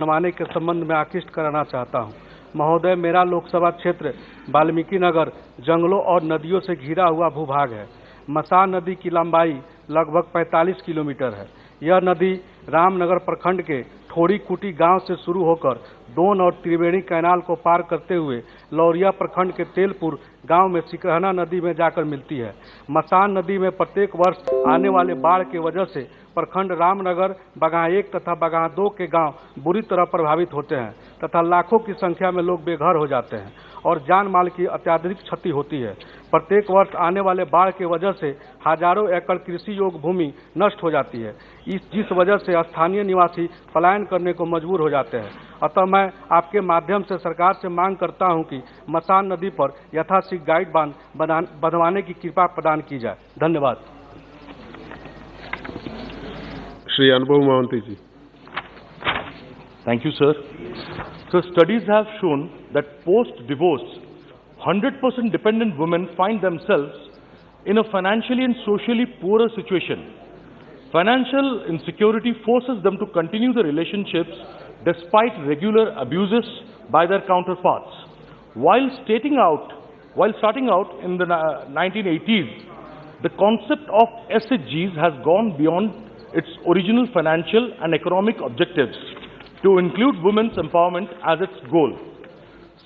बनवाने के संबंध में आकृष्ट कराना चाहता हूं। महोदय, मेरा लोकसभा क्षेत्र वाल्मीकि नगर जंगलों और नदियों से घिरा हुआ भूभाग है। मसान नदी की लंबाई लगभग 45 किलोमीटर है। यह नदी रामनगर प्रखंड के ठोड़ी कुटी गांव से शुरू होकर दोन और त्रिवेणी कैनाल को पार करते हुए लौरिया प्रखंड के तेलपुर गांव में सिकरहना नदी में जाकर मिलती है। मसान नदी में प्रत्येक वर्ष आने वाले बाढ़ की वजह से प्रखंड रामनगर, बगां 1 तथा बगां 2 के गांव बुरी तरह प्रभावित होते हैं तथा लाखों की संख्या में लोग बेघर हो जाते हैं और जान माल की अत्यधिक क्षति होती है। प्रत्येक वर्ष आने वाले बाढ़ की वजह से हजारों एकड़ कृषि योग्य भूमि नष्ट हो जाती है, जिस वजह से स्थानीय निवासी पलायन करने को मजबूर हो जाते हैं। अतः मैं आपके माध्यम से सरकार से मांग करता हूं कि मसान नदी पर यथाशीघ्र गाइड बांध बनवाने की कृपा प्रदान की जाए। धन्यवाद। श्री अनुभव मोहंती जी। Thank you, sir. So studies have shown that post-divorce, 100% dependent women find themselves in a financially and socially poorer situation. Financial insecurity forces them to continue the relationships despite regular abuses by their counterparts. While starting out in the 1980s, the concept of SHGs has gone beyond its original financial and economic objectives to include women's empowerment as its goal.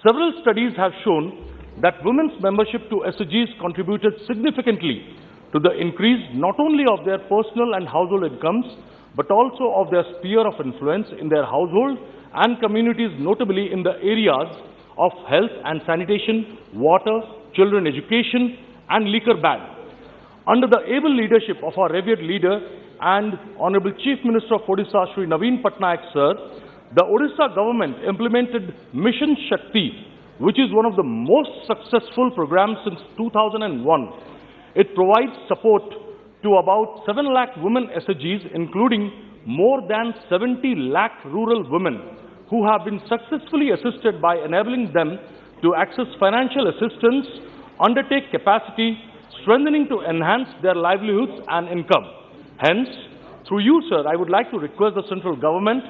Several studies have shown that women's membership to SHGs contributed significantly to the increase not only of their personal and household incomes, but also of their sphere of influence in their household and communities, notably in the areas of health and sanitation, water, children education, and liquor ban. Under the able leadership of our revered leader and Honorable Chief Minister of Odisha, Shri Naveen Patnaik sir, the Odisha government implemented Mission Shakti, which is one of the most successful programs since 2001. It provides support to about 7 lakh women SHGs, including more than 70 lakh rural women who have been successfully assisted by enabling them to access financial assistance, undertake capacity strengthening to enhance their livelihoods and income. Hence, through you, sir, I would like to request the central government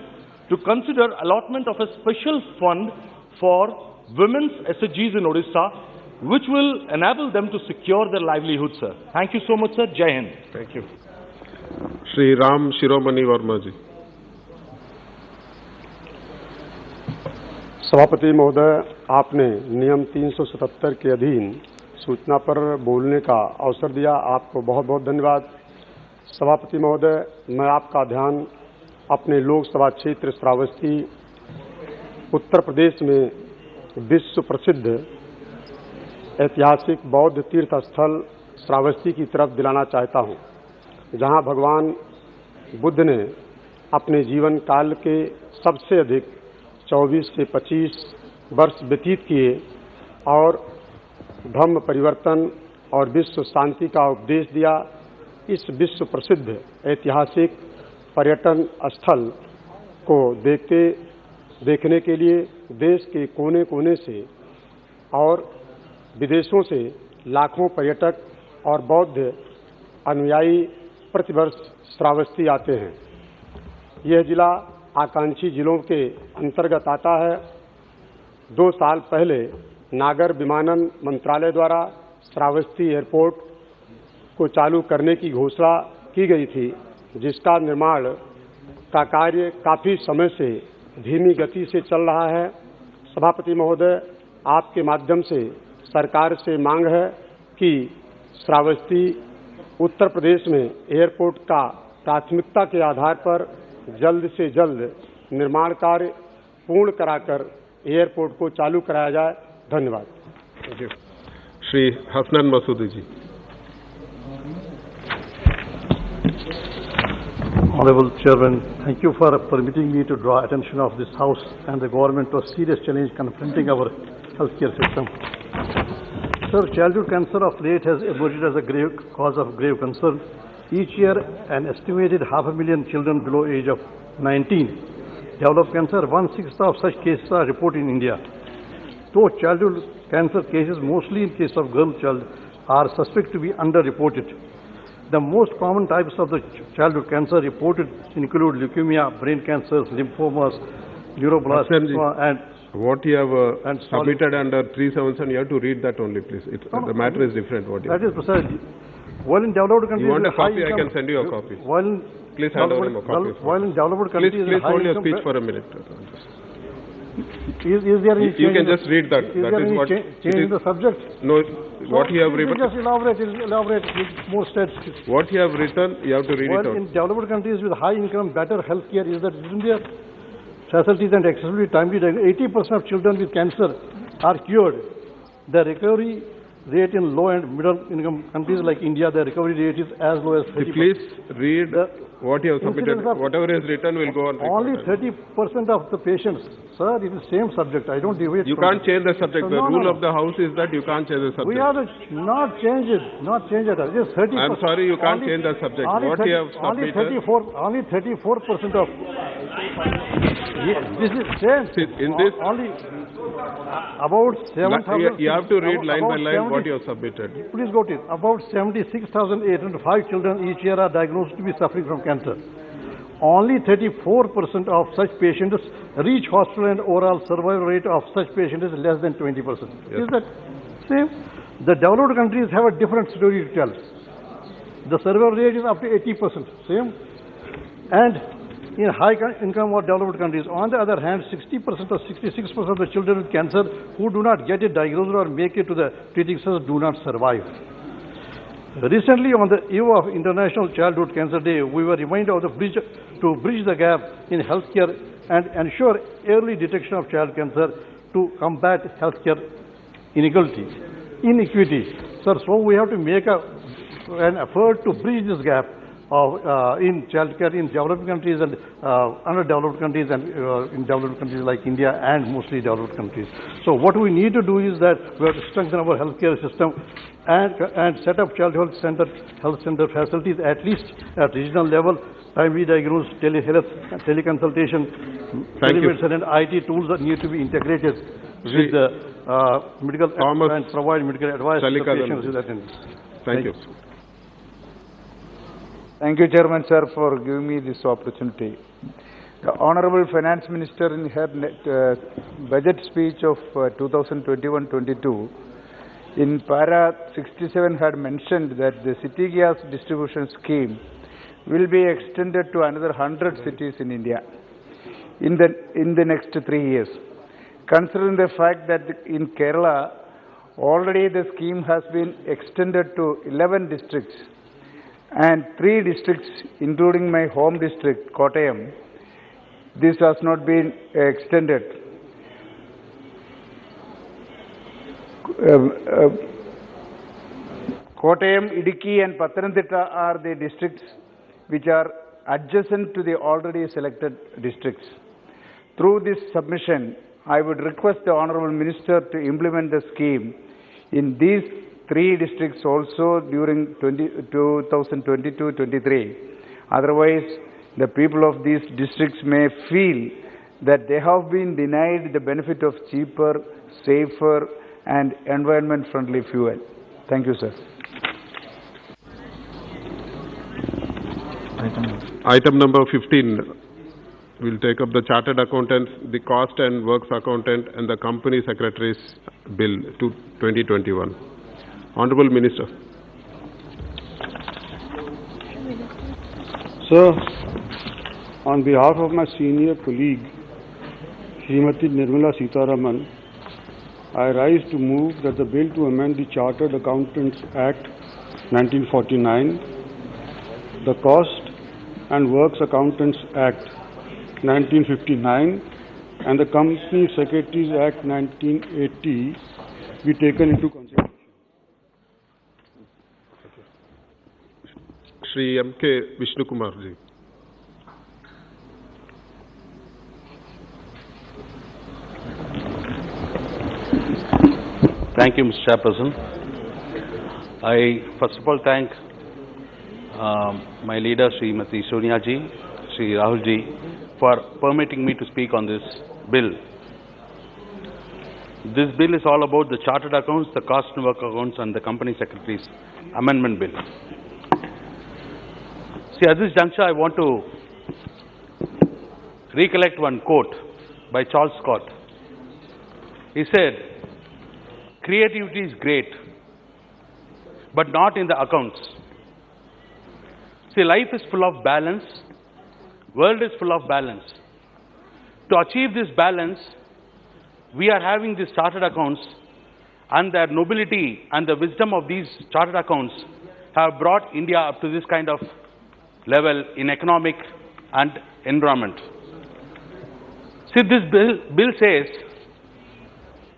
to consider allotment of a special fund for women's SHGs in Odisha, which will enable them to secure their livelihood, sir. Thank you so much, sir. Jai Hind. Thank you. Shri Ram Shiromani Verma ji. सभापति महोदय, आपने नियम 377 के अधीन सूचना पर बोलने का अवसर दिया, आपको बहुत बहुत धन्यवाद। सभापति महोदय, मैं आपका ध्यान अपने लोकसभा क्षेत्र श्रावस्ती उत्तर प्रदेश में विश्व प्रसिद्ध ऐतिहासिक बौद्ध तीर्थ स्थल श्रावस्ती की तरफ दिलाना चाहता हूं, जहां भगवान बुद्ध ने अपने जीवन काल के सबसे अधिक 24 से 25 वर्ष व्यतीत किए और धर्म परिवर्तन और विश्व शांति का उपदेश दिया। इस विश्व प्रसिद्ध ऐतिहासिक पर्यटन स्थल को देखने के लिए देश के कोने कोने से और विदेशों से लाखों पर्यटक और बौद्ध अनुयायी प्रतिवर्ष श्रावस्ती आते हैं। यह जिला आकांक्षी जिलों के अंतर्गत आता है। 2 साल पहले नागर विमानन मंत्रालय द्वारा श्रावस्ती एयरपोर्ट को चालू करने की घोषणा की गई थी, जिसका निर्माण का कार्य काफी समय से धीमी गति से चल रहा है। सभापति महोदय, आपके माध्यम से सरकार से मांग है कि श्रावस्ती उत्तर प्रदेश में एयरपोर्ट का प्राथमिकता के आधार पर जल्द से जल्द निर्माण कार्य पूर्ण कराकर एयरपोर्ट को चालू कराया जाए। धन्यवाद। श्री हसनैन मसूदी जी। Honorable Chairman, thank you for permitting me to draw attention of this House and the government to a serious challenge confronting our healthcare system. Sir, childhood cancer of late has emerged as a grave cause of grave concern. Each year, an estimated 500,000 children below age of 19 develop cancer. 1/6 of such cases are reported in India. Though childhood cancer cases, mostly in case of girl child, are suspected to be underreported. The most common types of the childhood cancer reported include leukemia, brain cancers, lymphomas, neuroblastoma, and what you have and submitted under 377, you have to read that only, please. The matter is different. What you that is precisely. While in developed countries, you want a with high copy? I income, can send you a copy. While in Please hand over him a copy. While in developed countries, Please with high hold your income, speech for a minute. is there any You change can in just read that. Is That there is any what change in the subject? No, what you have Please written. just elaborate with more steps. What you have written, you have to read While it out. in developed countries with high income, better health care, is that isn't there facilities and accessibility timely diagnosis? 80% of children with cancer are cured. The recovery rate in low and middle income countries like India, the recovery rate is as low as 30%. Please read what you have submitted. incidence of- Whatever is written will go on record. Only 30% of the patients, sir, it is same subject. I don't deviate You from can't it. change the subject. So The no, rule no. of the house is that you can't change the subject. We have to not change it, at all. Just 30%. I'm sorry, you can't Only- change the subject. only What 30 you have only submitted. 34% of. This is same. See, in this- only about 7,000. You have to read line by about line what 70 you have submitted. Please go to it. About 76,805 children each year are diagnosed to be suffering from cancer. Only 34% of such patients reach hospital, and overall survival rate of such patients is less than 20%. Yes. Is that same? The developed countries have a different story to tell. The survival rate is up to 80%. Same. And in high income or developed countries, on the other hand, 60% or 66% of the children with cancer who do not get it diagnosed or make it to the treating centers do not survive. Recently, on the eve of International Childhood Cancer Day, we were reminded of the bridge to bridge the gap in healthcare and ensure early detection of child cancer to combat healthcare inequity. Sir, so we have to make an effort to bridge this gap in childcare in developed countries and underdeveloped countries and in developed countries like India and mostly developed countries. So what we need to do is that we have to strengthen our healthcare system and set up health center facilities at least at regional level, timely diagnosis, telehealth, teleconsultation, telemedicine and IT tools that need to be integrated with the medical and provide medical advice to the patients with attendance. Thank you. Thank you, Chairman, sir, for giving me this opportunity. The Honorable Finance Minister in her budget speech of 2021-22 in para 67 had mentioned that the city gas distribution scheme will be extended to another 100 cities in India in the next 3 years. Considering the fact that in Kerala, already the scheme has been extended to 11 districts and 3 districts, including my home district, Kottayam, this has not been extended. Kottayam, Idukki and Pathanamthitta are the districts which are adjacent to the already selected districts. Through this submission, I would request the Honorable Minister to implement the scheme in these 3 districts also during 2022-23. Otherwise, the people of these districts may feel that they have been denied the benefit of cheaper, safer and environment-friendly fuel. Thank you, sir. Item number 15. We'll take up the Chartered Accountants, the Cost and Works Accountant and the Company Secretary's Bill 2021. Honorable Minister. Sir, on behalf of my senior colleague, Srimati Nirmala Sitharaman, I rise to move that the bill to amend the Chartered Accountants Act 1949, the Cost and Works Accountants Act 1959 and the Company Secretaries Act 1980 be taken into consideration. Shri M.K. Vishnu Kumar ji. Thank you, Mr. Chairperson. I first of all thank my leader, Srimati Sonia ji, Sri Rahul ji, for permitting me to speak on this bill. This bill is all about the Chartered Accounts, the Cost and Work Accounts and the Company Secretary's Amendment Bill. See, at this juncture, I want to recollect one quote by Charles Scott. He said, creativity is great, but not in the accounts. See, life is full of balance. World is full of balance. To achieve this balance, we are having these chartered accounts, and their nobility and the wisdom of these chartered accounts have brought India up to this kind of level in economic and environment. See, this bill says,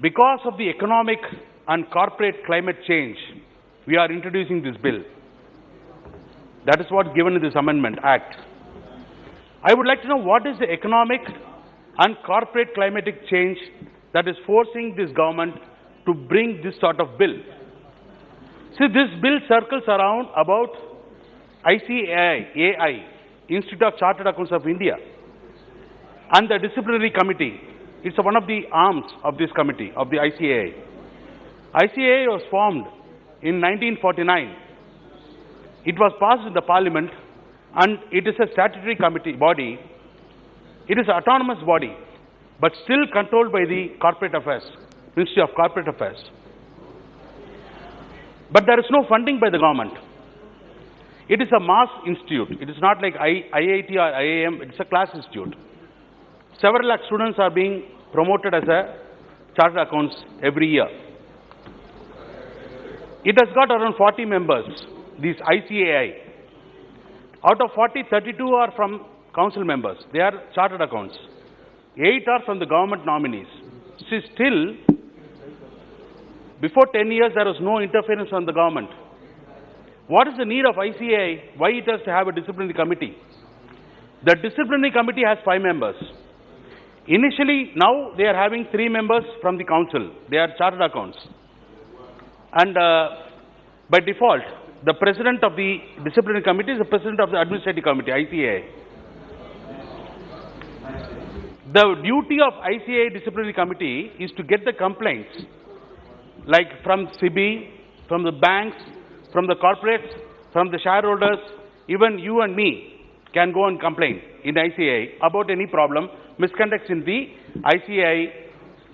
because of the economic and corporate climate change, we are introducing this bill. That is what given in this amendment act. I would like to know what is the economic and corporate climatic change that is forcing this government to bring this sort of bill. See, this bill circles around about ICAI, Institute of Chartered Accountants of India, and the disciplinary committee. It's one of the arms of this committee, of the ICAI. ICAI was formed in 1949. It was passed in the parliament, and it is a statutory committee body. It is an autonomous body, but still controlled by the Corporate Affairs, Ministry of Corporate Affairs. But there is no funding by the government. It is a mass institute. It is not like IIT or IIM. It's a class institute. Several lakh students are being promoted as a chartered accounts every year. It has got around 40 members, these ICAI. Out of 40, 32 are from council members. They are chartered accounts. 8 are from the government nominees. See, still, before 10 years, there was no interference from the government. What is the need of ICAI? Why it has to have a disciplinary committee? The disciplinary committee has 5 members. Initially, now they are having 3 members from the council. They are chartered accounts. And by default, the president of the disciplinary committee is the president of the administrative committee, ICAI. The duty of ICAI disciplinary committee is to get the complaints, like from SEBI, from the banks, from the corporates, from the shareholders. Even you and me can go and complain in ICAI about any problem, misconducts in the ICAI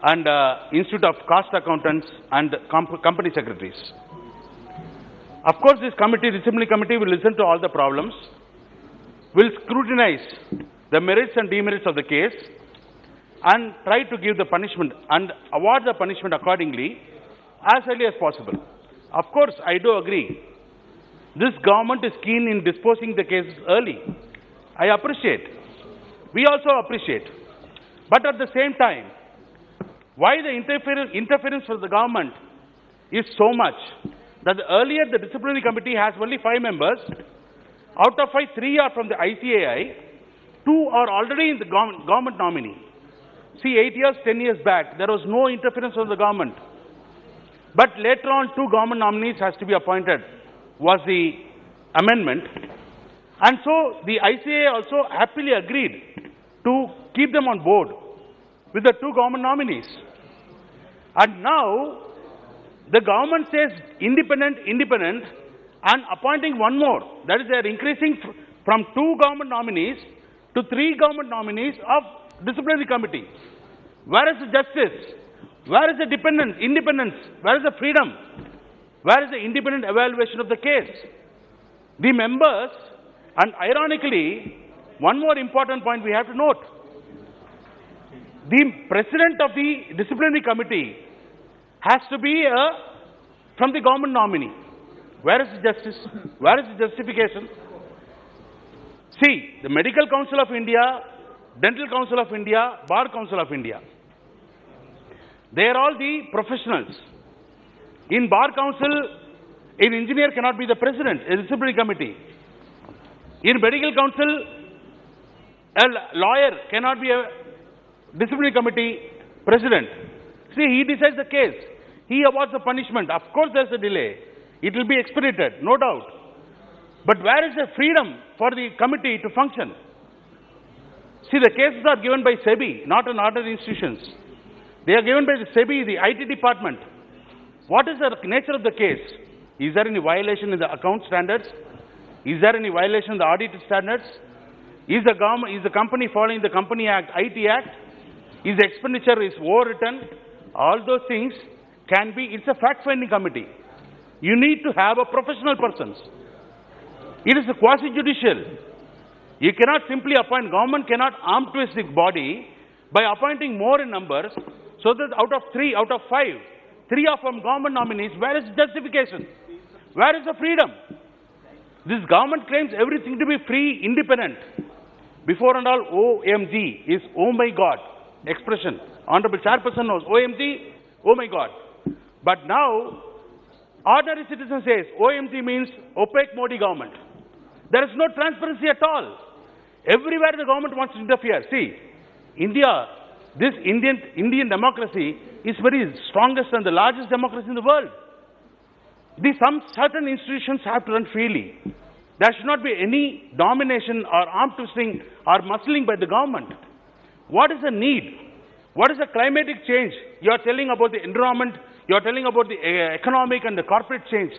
and Institute of Cost Accountants and company secretaries. Of course, this committee, disciplinary committee, will listen to all the problems, will scrutinize the merits and demerits of the case, and try to give the punishment and award the punishment accordingly as early as possible. Of course, I do agree. This government is keen in disposing the cases early. I appreciate. We also appreciate. But at the same time, why the interference from the government is so much that earlier the disciplinary committee has only 5 members. Out of 5, 3 are from the ICAI, 2 are already in the government nominee. See, 8 years, 10 years back, there was no interference from the government. But later on, 2 government nominees has to be appointed, was the amendment. And so the ICAI also happily agreed to keep them on board with the 2 government nominees. And now, the government says independent, and appointing one more. That is, they are increasing from 2 government nominees to 3 government nominees of disciplinary committee. Where is the justice? Where is the independence? Where is the freedom? Where is the independent evaluation of the case? The members, and ironically, one more important point we have to note. The president of the disciplinary committee has to be from the government nominee. Where is the justice? Where is the justification? See, the Medical Council of India, Dental Council of India, Bar Council of India, they are all the professionals. In Bar Council, an engineer cannot be the president, a disciplinary committee. In Medical Council, a lawyer cannot be a disciplinary committee president. See, he decides the case. He awards the punishment. Of course, there is a delay. It will be expedited, no doubt. But where is the freedom for the committee to function? See, the cases are given by SEBI, not in other institutions. They are given by the SEBI, the IT department. What is the nature of the case? Is there any violation in the account standards? Is there any violation in the audit standards? Is the company following the Company Act, IT Act? is the expenditure is overwritten, all those things can be, it's a fact-finding committee. You need to have a professional persons. It is a quasi-judicial. You cannot simply appoint, government cannot arm twist the body by appointing more in numbers, so that out of 5, 3 of them government nominees, where is justification? Where is the freedom? This government claims everything to be free, independent. Before and all, OMG is oh my God expression. Honorable Chairperson knows OMG, oh my God. But now, ordinary citizen says OMG means opaque Modi government. There is no transparency at all. Everywhere the government wants to interfere. See, India, this Indian democracy is very strongest and the largest democracy in the world. Some certain institutions have to run freely. There should not be any domination or arm twisting or muscling by the government. What is the need? What is the climatic change? You are telling about the environment, you are telling about the economic and the corporate change.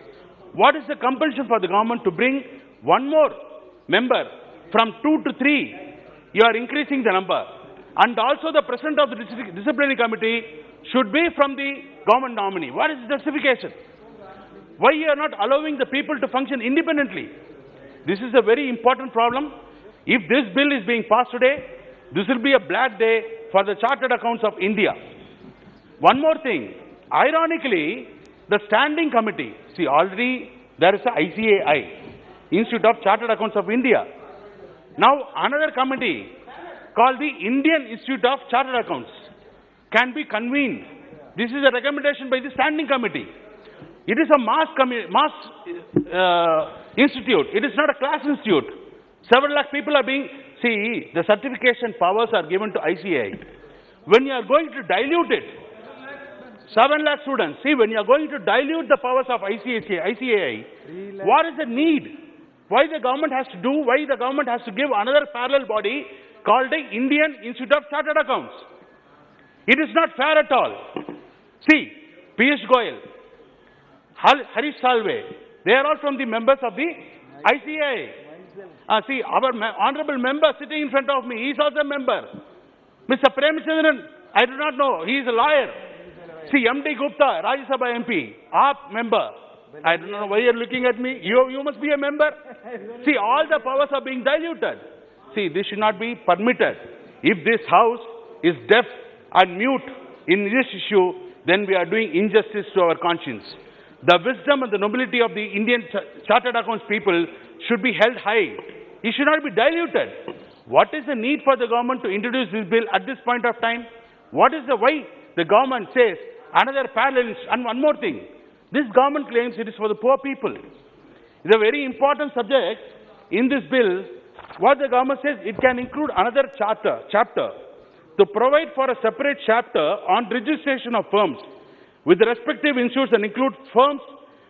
What is the compulsion for the government to bring one more member from 2 to 3? You are increasing the number. And also the president of the disciplinary committee should be from the government nominee. What is the justification? Why you are not allowing the people to function independently? This is a very important problem. If this bill is being passed today, this will be a black day for the Chartered Accounts of India. One more thing. Ironically, the standing committee, see already there is a ICAI, Institute of Chartered Accounts of India. Now another committee called the Indian Institute of Chartered Accounts can be convened. This is a recommendation by the standing committee. It is a mass institute. It is not a class institute. Several lakh people are being, see, the certification powers are given to ICAI. When you are going to dilute it, 7 lakh students, see, when you are going to dilute the powers of ICAI, what is the need? Why the government has to do, why the government has to give another parallel body called the Indian Institute of Chartered Accounts? It is not fair at all. See, Piyush Goyal, Harish Salve, they are all from the members of the ICAI. See, our honorable member sitting in front of me, he is also a member. Mr. Premchandran, I do not know, he is a lawyer. See, MD Gupta, Rajya Sabha MP, AAP member. I don't know why you are looking at me. You must be a member. See, all the powers are being diluted. See, this should not be permitted. If this house is deaf and mute in this issue, then we are doing injustice to our conscience. The wisdom and the nobility of the Indian Chartered Accounts people should be held high. It should not be diluted. What is the need for the government to introduce this bill at this point of time? What is the why the government says another parallel? And one more thing, this government claims it is for the poor people. It's a very important subject in this bill. What the government says, it can include another chapter to provide for a separate chapter on registration of firms with the respective institutes and include firms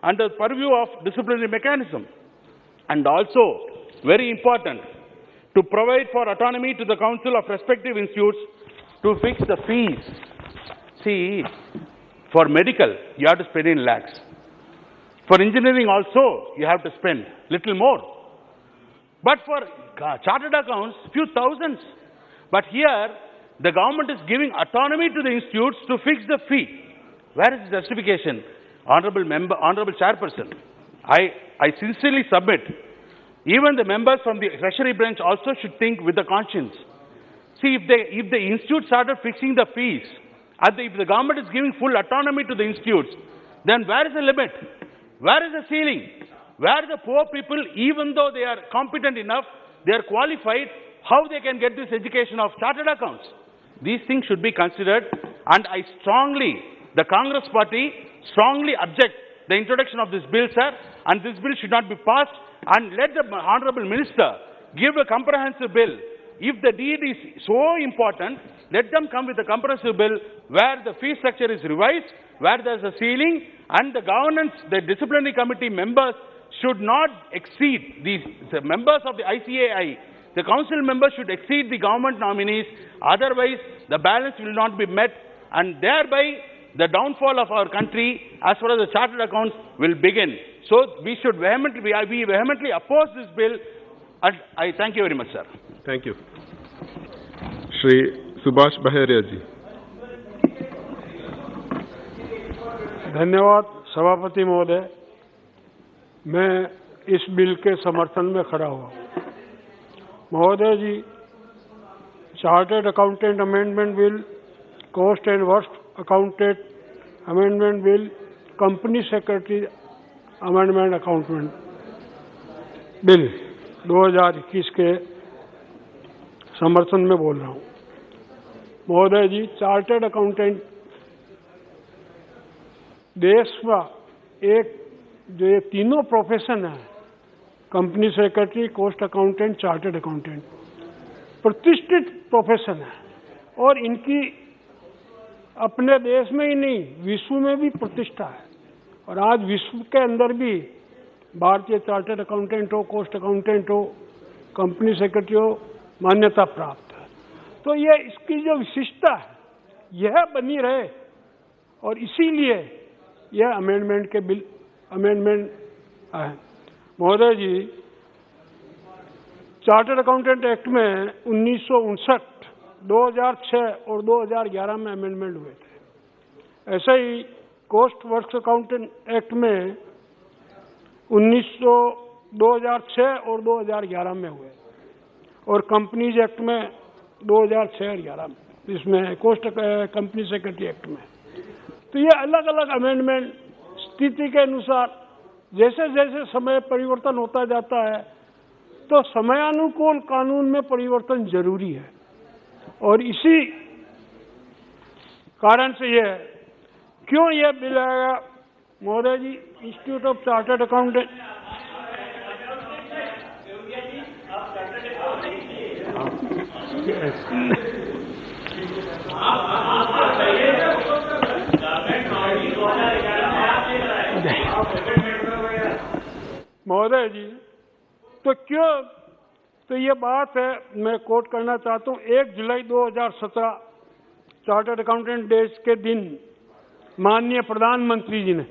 under the purview of disciplinary mechanism. And also, very important, to provide for autonomy to the council of respective institutes to fix the fees. See, for medical, you have to spend in lakhs. For engineering also, you have to spend little more. But for chartered accounts, few thousands. But here, the government is giving autonomy to the institutes to fix the fee. Where is the justification? Honorable member, honorable chairperson, I sincerely submit, even the members from the treasury branch also should think with the conscience. See, if the institute started fixing the fees, if the government is giving full autonomy to the institutes, then where is the limit? Where is the ceiling? Where the poor people, even though they are competent enough, they are qualified, how they can get this education of chartered accounts? These things should be considered, and the Congress party strongly object the introduction of this bill, sir, and this bill should not be passed, and let the honorable minister give a comprehensive bill. If the deed is so important, let them come with a comprehensive bill where the fee structure is revised, where there is a ceiling, and the governance, the disciplinary committee members should not exceed the members of the ICAI. The council members should exceed the government nominees, otherwise the balance will not be met, and thereby the downfall of our country as far as the chartered accounts will begin. So we should vehemently oppose this bill, and I thank you very much, sir. Thank you. Shri Subhash Baharia ji. धन्यवाद सभापति महोदय। मैं इस bill के समर्थन में खड़ा हुआ। महोदय ji, chartered accountant amendment bill, cost and work accountant amendment bill, company secretary amendment accountant bill 2021 के समर्थन में बोल रहा हूँ। महोदय जी, चार्टर्ड अकाउंटेंट देश का एक जो ये तीनों प्रोफेशन है, company secretary, cost accountant, chartered accountant, प्रतिष्ठित प्रोफेशन है और इनकी अपने देश में ही नहीं विश्व में भी प्रतिष्ठा है। और आज विश्व के अंदर भी भारतीय चार्टर्ड अकाउंटेंट हो, कॉस्ट अकाउंटेंट हो, कंपनी सेक्रेटरी हो, मान्यता प्राप्त है। तो ये इसकी जो विशिष्टता है यह बनी रहे और इसीलिए यह अमेंडमेंट के बिल अमेंडमेंट है। महोदय जी, चार्टर्ड अकाउंटेंट एक्ट में 1959, 2006 और 2011 में अमेंडमेंट हुए थे। ऐसे ही कॉस्ट वर्क्स अकाउंटेंट एक्ट में 2006 और 2011 में हुए और कंपनीज एक्ट में 2006 और 11 में, इसमें कॉस्ट कंपनी सेक्रेटरी एक्ट में। तो ये अलग अलग अमेंडमेंट स्थिति के अनुसार जैसे जैसे समय परिवर्तन होता जाता है तो समयानुकूल कानून में परिवर्तन जरूरी है। और इसी कारण से यह क्यों यह बिल आया महोदय जी, इंस्टीट्यूट ऑफ चार्टर्ड अकाउंटेंट महोदय जी, तो क्यों, तो ये बात है, मैं कोट करना चाहता हूँ। 1 जुलाई 2017 चार्टर्ड अकाउंटेंट डे के दिन माननीय प्रधानमंत्री जी ने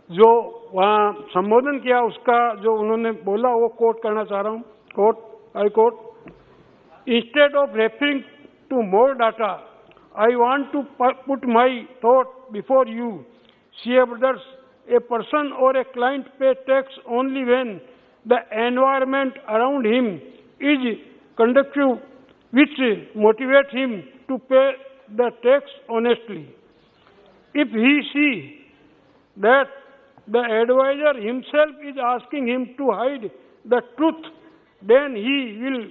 जो वहाँ संबोधन किया, उसका जो उन्होंने बोला वो कोट करना चाह रहा हूँ। Quote, I quote, instead of referring to more data, I want to put my thought before you, CA brothers, a person or a client pay tax only when the environment around him is conducive, which motivates him to pay the tax honestly. If he sees that the advisor himself is asking him to hide the truth, then he will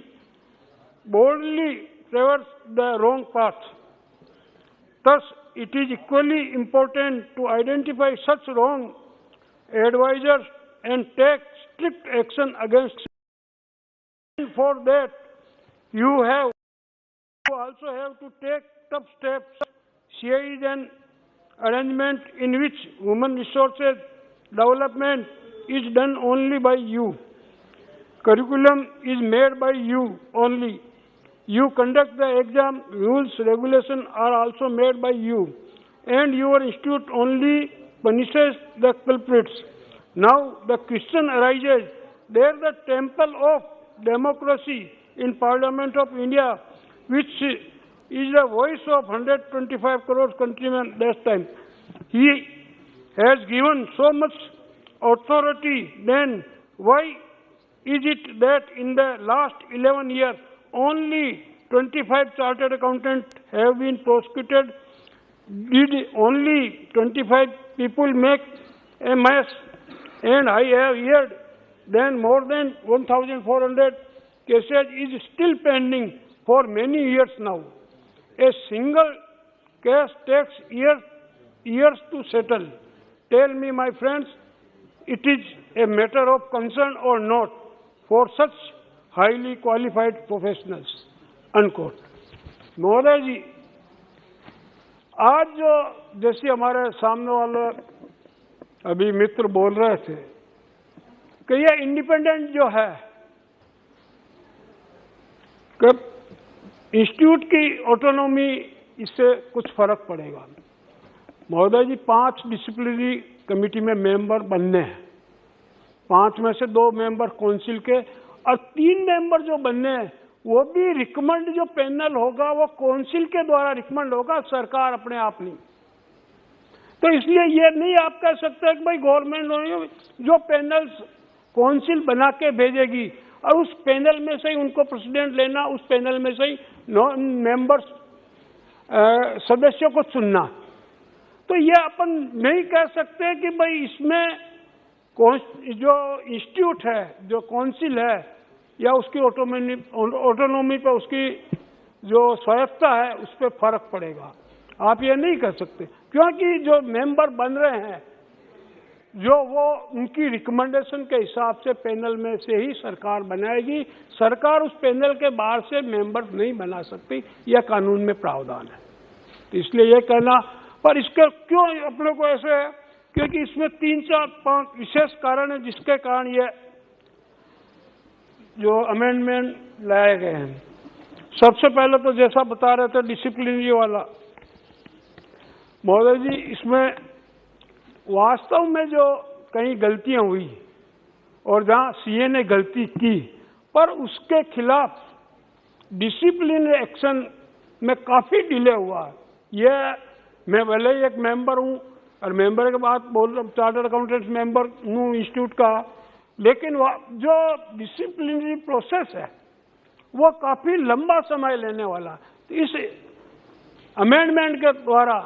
boldly traverse the wrong path. Thus, it is equally important to identify such wrong advisors and take strict action against them. For that, you also have to take tough steps. CA is an arrangement in which human resources development is done only by you. Curriculum is made by you only. You conduct the exam, rules, regulations are also made by you, and your institute only punishes the culprits. Now the question arises, there the temple of democracy in Parliament of India, which is the voice of 125 crore countrymen that time. He has given so much authority, then why is it that in the last 11 years only 25 chartered accountants have been prosecuted? Did only 25 people make a mess? And I have heard then more than 1,400 cases is still pending for many years now. A single case takes years to settle. Tell me, my friends, it is a matter of concern or not for such highly qualified professionals, unquote. महोदय जी, आज जो जैसे हमारे सामने वाले अभी मित्र बोल रहे थे कि ये इंडिपेंडेंट जो है कि इंस्टीट्यूट की ऑटोनॉमी, इससे कुछ फर्क पड़ेगा। महोदय जी, 5 डिसिप्लिनरी कमेटी में मेंबर बनने हैं, 5 में से 2 मेंबर काउंसिल के और 3 मेंबर जो बनने हैं वो भी रिकमेंड जो पैनल होगा वो काउंसिल के द्वारा रिकमेंड होगा, सरकार अपने आप नहीं। तो इसलिए ये नहीं आप कह सकते कि भाई गवर्नमेंट जो पैनल्स काउंसिल बना के भेजेगी और उस पैनल में से ही उनको प्रेसिडेंट लेना, उस पैनल में से ही मेंबर्स सदस्यों को चुनना। तो ये अपन नहीं कह सकते कि भाई इसमें जो इंस्टीट्यूट है, जो काउंसिल है या उसकी ऑटोनॉमी पे उसकी जो स्वायत्ता है उस पर फर्क पड़ेगा। आप ये नहीं कह सकते, क्योंकि जो मेंबर बन रहे हैं जो वो उनकी रिकमेंडेशन के हिसाब से पैनल में से ही सरकार बनाएगी। सरकार उस पैनल के बाहर से मेंबर नहीं बना सकती, यह कानून में प्रावधान है। तो इसलिए ये कहना, पर इसका क्यों अपने को ऐसे है, क्योंकि इसमें 3-4-5 विशेष कारण है जिसके कारण ये जो अमेंडमेंट लाए गए हैं। सबसे पहले तो जैसा बता रहे थे डिसिप्लिनरी वाला, महोदय जी इसमें वास्तव में जो कहीं गलतियां हुई और जहां सीए ने गलती की पर उसके खिलाफ डिसिप्लिनरी एक्शन में काफी डिले हुआ है। ये मैं भले ही एक मेंबर हूं और मेंबर के बाद बोल रहा, चार्टर्ड अकाउंटेंट मेंबर हूं इंस्टीट्यूट का, लेकिन जो डिसिप्लिनरी प्रोसेस है वो काफी लंबा समय लेने वाला। तो इस अमेंडमेंट के द्वारा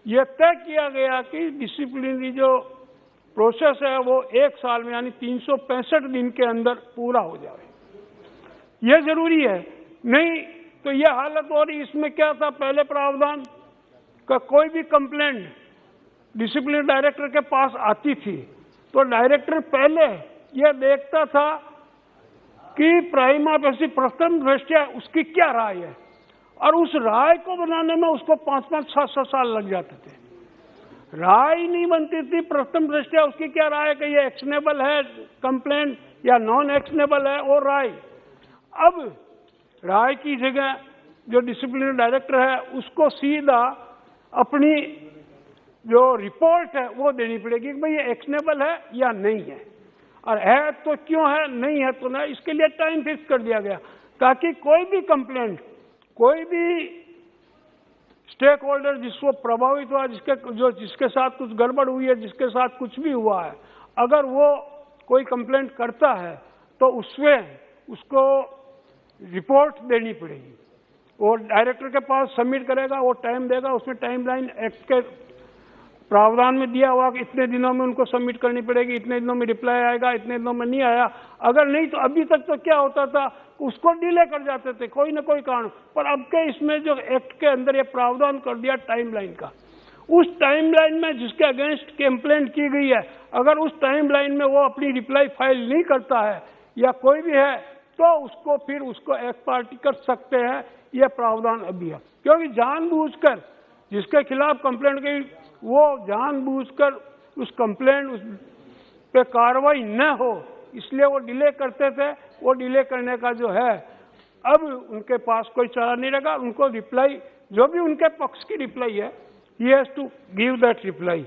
यह तय किया गया कि डिसिप्लिनरी जो प्रोसेस है वो 1 साल में यानी 365 दिन के अंदर पूरा हो जाए। यह जरूरी है, नहीं तो यह हालत हो रही। इसमें क्या था पहले प्रावधान का, कोई भी कंप्लेंट डिसिप्लिनरी डायरेक्टर के पास आती थी तो डायरेक्टर पहले यह देखता था कि प्राइमा फेसी प्रथम दृष्टया उसकी क्या राय है, और उस राय को बनाने में उसको 5-5, 6-6 साल लग जाते थे। राय ही नहीं बनती थी, प्रथम दृष्टया उसकी क्या राय है कि ये एक्शनेबल है कंप्लेंट या नॉन एक्शनेबल है, और राय। अब राय की जगह जो डिसिप्लिनरी डायरेक्टर है उसको सीधा अपनी जो रिपोर्ट है वो देनी पड़ेगी कि भाई ये एक्शनेबल है या नहीं है, और है तो क्यों है, नहीं है तो नहीं। इसके लिए टाइम फिक्स कर दिया गया ताकि कोई भी कंप्लेंट, कोई भी स्टेक होल्डर जिसको प्रभावित हुआ, जिसके साथ कुछ गड़बड़ हुई है, जिसके साथ कुछ भी हुआ है, अगर वो कोई कंप्लेंट करता है तो उसमें उसको रिपोर्ट देनी पड़ेगी। वो डायरेक्टर के पास सबमिट करेगा, वो टाइम देगा, उसमें टाइमलाइन एक्ट के प्रावधान में दिया हुआ कि इतने दिनों में उनको सबमिट करनी पड़ेगी, इतने दिनों में रिप्लाई आएगा, इतने दिनों में नहीं आया। अगर नहीं तो अभी तक तो क्या होता था, उसको डिले कर जाते थे कोई ना कोई कारण, पर अब के इसमें जो एक्ट के अंदर ये प्रावधान कर दिया टाइमलाइन का, उस टाइमलाइन में जिसके अगेंस्ट कंप्लेंट की गई है, अगर उस टाइमलाइन में वो अपनी रिप्लाई फाइल नहीं करता है या कोई भी है तो उसको फिर उसको एक्ट पार्टी कर सकते हैं। यह प्रावधान अभी है, क्योंकि जानबूझकर जिसके खिलाफ कंप्लेंट की वो जानबूझकर उस कंप्लेंट उस पे कार्रवाई न हो, इसलिए वो डिले करते थे। वो डिले करने का जो है अब उनके पास कोई चारा नहीं रहेगा। उनको रिप्लाई, जो भी उनके पक्ष की रिप्लाई है, he has to give that reply.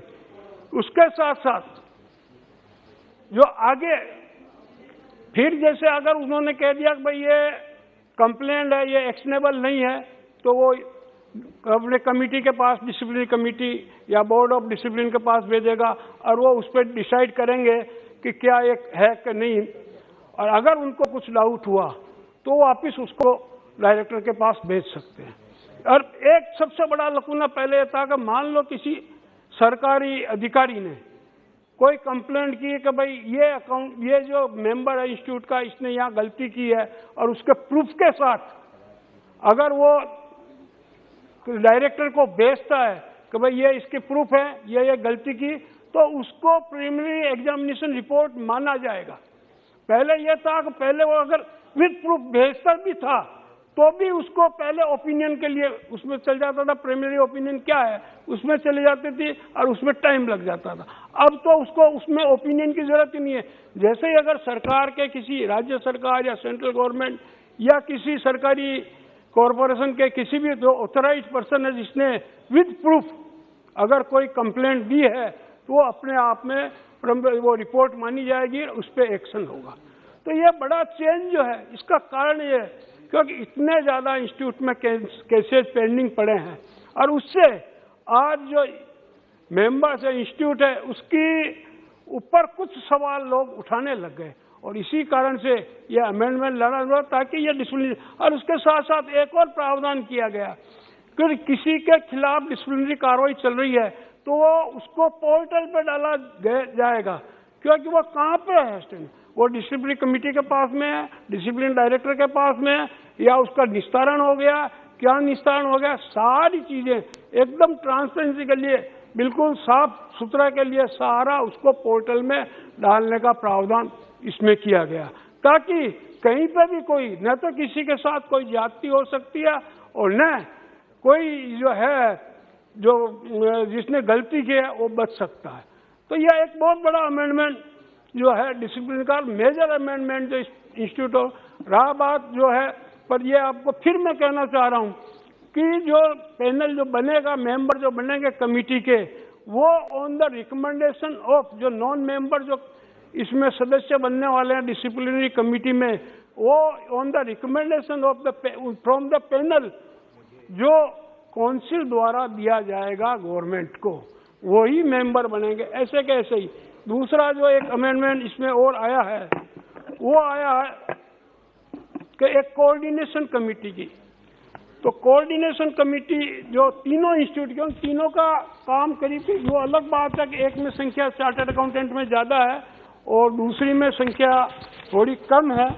उसके साथ साथ जो आगे फिर जैसे अगर उन्होंने कह दिया कि भाई ये कंप्लेंट है, ये एक्शनेबल नहीं है, तो वो अपने कमेटी के पास, डिसिप्लिनरी कमेटी या बोर्ड ऑफ डिसिप्लिन के पास भेजेगा और वो उस पर डिसाइड करेंगे कि क्या एक है कि नहीं। और अगर उनको कुछ डाउट हुआ तो वापिस उसको डायरेक्टर के पास भेज सकते हैं। और एक सबसे बड़ा लकूना पहले था कि मान लो किसी सरकारी अधिकारी ने कोई कंप्लेंट की कि भाई ये जो मेंबर है इंस्टीट्यूट का, इसने यहाँ गलती की है, और उसके प्रूफ के साथ अगर वो डायरेक्टर को भेजता है कि भाई ये इसके प्रूफ है, ये गलती की, तो उसको प्रीलिमिनरी एग्जामिनेशन रिपोर्ट माना जाएगा। पहले यह था कि पहले वो अगर विद प्रूफ भेजता भी था तो भी उसको पहले ओपिनियन के लिए उसमें चल जाता था, प्रीलिमिनरी ओपिनियन क्या है उसमें चले जाती थी और उसमें टाइम लग जाता था। अब तो उसको उसमें ओपिनियन की जरूरत ही नहीं है। जैसे ही अगर सरकार के किसी राज्य सरकार या सेंट्रल गवर्नमेंट या किसी सरकारी कॉरपोरेशन के किसी भी जो ऑथराइज्ड पर्सन है जिसने विद प्रूफ अगर कोई कंप्लेंट दी है तो वो अपने आप में वो रिपोर्ट मानी जाएगी, उस पर एक्शन होगा। तो ये बड़ा चेंज जो है, इसका कारण ये क्योंकि इतने ज़्यादा इंस्टीट्यूट में केसेज पेंडिंग पड़े हैं और उससे आज जो मेंबर्स है इंस्टीट्यूट है उसकी ऊपर कुछ सवाल लोग उठाने लग गए और इसी कारण से यह अमेंडमेंट लाना हुआ ताकि ये डिसिप्लिनरी और उसके साथ साथ एक और प्रावधान किया गया कि किसी के खिलाफ डिसिप्लिनरी कार्रवाई चल रही है तो वो उसको पोर्टल पे डाला जाएगा क्योंकि वो कहाँ पे है, वो डिसिप्लिनरी कमेटी के पास में है, डिसिप्लिन डायरेक्टर के पास में है या उसका निस्तारण हो गया, क्या निस्तारण हो गया, सारी चीजें एकदम ट्रांसपेरेंसी के लिए बिल्कुल साफ सुथरा के लिए सारा उसको पोर्टल में डालने का प्रावधान इसमें किया गया ताकि कहीं पर भी कोई न तो किसी के साथ कोई ज्यादती हो सकती है और न कोई जो है जो जिसने गलती की है वो बच सकता है। तो यह एक बहुत बड़ा अमेंडमेंट जो है डिसिप्लिन का मेजर अमेंडमेंट जो इंस्टीट्यूट हो रहा बात जो है। पर ये आपको फिर मैं कहना चाह रहा हूँ कि जो पैनल जो बनेगा मेंबर जो बनेंगे कमेटी के वो ऑन द रिकमेंडेशन ऑफ जो नॉन मेंबर जो इसमें सदस्य बनने वाले हैं डिसिप्लिनरी कमेटी में वो on the recommendation of the from the panel जो काउंसिल द्वारा दिया जाएगा गवर्नमेंट को वही मेंबर बनेंगे ऐसे कैसे ही। दूसरा जो एक अमेंडमेंट इसमें और आया है वो आया है कि एक कोऑर्डिनेशन कमेटी की। तो कोऑर्डिनेशन कमेटी जो तीनों इंस्टीट्यूट के तीनों का काम करीब वो अलग बात है कि एक में संख्या चार्टर्ड अकाउंटेंट में ज्यादा है और दूसरी में संख्या थोड़ी कम है।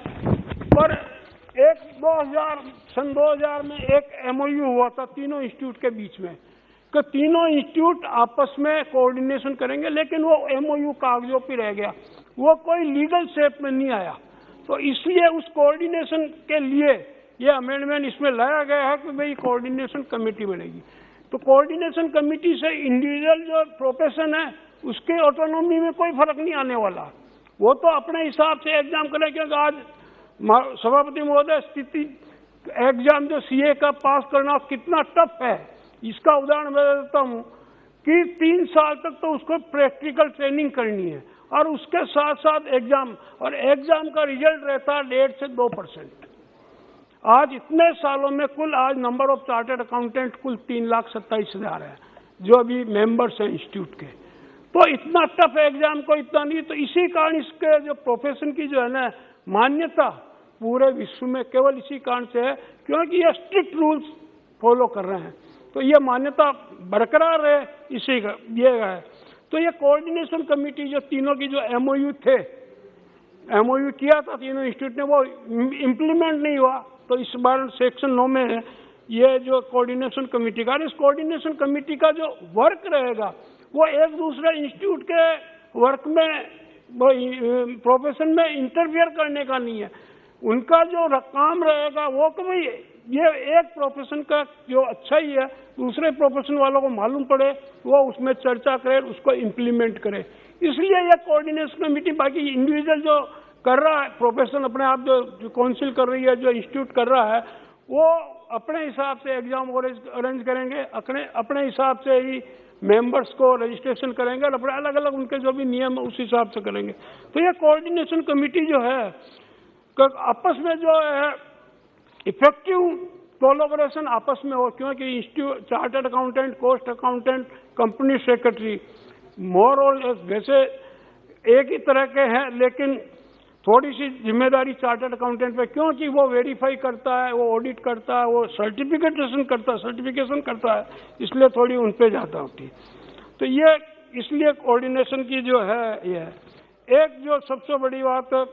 पर सन 2000 में एक MOU हुआ था तीनों इंस्टीट्यूट के बीच में कि तीनों इंस्टीट्यूट आपस में कोऑर्डिनेशन करेंगे लेकिन वो MOU कागजों पर रह गया, वो कोई लीगल शेप में नहीं आया। तो इसलिए उस कोऑर्डिनेशन के लिए ये अमेंडमेंट इसमें लाया गया है कि भाई कोऑर्डिनेशन कमेटी बनेगी। तो कोऑर्डिनेशन कमेटी से इंडिविजुअल जो प्रोफेशन है उसके ऑटोनॉमी में कोई फर्क नहीं आने वाला, वो तो अपने हिसाब से एग्जाम करें। क्योंकि आज सभापति महोदय स्थिति एग्जाम जो CA का पास करना कितना टफ है इसका उदाहरण मैं देता हूँ कि 3 साल तक तो उसको प्रैक्टिकल ट्रेनिंग करनी है और उसके साथ साथ एग्जाम और एग्जाम का रिजल्ट रहता है 1.5 से 2%। आज इतने सालों में कुल आज नंबर ऑफ चार्टर्ड अकाउंटेंट कुल 3,27,000 है जो अभी मेंबर्स हैं इंस्टीट्यूट के। तो इतना टफ एग्जाम को इतना नहीं, तो इसी कारण इसके जो प्रोफेशन की जो है ना मान्यता पूरे विश्व में केवल इसी कारण से है क्योंकि ये स्ट्रिक्ट रूल्स फॉलो कर रहे हैं। तो ये मान्यता बरकरार है इसी का दिए गए है। तो ये कोऑर्डिनेशन कमेटी जो तीनों की जो MOU थे MOU किया था तीनों इंस्टीट्यूट ने वो इम्प्लीमेंट नहीं हुआ। तो इस बार सेक्शन 9 में ये जो कोऑर्डिनेशन कमेटी का इस कोऑर्डिनेशन कमेटी का जो वर्क रहेगा वो एक दूसरे इंस्टीट्यूट के वर्क में प्रोफेशन में इंटरफियर करने का नहीं है। उनका जो काम रहेगा वो कि भाई ये एक प्रोफेशन का जो अच्छा ही है दूसरे प्रोफेशन वालों को मालूम पड़े वो उसमें चर्चा करे उसको इम्प्लीमेंट करे। इसलिए ये कोऑर्डिनेशन कमेटी बाकी इंडिविजुअल जो कर रहा है प्रोफेशन अपने आप जो काउंसिल कर रही है जो इंस्टीट्यूट कर रहा है वो अपने हिसाब से एग्जाम अरेंज करेंगे, अपने हिसाब से ही मेंबर्स को रजिस्ट्रेशन करेंगे और अपने अलग अलग उनके जो भी नियम है उस हिसाब से करेंगे। तो ये कोऑर्डिनेशन कमेटी जो है आपस में जो है इफेक्टिव कोलैबोरेशन आपस में हो क्योंकि institute chartered accountant cost accountant company secretary more और वैसे एक ही तरह के हैं लेकिन थोड़ी सी जिम्मेदारी चार्टर्ड अकाउंटेंट पे क्योंकि वो वेरीफाई करता है वो ऑडिट करता है वो सर्टिफिकेशन करता है इसलिए थोड़ी उन पे ज़्यादा होती है। तो ये इसलिए कोऑर्डिनेशन की जो है ये एक जो सबसे बड़ी बात है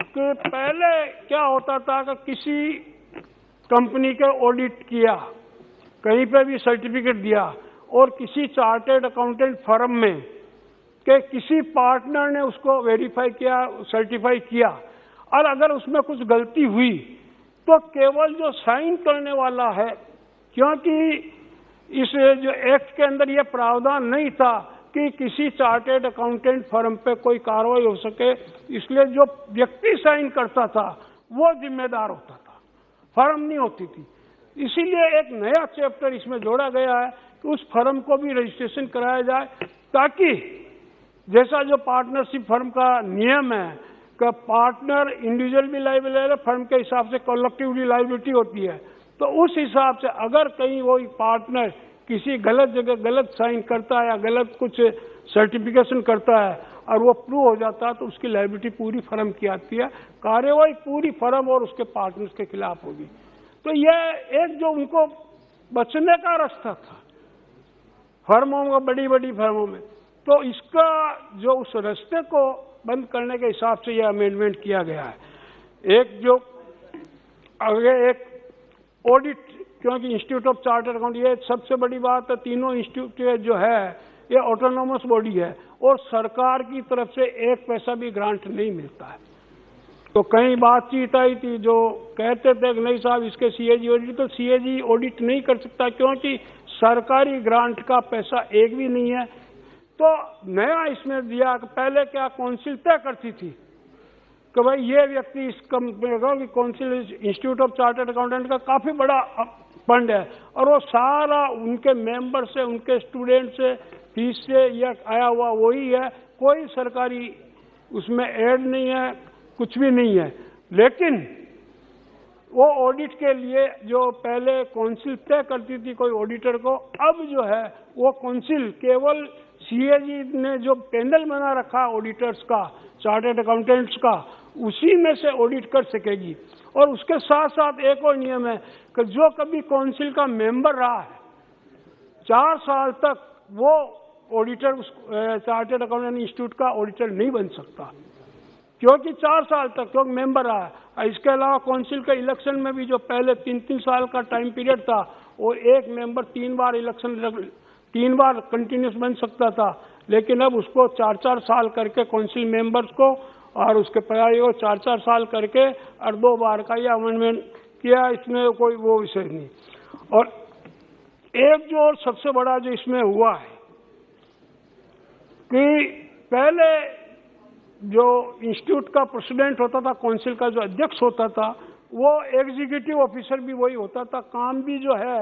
कि पहले क्या होता था कि किसी कंपनी के ऑडिट किया कहीं पे भी सर्टिफिकेट दिया और किसी चार्टर्ड अकाउंटेंट फर्म में कि किसी पार्टनर ने उसको वेरीफाई किया सर्टिफाई किया और अगर उसमें कुछ गलती हुई तो केवल जो साइन करने वाला है क्योंकि इस जो एक्ट के अंदर ये प्रावधान नहीं था कि किसी चार्टर्ड अकाउंटेंट फर्म पे कोई कार्रवाई हो सके इसलिए जो व्यक्ति साइन करता था वो जिम्मेदार होता था, फर्म नहीं होती थी। इसीलिए एक नया चैप्टर इसमें जोड़ा गया है कि उस फर्म को भी रजिस्ट्रेशन कराया जाए ताकि जैसा जो पार्टनरशिप फर्म का नियम है का पार्टनर इंडिविजुअल भी लाइबल है, फर्म के हिसाब से कलेक्टिवली लाइबिलिटी होती है। तो उस हिसाब से अगर कहीं वो पार्टनर किसी गलत जगह गलत साइन करता है या गलत कुछ सर्टिफिकेशन करता है और वो प्रूव हो जाता है तो उसकी लाइबिलिटी पूरी फर्म की आती है, कार्यवाही पूरी फर्म और उसके पार्टनर्स के खिलाफ होगी। तो यह एक जो उनको बचने का रास्ता था फर्मों में, बड़ी बड़ी फर्मों में, तो इसका जो उस रास्ते को बंद करने के हिसाब से यह अमेंडमेंट किया गया है। एक जो आगे एक ऑडिट, क्योंकि इंस्टीट्यूट ऑफ चार्टर्ड अकाउंट ये सबसे बड़ी बात है, तीनों इंस्टीट्यूट जो है ये ऑटोनोमस बॉडी है और सरकार की तरफ से एक पैसा भी ग्रांट नहीं मिलता है। तो कई बातचीत आई थी जो कहते थे कि नहीं साहब इसके सीएजी ऑडिट, तो सीएजी ऑडिट नहीं कर सकता क्योंकि सरकारी ग्रांट का पैसा एक भी नहीं है। तो नया इसमें दिया कि पहले क्या काउंसिल तय करती थी कि भाई ये व्यक्ति इस कंपनी का, कि council institute of chartered accountant का काफी बड़ा फंड है और वो सारा उनके मेंबर से, उनके स्टूडेंट से, फीस से यह आया हुआ वही है, कोई सरकारी उसमें ऐड नहीं है, कुछ भी नहीं है। लेकिन वो ऑडिट के लिए जो पहले काउंसिल तय करती थी कोई ऑडिटर को, अब जो है वो काउंसिल केवल सीएजी ने जो पैनल बना रखा ऑडिटर्स का, चार्टर्ड अकाउंटेंट्स का, उसी में से ऑडिट कर सकेगी। और उसके साथ साथ एक और नियम है कि जो कभी काउंसिल का मेंबर रहा है 4 साल तक वो ऑडिटर चार्टर्ड अकाउंटेंट इंस्टीट्यूट का ऑडिटर नहीं बन सकता, क्योंकि 4 साल तक क्योंकि मेंबर रहा है। इसके अलावा काउंसिल के इलेक्शन में भी जो पहले 3-3 साल का टाइम पीरियड था और एक मेंबर 3 बार इलेक्शन 3 बार कंटिन्यूस बन सकता था, लेकिन अब उसको 4-4 साल करके काउंसिल मेंबर्स को और उसके प्रभारी को 4-4 साल करके और 2 बार का यह अमेंडमेंट किया। इसमें कोई वो विषय नहीं। और एक जो सबसे बड़ा जो इसमें हुआ है कि पहले जो इंस्टीट्यूट का प्रेसिडेंट होता था, काउंसिल का जो अध्यक्ष होता था, वो एग्जीक्यूटिव ऑफिसर भी वही होता था, काम भी जो है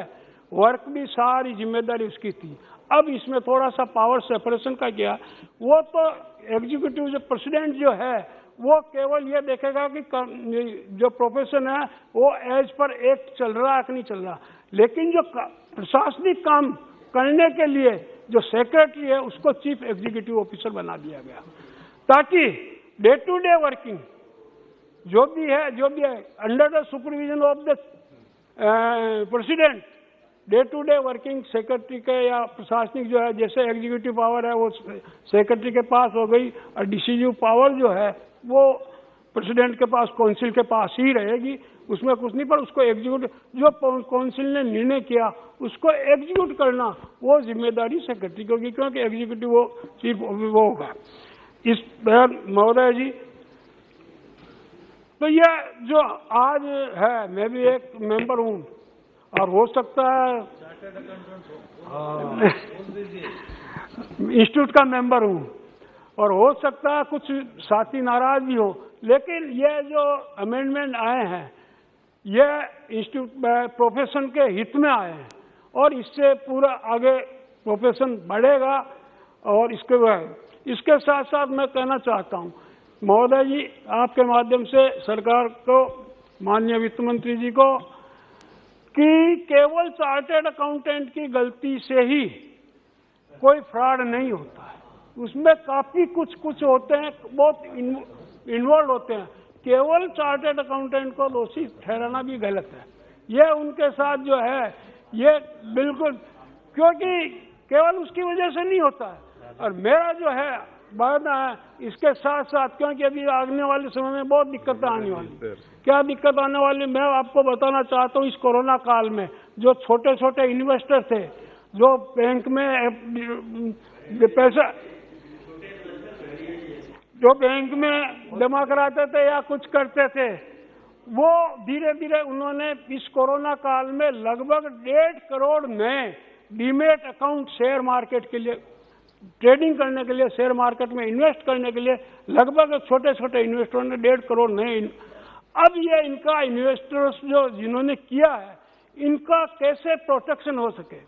वर्क भी सारी जिम्मेदारी उसकी थी। अब इसमें थोड़ा सा पावर सेपरेशन का किया। वो तो एग्जीक्यूटिव जो प्रेसिडेंट जो है वो केवल ये देखेगा कि जो प्रोफेशन है वो एज पर एक्ट चल रहा है कि नहीं चल रहा, लेकिन जो प्रशासनिक काम करने के लिए जो सेक्रेटरी है उसको चीफ एग्जीक्यूटिव ऑफिसर बना दिया गया, ताकि डे टू डे वर्किंग जो भी है under the supervision of the president, day to day working secretary के या प्रशासनिक जो है, जैसे एग्जीक्यूटिव पावर है वो सेक्रेटरी के पास हो गई और डिसीजिव पावर जो है वो प्रेसिडेंट के पास, काउंसिल के पास ही रहेगी। उसमें कुछ नहीं, पर उसको एग्जीक्यूट जो काउंसिल ने निर्णय किया उसको एग्जीक्यूट करना वो जिम्मेदारी सेक्रेटरी की होगी, क्योंकि एग्जीक्यूटिव वो चीफ वो होगा। इस महोदय जी, तो यह जो आज है, मैं भी एक मेंबर हूँ और हो सकता है इंस्टीट्यूट का मेंबर हूँ और हो सकता है कुछ साथी नाराज भी हो, लेकिन ये जो अमेंडमेंट आए हैं ये इंस्टीट्यूट प्रोफेशन के हित में आए हैं और इससे पूरा आगे प्रोफेशन बढ़ेगा। और इसके साथ साथ मैं कहना चाहता हूँ महोदय जी, आपके माध्यम से सरकार को, माननीय वित्त मंत्री जी को, कि केवल चार्टर्ड अकाउंटेंट की गलती से ही कोई फ्रॉड नहीं होता है, उसमें काफी कुछ होते हैं, बहुत इन्वॉल्व होते हैं। केवल चार्टर्ड अकाउंटेंट को दोषी ठहराना भी गलत है। ये उनके साथ जो है ये बिल्कुल, क्योंकि केवल उसकी वजह से नहीं होता है। और मेरा जो है वादा है इसके साथ साथ, क्योंकि अभी आने वाले समय में बहुत दिक्कतें आने वाली, क्या दिक्कत आने वाली मैं आपको बताना चाहता हूँ। इस कोरोना काल में जो छोटे छोटे इन्वेस्टर थे, जो बैंक में पैसा जो बैंक में जमा कराते थे या कुछ करते थे, वो धीरे धीरे उन्होंने इस कोरोना काल में लगभग 1.5 करोड़ नए डीमेट अकाउंट शेयर मार्केट के लिए, ट्रेडिंग करने के लिए, शेयर मार्केट में इन्वेस्ट करने के लिए लगभग छोटे छोटे इन्वेस्टरों ने 1.5 करोड़ नए। अब ये इनका इन्वेस्टर्स जो जिन्होंने किया है, इनका कैसे प्रोटेक्शन हो सके,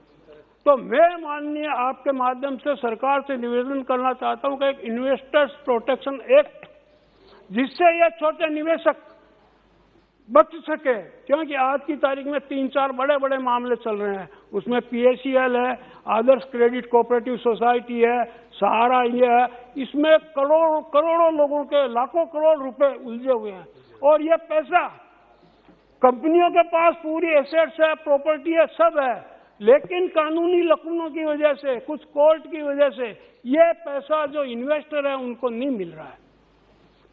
तो मैं माननीय आपके माध्यम से सरकार से निवेदन करना चाहता हूं कि एक इन्वेस्टर्स प्रोटेक्शन एक्ट जिससे ये छोटे निवेशक बच सके, क्योंकि आज की तारीख में 3-4 बड़े बड़े मामले चल रहे हैं। उसमें PACL है, आदर्श क्रेडिट कोऑपरेटिव सोसाइटी है, सहारा ये है, इसमें करोड़ों लोगों के लाखों करोड़ रुपए उलझे हुए हैं। और ये पैसा कंपनियों के पास पूरी एसेट्स है, प्रॉपर्टी है, सब है, लेकिन कानूनी लकुनों की वजह से, कुछ कोर्ट की वजह से ये पैसा जो इन्वेस्टर है उनको नहीं मिल रहा है।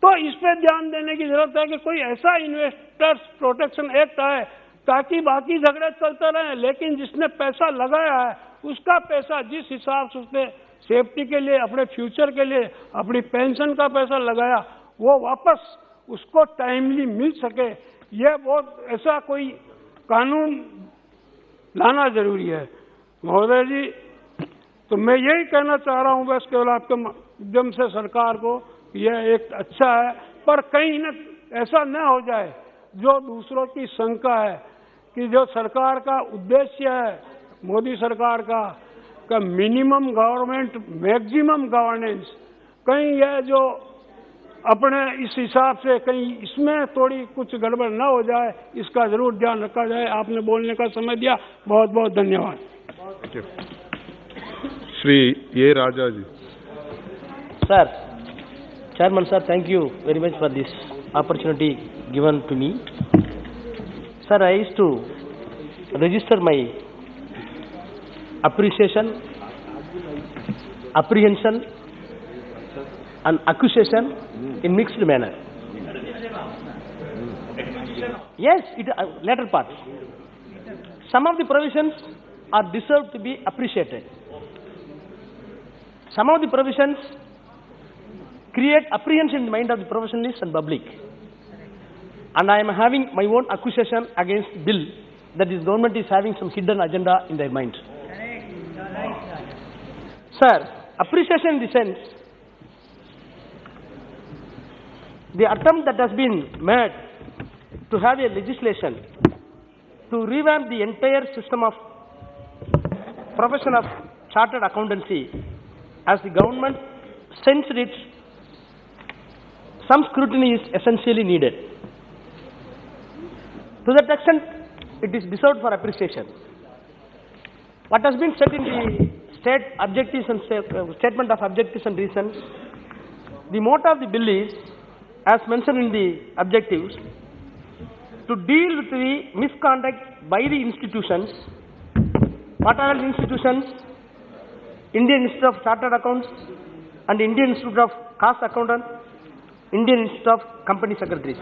तो इस पे ध्यान देने की जरूरत है कि कोई ऐसा इन्वेस्टर्स प्रोटेक्शन एक्ट आए ताकि बाकी झगड़े चलते रहे, लेकिन जिसने पैसा लगाया है उसका पैसा जिस हिसाब से उसने सेफ्टी के लिए, अपने फ्यूचर के लिए, अपनी पेंशन का पैसा लगाया, वो वापस उसको टाइमली मिल सके, ये बहुत ऐसा कोई कानून लाना जरूरी है। महोदय जी, तो मैं यही कहना चाह रहा हूँ बस केवल आपके माध्यम से सरकार को, यह एक अच्छा है, पर कहीं न ऐसा न हो जाए जो दूसरों की शंका है कि जो सरकार का उद्देश्य है, मोदी सरकार का मिनिमम गवर्नमेंट मैक्सिमम गवर्नेंस, कहीं यह जो अपने इस हिसाब से कहीं इसमें थोड़ी कुछ गड़बड़ न हो जाए, इसका जरूर ध्यान रखा जाए। आपने बोलने का समय दिया, बहुत बहुत धन्यवाद। श्री ए राजा जी। Sir, Chairman sir, thank you very much for this opportunity given to me. Sir, I used to register my appreciation, apprehension and accusation in mixed manner. Yes, latter part. Some of the provisions are deserved to be appreciated. Some of the provisions create apprehension in the mind of the professionals and public. And I am having my own accusation against the bill that this government is having some hidden agenda in their mind. Sir, appreciation in the sense, the attempt that has been made to have a legislation to revamp the entire system of profession of chartered accountancy, as the government sensed it, some scrutiny is essentially needed. To that extent, it is deserved for appreciation. What has been said in the state objectives and statement of objectives and reasons, the motto of the bill is, as mentioned in the objectives, to deal with the misconduct by the institutions. What are the institutions? Indian Institute of Chartered Accounts and Indian Institute of Cost Accountant, Indian Institute of Company Secretaries.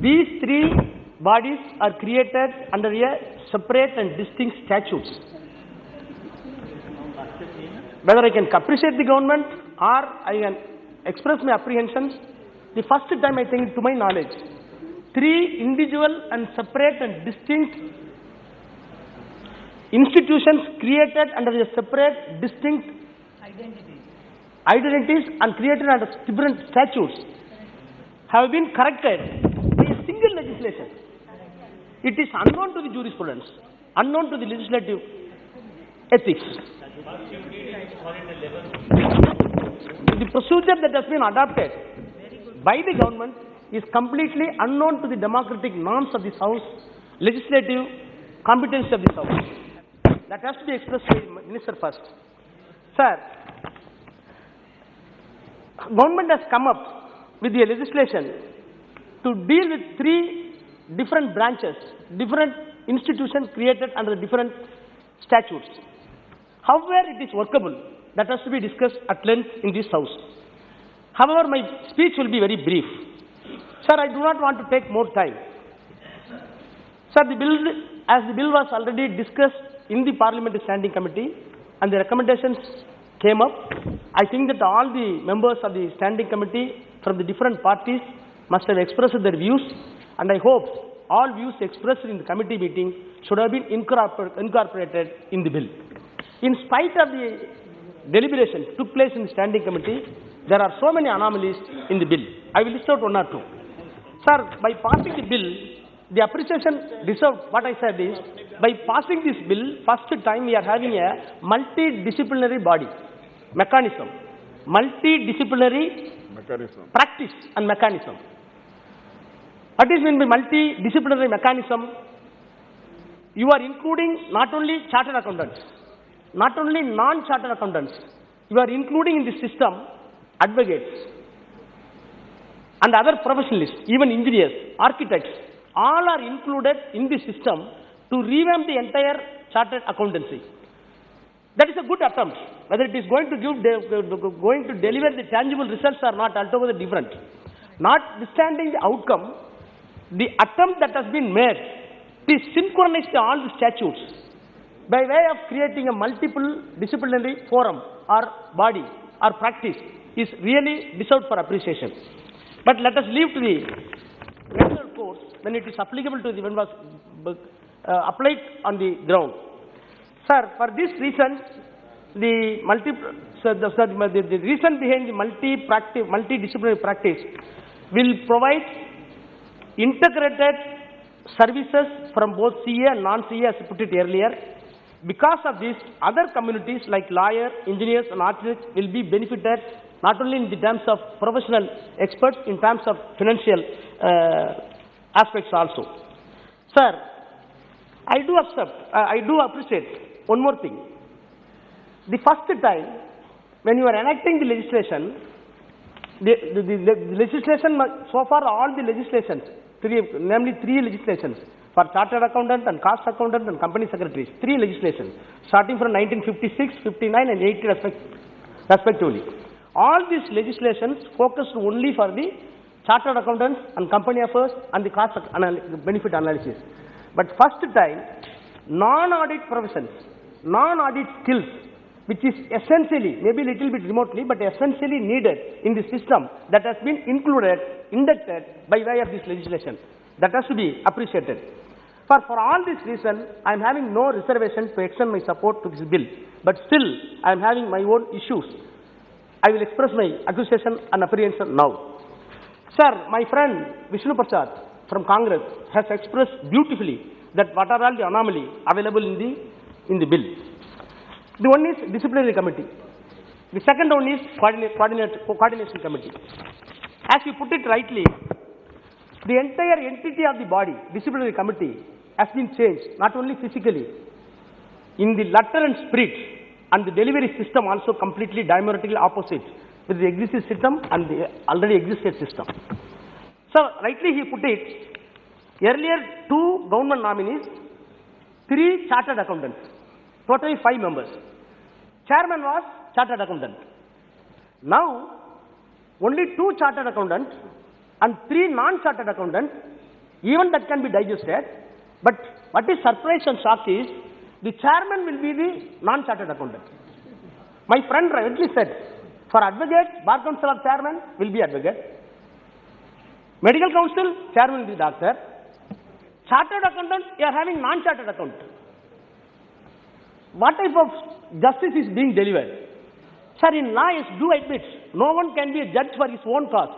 These three bodies are created under a separate and distinct statutes. Whether I can appreciate the government or I can express my apprehensions, the first time I think, to my knowledge, three individual and separate and distinct institutions created under a separate, distinct identities and created under different statutes have been corrected by a single legislation. It is unknown to the jurisprudence, unknown to the legislative ethics. The procedure that has been adopted by the government is completely unknown to the democratic norms of this House, legislative competence of this House. That has to be expressed by the Minister first. Sir, government has come up with a legislation to deal with three different branches, different institutions created under different statutes. However, it is workable. That has to be discussed at length in this House. However, my speech will be very brief. Sir, I do not want to take more time. Sir, the bill, as the bill was already discussed in the Parliamentary Standing Committee and the recommendations came up, I think that all the members of the Standing Committee from the different parties must have expressed their views, and I hope all views expressed in the committee meeting should have been incorporated in the bill. In spite of the deliberations took place in the Standing Committee, there are so many anomalies in the bill. I will list out one or two. Sir, by passing the bill, the appreciation deserved, what I said is, by passing this bill, first time we are having a multidisciplinary body, mechanism. Multidisciplinary practice and mechanism. What is meant by multidisciplinary mechanism? You are including not only chartered accountants, not only non-chartered accountants, you are including in the system advocates and other professionals, even engineers, architects, all are included in the system to revamp the entire chartered accountancy. That is a good attempt. Whether it is going to deliver the tangible results or not, altogether different. Notwithstanding the outcome, the attempt that has been made to synchronize all the statutes by way of creating a multiple disciplinary forum or body or practice is really deserved for appreciation. But let us leave to the natural course when it is applicable to the when was applied on the ground. Sir, for this reason, the reason behind the multidisciplinary practice will provide integrated services from both CA and non-CA, as I put it earlier. Because of this, other communities like lawyers, engineers and architects will be benefited not only in the terms of professional experts, in terms of financial aspects also. Sir, I do appreciate one more thing. The first time when you are enacting the legislation, the legislation, so far all the legislations, namely three legislations for chartered accountant and cost accountant and company secretaries, three legislations starting from 1956, 59 and 80 respectively. All these legislations focused only for the chartered accountants and company affairs and the cost benefit analysis. But first time, non-audit professions, non-audit skills, which is essentially, maybe little bit remotely, but essentially needed in the system, that has been included, inducted by way of this legislation. That has to be appreciated. For all this reason, I am having no reservation to extend my support to this bill. But still, I am having my own issues. I will express my appreciation and apprehension now. Sir, my friend Vishnu Prasad from Congress has expressed beautifully that what are all the anomalies available in the bill. The one is disciplinary committee. The second one is coordination committee. As you put it rightly, the entire entity of the body, disciplinary committee, has been changed, not only physically, in the letter and spirit, and the delivery system also completely diametrically opposite with the existing system and the already existed system. So, rightly he put it, earlier 2 government nominees, 3 chartered accountants, totally 5 members. Chairman was chartered accountant. Now, only 2 chartered accountants and 3 non-chartered accountants, even that can be digested. But what is surprise and shock is, the chairman will be the non-chartered accountant. My friend rightly said, for advocate, bar council of chairman will be advocate. Medical council, chairman will be doctor. Chartered accountant, you are having non-chartered accountant. What type of justice is being delivered? Sir, in law, yes, do admit, no one can be a judge for his own cause.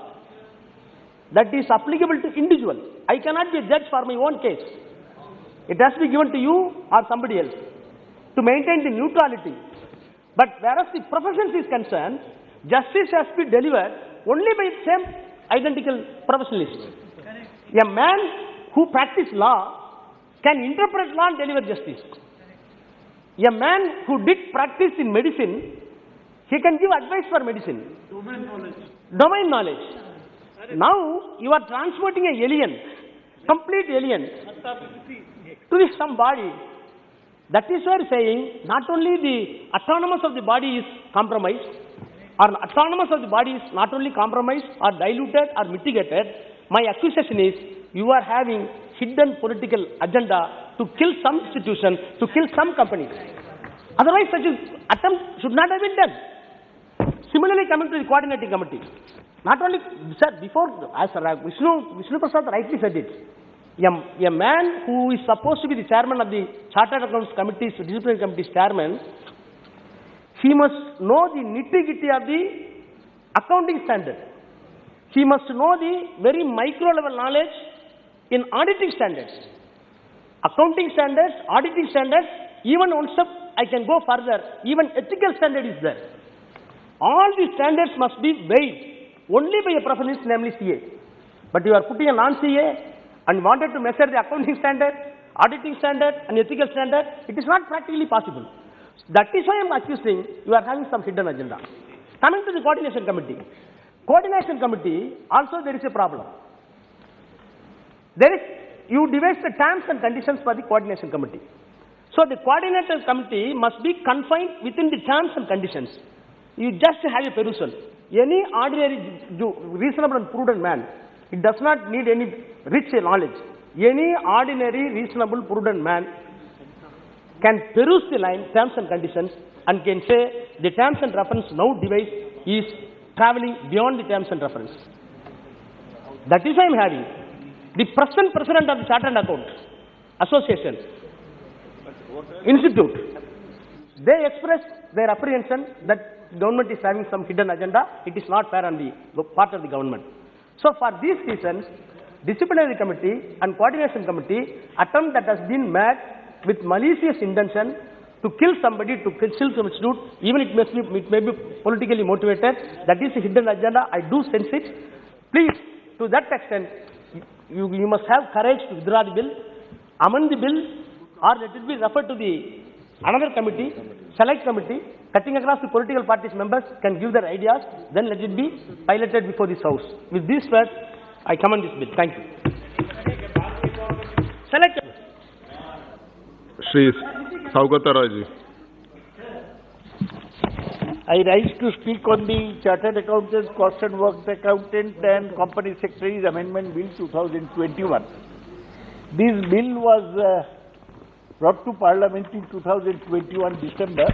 That is applicable to individual. I cannot be a judge for my own case. It has to be given to you or somebody else to maintain the neutrality. But whereas the profession is concerned, justice has to be delivered only by the same identical professionalist. A man who practices law can interpret law and deliver justice. A man who did practice in medicine, he can give advice for medicine. Domain knowledge. Now you are transmitting an alien, complete alien, to some body. That is why saying not only the autonomous of the body is compromised, or autonomous of the body is not only compromised or diluted or mitigated. My accusation is you are having hidden political agenda to kill some institution, to kill some companies. Otherwise, such an attempt should not have been done. Similarly, coming to the coordinating committee, not only, sir, before, as Vishnu Prasad rightly said it, a man who is supposed to be the chairman of the Chartered Accounts Committee's Disciplinary Committee's chairman, he must know the nitty-gritty of the accounting standard. He must know the very micro-level knowledge in auditing standards. Accounting standards, auditing standards, even one step I can go further, even ethical standard is there. All these standards must be weighed only by a profession, namely CA. But you are putting a non-CA and wanted to measure the accounting standard, auditing standard and ethical standard. It is not practically possible. That is why I am accusing you are having some hidden agenda. Coming to the coordination committee. Coordination committee, also there is a problem. You devise the terms and conditions for the coordination committee. So the coordination committee must be confined within the terms and conditions. You just have a perusal. Any ordinary, reasonable and prudent man, it does not need any rich knowledge. Any ordinary, reasonable, prudent man can peruse the line, terms and conditions, and can say the terms and reference now device is traveling beyond the terms and reference. That is why I am having the present president of the Chartered Accountants Association Institute. They expressed their apprehension that government is having some hidden agenda. It is not fair on the part of the government. So for these reasons, disciplinary committee and coordination committee attempt that has been made with malicious intention to kill somebody, to kill some institute, even it may be politically motivated. That is a hidden agenda. I do sense it. Please, to that extent, you must have courage to withdraw the bill, amend the bill, or let it be referred to the another committee, select committee, cutting across the political parties members can give their ideas, then let it be piloted before this house. With these words, I commend this bill. Thank you. Select. Shri Saugataraji. I rise to speak on the Chartered Accountants, Cost and Works Accountant and Company Secretaries Amendment Bill 2021. This bill was brought to Parliament in 2021 December.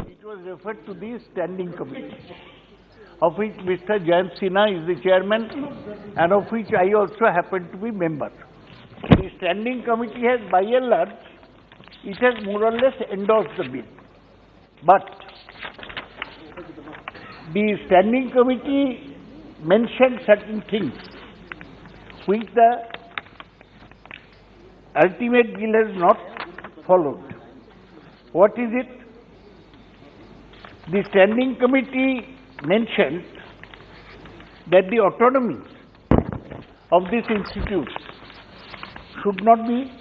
It was referred to the Standing Committee, of which Mr. Jayant Sinha is the chairman and of which I also happen to be member. The Standing Committee has by and large, it has more or less endorsed the bill. But the Standing Committee mentioned certain things which the ultimate bill has not followed. What is it? The Standing Committee mentioned that the autonomy of these institutes should not be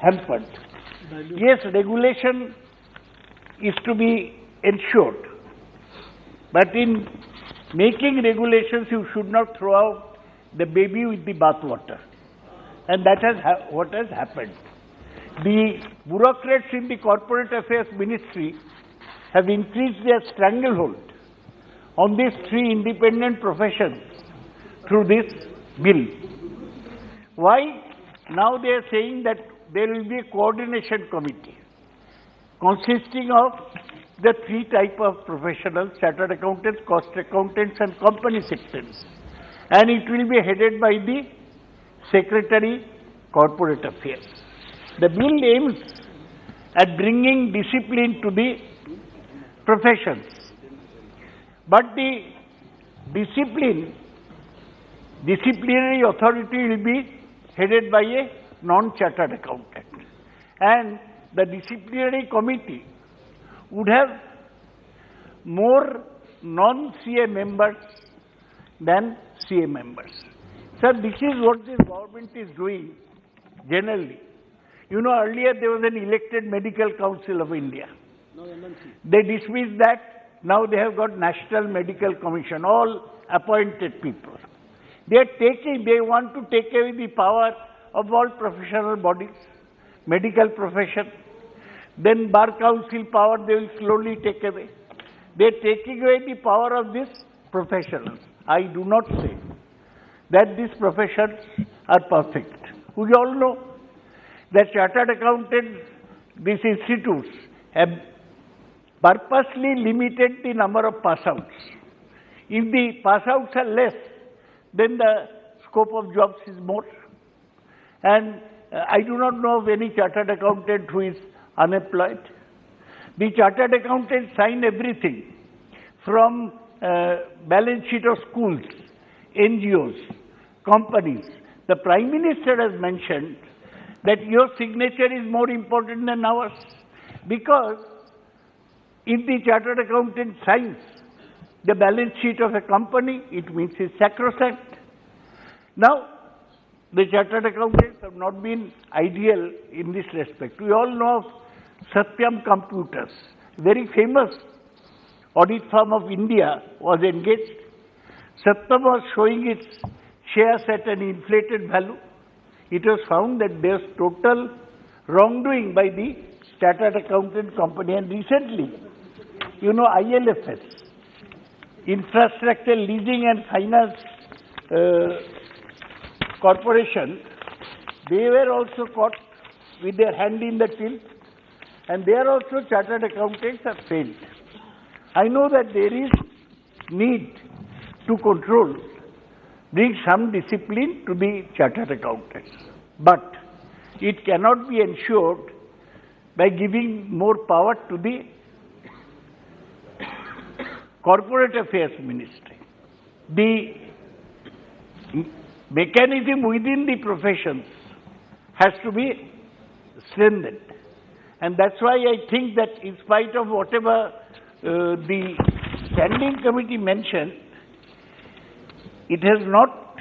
hampered. Yes, regulation is to be ensured, but in making regulations you should not throw out the baby with the bathwater, and that is what has happened. The bureaucrats in the Corporate Affairs Ministry have increased their stranglehold on these three independent professions through this bill. Why? Now they are saying that there will be a coordination committee consisting of the three types of professionals: chartered accountants, cost accountants and company secretaries. And it will be headed by the Secretary, Corporate Affairs. The bill aims at bringing discipline to the professions. But the disciplinary authority will be headed by a non-chartered accountant. And the disciplinary committee would have more non-CA members than CA members. Sir, this is what the government is doing generally. You know, earlier there was an elected Medical Council of India. They dismissed that. Now they have got National Medical Commission, all appointed people. They want to take away the power of all professional bodies, medical profession. Then Bar Council power they will slowly take away. They are taking away the power of these professionals. I do not say that these professions are perfect. We all know that chartered accountants, these institutes, have purposely limited the number of pass-outs. If the pass-outs are less, then the scope of jobs is more. And I do not know of any chartered accountant who is unemployed. The chartered accountants sign everything from balance sheet of schools, NGOs, companies. The Prime Minister has mentioned that your signature is more important than ours, because if the chartered accountant signs, the balance sheet of a company, it means it's sacrosanct. Now, the chartered accountants have not been ideal in this respect. We all know of Satyam Computers, very famous audit firm of India was engaged. Satyam was showing its shares at an inflated value. It was found that there's total wrongdoing by the chartered accountant company. And recently, you know, ILFS, Infrastructure Leasing and Finance Corporation, they were also caught with their hand in the till, and there also chartered accountants have failed. I know that there is need to control, bring some discipline to the chartered accountants, but it cannot be ensured by giving more power to the Corporate Affairs Ministry. The mechanism within the professions has to be strengthened. And that's why I think that in spite of whatever the standing committee mentioned, it has not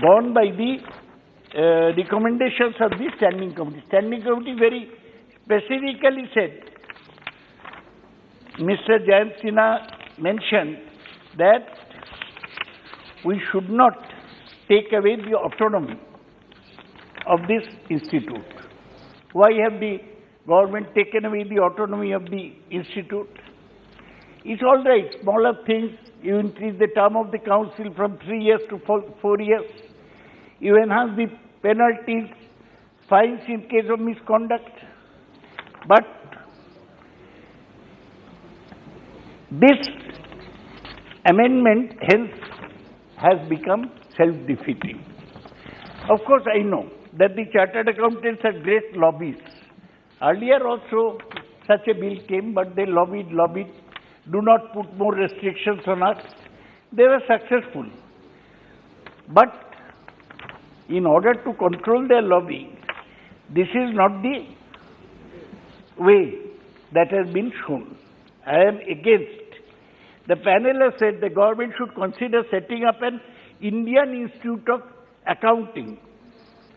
gone by the recommendations of the standing committee. Standing committee very specifically said, Mr. Jayant Sinha mentioned that we should not take away the autonomy of this institute. Why have the government taken away the autonomy of the institute? It's all right, smaller things. You increase the term of the council from 3 years to 4 years. You enhance the penalties, fines in case of misconduct. But this amendment hence has become self-defeating. Of course, I know that the chartered accountants are great lobbyists. Earlier also such a bill came, but they lobbied, do not put more restrictions on us. They were successful. But in order to control their lobbying, this is not the way that has been shown. I am against. The panel has said the government should consider setting up an Indian Institute of Accounting,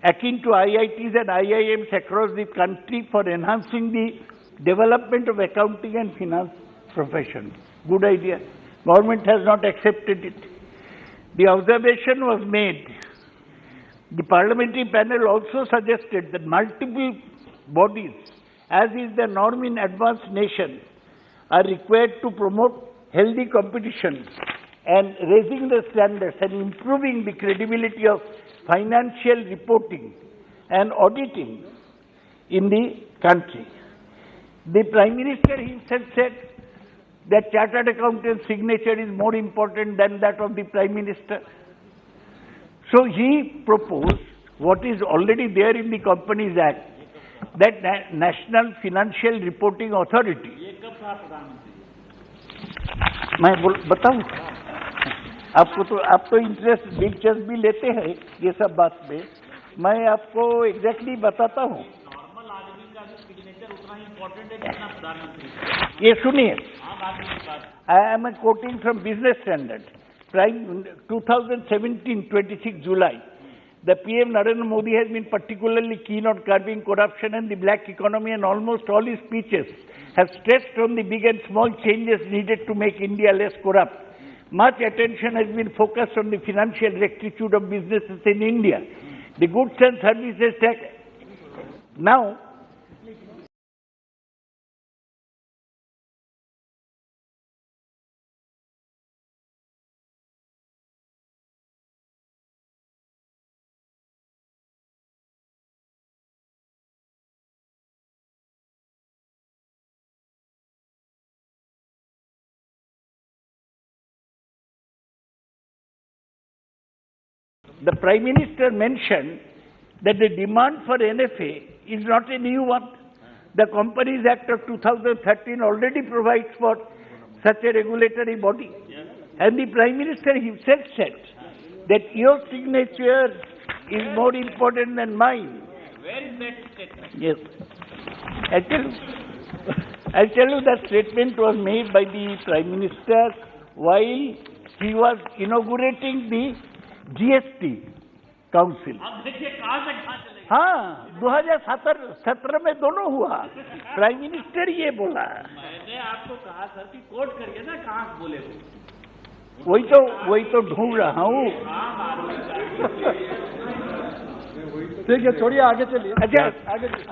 akin to IITs and IIMs across the country for enhancing the development of accounting and finance profession. Good idea. Government has not accepted it. The observation was made. The parliamentary panel also suggested that multiple bodies, as is the norm in advanced nations, are required to promote healthy competition and raising the standards and improving the credibility of financial reporting and auditing in the country. The Prime Minister himself said that chartered accountant's signature is more important than that of the Prime Minister. So he proposed what is already there in the Companies Act, that National Financial Reporting Authority. मैं बताऊं आपको आप तो interest दिलचस्पी लेते हैं ये सब बात में मैं आपको एग्जैक्टली बताता हूं नॉर्मल आदमी का भी सिग्नेचर उतना ही इंपॉर्टेंट है जितना प्रधानमंत्री ये सुनिए I am quoting from business standard prime 2017 26 July the PM Narendra Modi has been particularly keen on curbing corruption and the black economy, and almost all his speeches have stressed on the big and small changes needed to make India less corrupt. Much attention has been focused on the financial rectitude of businesses in India. The Goods and Services Tax. Now, the Prime Minister mentioned that the demand for NFA is not a new one. The Companies Act of 2013 already provides for such a regulatory body. And the Prime Minister himself said that your signature is more important than mine. Where is that statement? Yes. I tell you. I tell you that statement was made by the Prime Minister while he was inaugurating the GST Council. हाँ, 2017 में दोनों हुआ। Prime minister ये बोला। मैंने आपको कहा sir कि कोट करिए ना, कहाँ बोले वो। वही तो ढूंढ रहा हूँ। ठीक है, छोड़िए, आगे चलिए। अच्छा,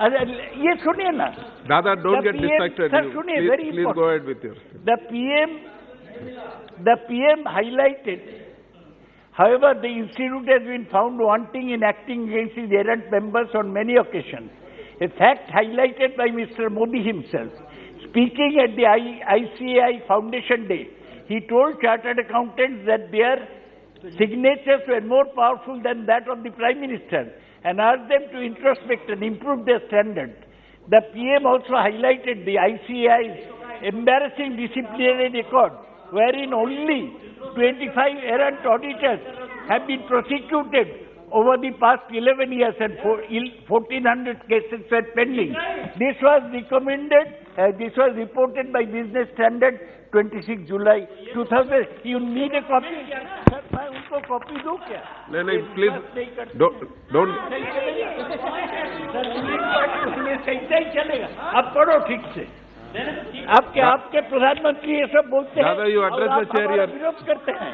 अरे ये सुनिए ना। Dada, don't get distracted. Sir, सुनिए, very important. Please go ahead with your. The PM highlighted. However, the institute has been found wanting in acting against its errant members on many occasions. A fact highlighted by Mr. Modi himself. Speaking at the ICAI Foundation Day, he told chartered accountants that their signatures were more powerful than that of the Prime Minister and urged them to introspect and improve their standard. The PM also highlighted the ICAI's embarrassing disciplinary record, wherein only 25 errant auditors have been prosecuted over the past 11 years and 1,400 cases were pending. This was reported by Business Standard 26 July 2000. You need a copy? Sir, मैं उनको copy दूँ क्या? नहीं, please don't. सही चलेगा। अब पढ़ो ठीक से। आपके प्रधानमंत्री ये सब बोलते हैं। दादा, you address the chair here. विरोध करते हैं।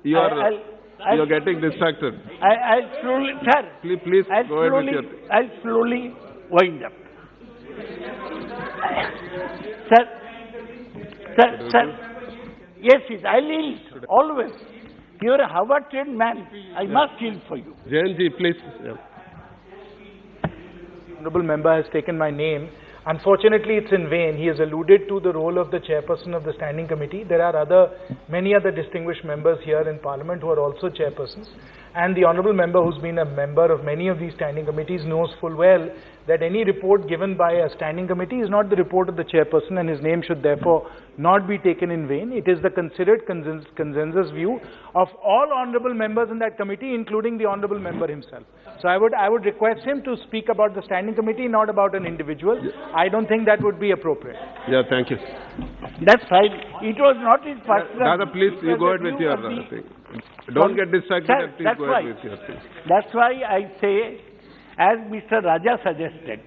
You are getting distracted. I'll slowly, sir. Please go ahead with your. I'll slowly wind up. Sir. Yes, I'll yield always. You're a Harvard-trained man. I must yield for you. Jayanji, please. Yeah. Honourable member has taken my name. Unfortunately, it's in vain. He has alluded to the role of the chairperson of the standing committee. There are many other distinguished members here in Parliament who are also chairpersons. And the honourable member, who's been a member of many of these standing committees, knows full well that any report given by a standing committee is not the report of the chairperson, and his name should therefore not be taken in vain. It is the considered consensus view of all honourable members in that committee, including the honourable member himself. So I would request him to speak about the standing committee, not about an individual. I don't think that would be appropriate. Yeah, thank you. That's fine. It was not his personal. Dada, please, you go ahead with your thing. Don't get distracted. Sir, please go ahead with your thing. That's why I say, as Mr. Raja suggested,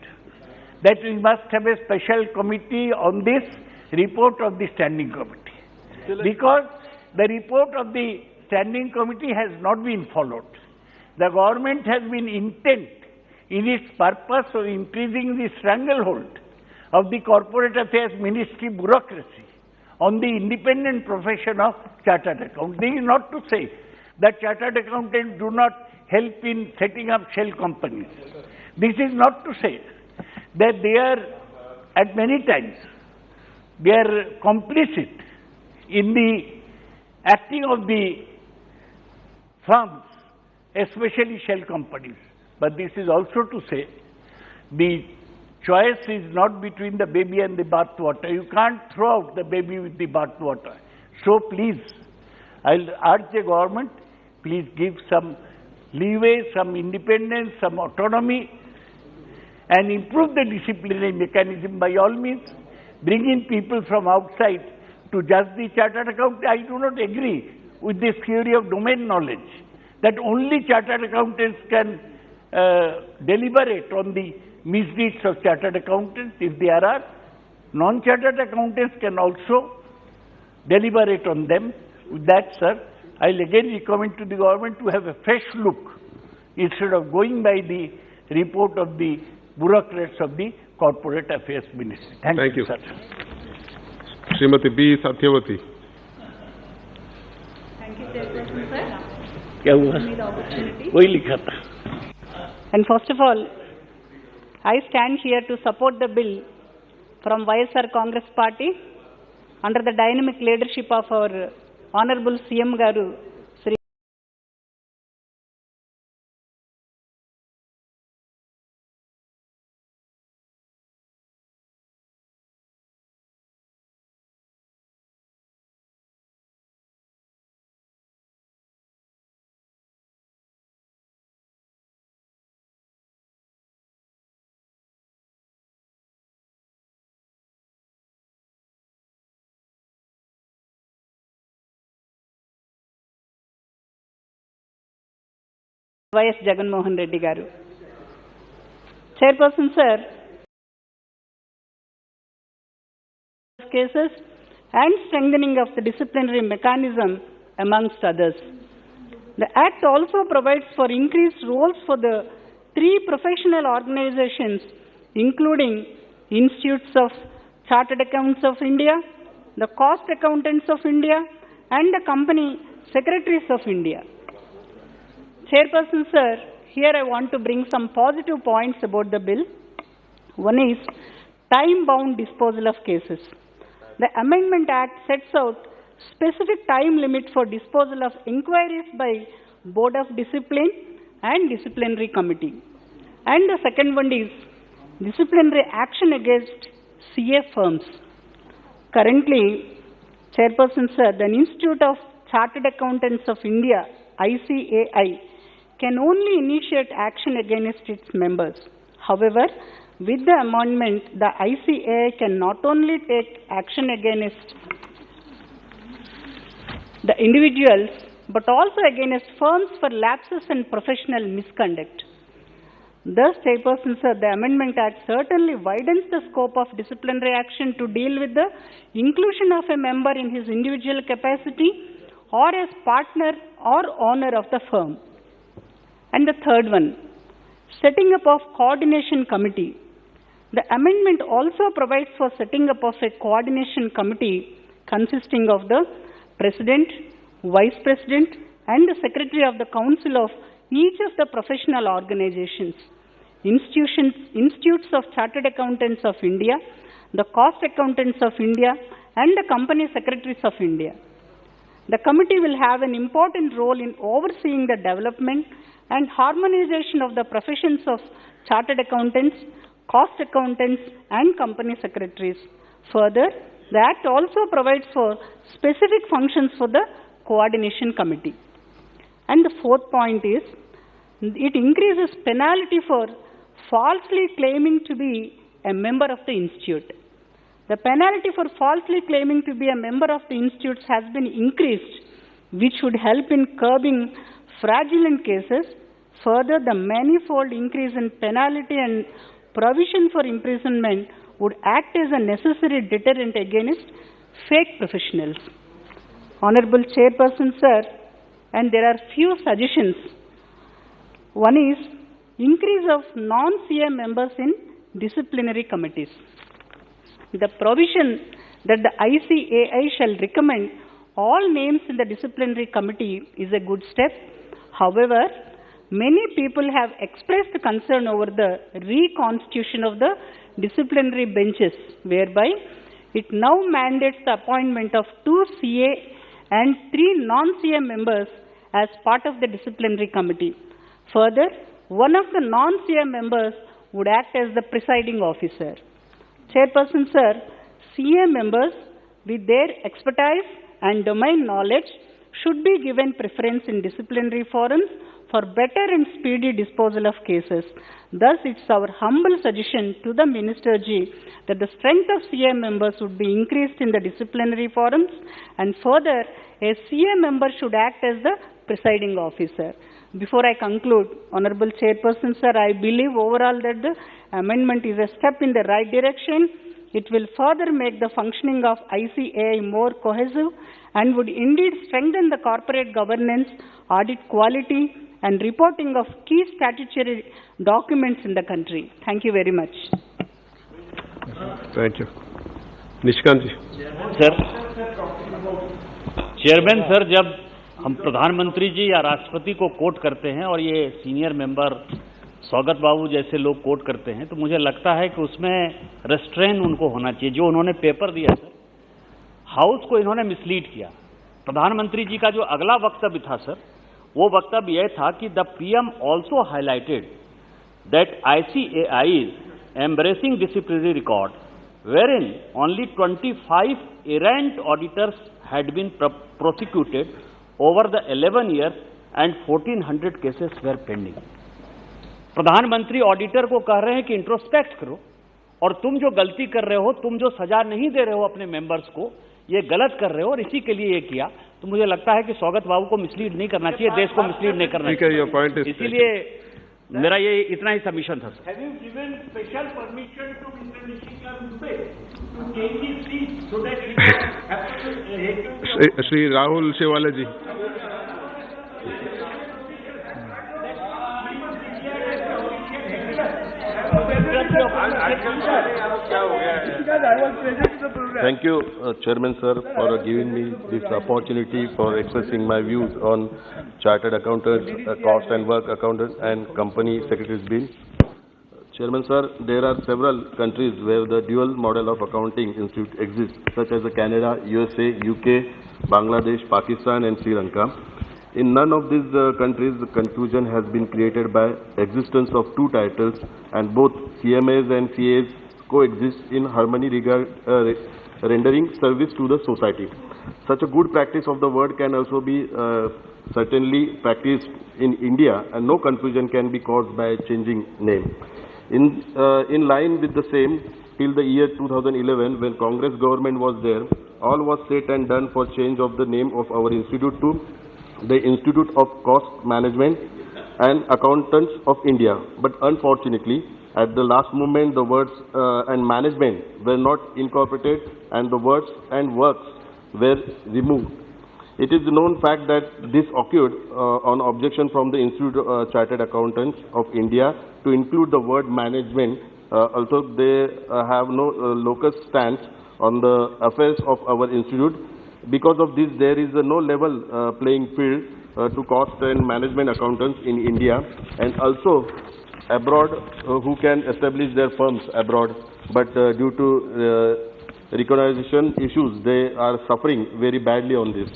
that we must have a special committee on this report of the standing committee. Because the report of the standing committee has not been followed. The government has been intent in its purpose of increasing the stranglehold of the corporate affairs ministry bureaucracy on the independent profession of chartered accountants. This is not to say that chartered accountants do not help in setting up shell companies. This is not to say that they are, at many times, they are complicit in the acting of the firms, especially shell companies. But this is also to say the choice is not between the baby and the bath water. You can't throw out the baby with the bath water. So please, I'll urge the government, please give some leeway, some independence, some autonomy, and improve the disciplinary mechanism by all means. Bring in people from outside to judge the chartered accountant. I do not agree with this theory of domain knowledge, that only chartered accountants can deliberate on the misdeeds of chartered accountants. If there are, non-chartered accountants can also deliberate on them. With that, sir, I'll again recommend to the government to have a fresh look instead of going by the report of the bureaucrats of the Corporate Affairs Ministry. Thank you, sir. Srimati B. Satyavati. Thank you, Chairperson, sir. क्या हुआ? वही लिखा था. And first of all, I stand here to support the bill from YSR Congress Party under the dynamic leadership of our Honorable CM Garu, YS Jaganmohan Reddy garu. Chairperson sir, cases and strengthening of the disciplinary mechanism amongst others. The Act also provides for increased roles for the 3 professional organizations, including Institutes of Chartered Accountants of India, the Cost Accountants of India, and the Company Secretaries of India. Chairperson sir, here I want to bring some positive points about the bill. One is time-bound disposal of cases. The Amendment Act sets out specific time limit for disposal of inquiries by Board of Discipline and Disciplinary Committee. And the second one is disciplinary action against CA firms. Currently, Chairperson sir, the Institute of Chartered Accountants of India, ICAI, can only initiate action against its members. However, with the amendment, the ICAI can not only take action against the individuals, but also against firms for lapses and professional misconduct. Thus, Chairperson sir, the Amendment Act certainly widens the scope of disciplinary action to deal with the inclusion of a member in his individual capacity or as partner or owner of the firm. And the third one, setting up of coordination committee. The amendment also provides for setting up of a coordination committee consisting of the President, Vice President, and the Secretary of the Council of each of the professional organizations, Institutes of Chartered Accountants of India, the Cost Accountants of India, and the Company Secretaries of India. The committee will have an important role in overseeing the development and harmonization of the professions of Chartered Accountants, Cost Accountants, and Company Secretaries. Further, the Act also provides for specific functions for the Coordination Committee. And the fourth point is, it increases penalty for falsely claiming to be a member of the institute. The penalty for falsely claiming to be a member of the institutes has been increased, which would help in curbing fraudulent cases. Further, the manifold increase in penalty and provision for imprisonment would act as a necessary deterrent against fake professionals. Honorable Chairperson sir, and there are few suggestions. One is increase of non-CA members in disciplinary committees. The provision that the ICAI shall recommend all names in the disciplinary committee is a good step. However, many people have expressed concern over the reconstitution of the disciplinary benches, whereby it now mandates the appointment of 2 CA and 3 non-CA members as part of the disciplinary committee. Further, one of the non-CA members would act as the presiding officer. Chairperson sir, CA members with their expertise and domain knowledge should be given preference in disciplinary forums for better and speedy disposal of cases. Thus, it's our humble suggestion to the Minister Ji that the strength of CA members would be increased in the disciplinary forums, and further, a CA member should act as the presiding officer. Before I conclude, Honorable Chairperson sir, I believe overall that the amendment is a step in the right direction. It will further make the functioning of ICAI more cohesive and would indeed strengthen the corporate governance, audit quality, and reporting of key statutory documents in the country. Thank you very much. Thank you. Nishkant ji. Sir, chairman sir, जब हम प्रधानमंत्री जी या राष्ट्रपति को coat करते हैं और ये सीनियर मेंबर स्वागत बाबू जैसे लोग कोट करते हैं, तो मुझे लगता है कि उसमें रेस्ट्रेन उनको होना चाहिए। जो उन्होंने पेपर दिया सर, हाउस को इन्होंने मिसलीड किया। प्रधानमंत्री जी का जो अगला वक्तव्य था सर, वो वक्तव्य यह था कि the PM also highlighted that ICAI is embracing disciplinary record wherein only 25 errant auditors had been prosecuted over the 11 years and 1400 cases were pending. प्रधानमंत्री ऑडिटर को कह रहे हैं कि इंट्रोस्पेक्ट करो, और तुम जो गलती कर रहे हो, तुम जो सजा नहीं दे रहे हो अपने मेंबर्स को, ये गलत कर रहे हो और इसी के लिए ये किया। तो मुझे लगता है कि स्वागत बाबू को मिसलीड नहीं करना चाहिए, देश को मिसलीड नहीं करना चाहिए। इसीलिए मेरा ये इतना ही सबमिशन था। Have you given special permission to Mr. Nishika Dubey to change his seat so that he can have Shri Rahul Shewale ji. Thank you, Chairman sir, for giving me this opportunity for expressing my views on Chartered Accountants, Cost and Work Accountants and Company Secretaries Bill. Chairman sir, there are several countries where the dual model of accounting institute exists, such as Canada, USA, UK, Bangladesh, Pakistan and Sri Lanka. In none of these countries, the confusion has been created by existence of two titles, and both CMAs and CAs coexist in harmony rendering service to the society. Such a good practice of the word can also be certainly practiced in India, and no confusion can be caused by changing name. In line with the same, till the year 2011, when Congress government was there, all was said and done for change of the name of our institute to the Institute of Cost Management and Accountants of India. But unfortunately, at the last moment, the words and management were not incorporated and the words and works were removed. It is a known fact that this occurred on objection from the Institute of Chartered Accountants of India to include the word management. Also, they have no locus stance on the affairs of our institute. Because of this, there is no level playing field to cost and management accountants in India and also abroad who can establish their firms abroad. But due to recognition issues, they are suffering very badly on this.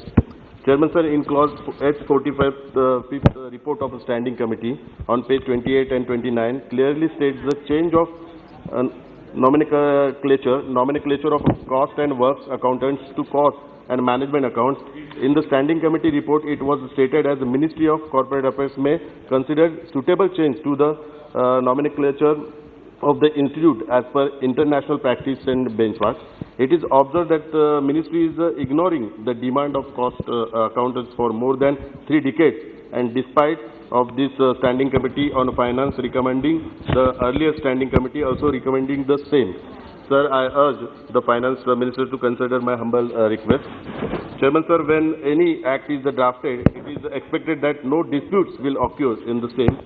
Chairman sir, in clause H45, the fifth report of a standing committee on page 28 and 29 clearly states the change of nomenclature of cost and works accountants to cost and management accounts. In the standing committee report, it was stated as the Ministry of Corporate Affairs may consider suitable change to the nomenclature of the institute as per international practice and benchmarks. It is observed that the ministry is ignoring the demand of cost accountants for more than 3 decades, and despite of this standing committee on finance recommending, the earlier standing committee also recommending the same. Sir, I urge the finance minister to consider my humble request. Chairman sir, when any act is drafted, it is expected that no disputes will occur in the same.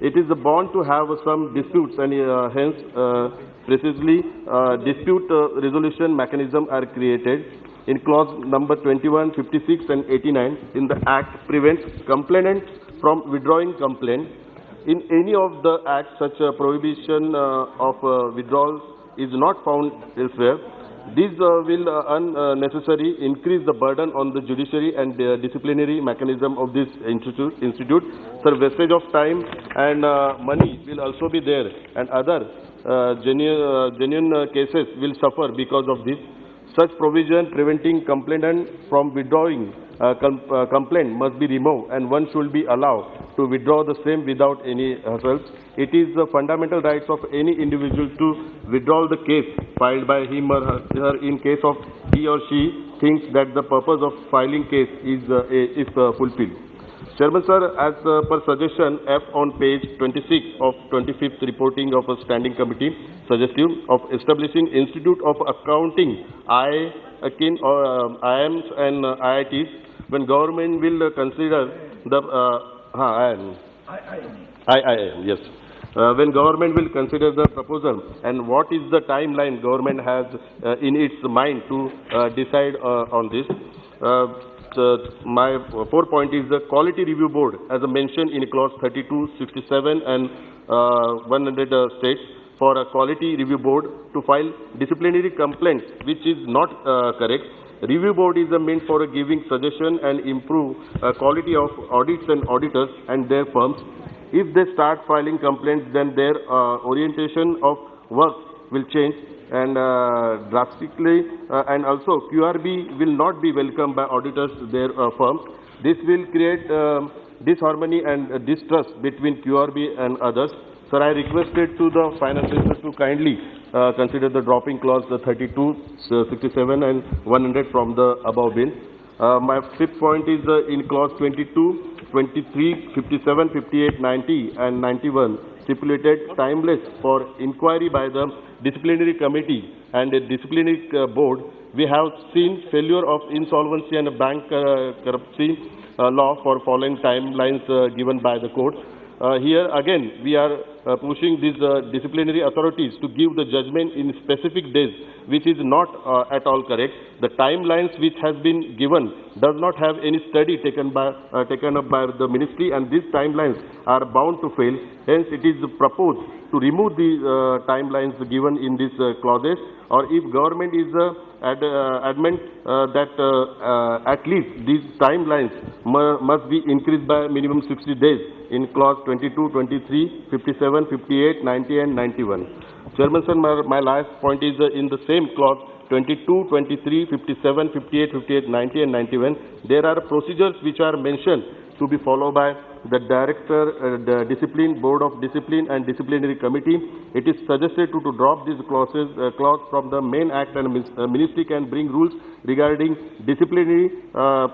It is bound to have some disputes, and hence precisely dispute resolution mechanism are created. In clause number 21, 56 and 89 in the act prevents complainant from withdrawing complaint. In any of the acts, such a prohibition of withdrawals is not found elsewhere. This will unnecessarily increase the burden on the judiciary and disciplinary mechanism of this institute. Sir, wastage of time and money will also be there, and other genuine cases will suffer because of this. Such provision preventing complainant from withdrawing complaint must be removed, and one should be allowed to withdraw the same without any hassle. It is the fundamental rights of any individual to withdraw the case filed by him or her in case of he or she thinks that the purpose of filing case is fulfilled. Chairman sir, as per suggestion F on page 26 of 25th reporting of a standing committee suggestive of establishing Institute of Accounting, IIMs and IITs, when government will consider the IIM, yes. When government will consider the proposal, and what is the timeline government has in its mind to decide on this. My 4th point is the Quality Review Board, as mentioned in clause 32, 67 and 100 states, for a Quality Review Board to file disciplinary complaints, which is not correct. Review Board is meant for giving suggestion and improve quality of audits and auditors and their firms. If they start filing complaints, then their orientation of work will change and drastically, and also QRB will not be welcomed by auditors, their firms. This will create disharmony and distrust between QRB and others. Sir, I requested to the finance minister to kindly consider the dropping clause 32, 67 and 100 from the above bill. My fifth point is in clause 22, 23, 57, 58, 90 and 91 stipulated timeless for inquiry by the disciplinary committee and a disciplinary board. We have seen failure of insolvency and bank corruption law for following timelines given by the courts. Here again, we are pushing these disciplinary authorities to give the judgment in specific days, which is not at all correct. The timelines which has been given does not have any study taken up by the ministry, and these timelines are bound to fail. Hence, it is proposed to remove the timelines given in these clauses, or if government is adamant that at least these timelines must be increased by minimum 60 days in clause 22, 23, 57, 58, 90 and 91. Chairman, sir, my last point is in the same clause 22, 23, 57, 58, 58, 90 and 91. There are procedures which are mentioned to be followed by the director, the discipline, board of discipline and disciplinary committee. It is suggested to drop these clause from the main act, and ministry can bring rules regarding disciplinary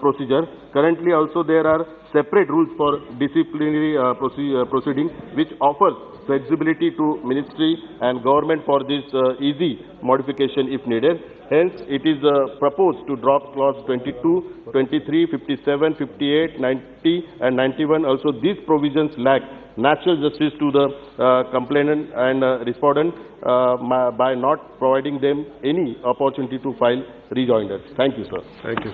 procedure. Currently also there are separate rules for disciplinary proceeding, which offers flexibility to ministry and government for this easy modification if needed. Hence, it is proposed to drop clause 22, 23, 57, 58, 90 and 91. Also, these provisions lack natural justice to the complainant and respondent by not providing them any opportunity to file rejoinders. Thank you, sir. Thank you.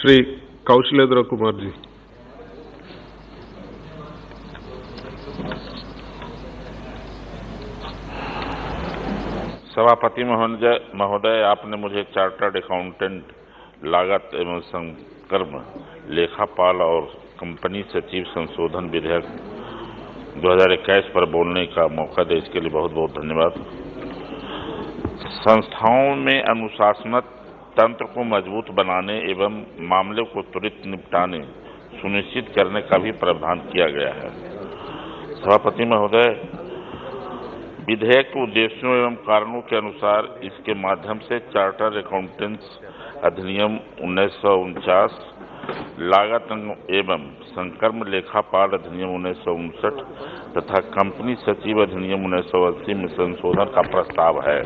Shri Kaushaledra Kumarji. सभापति महोदय, आपने मुझे chartered accountant, लागत एवं संकर्म, लेखापाल और company सचिव संशोधन विधेयक 2021 पर बोलने का मौका दे, इसके लिए बहुत बहुत धन्यवाद। संस्थाओं में अनुशासनात्मक तंत्र को मजबूत बनाने एवं मामले को त्वरित निपटाने सुनिश्चित करने का भी प्रावधान किया गया है। सभापति महोदय, विधेयक के उद्देश्यों एवं कारणों के अनुसार इसके माध्यम से चार्टर्ड अकाउंटेंट्स अधिनियम 1949, लागत एवं संकर्म लेखापाल अधिनियम 1959 तथा कंपनी सचिव अधिनियम 1980 में संशोधन का प्रस्ताव है।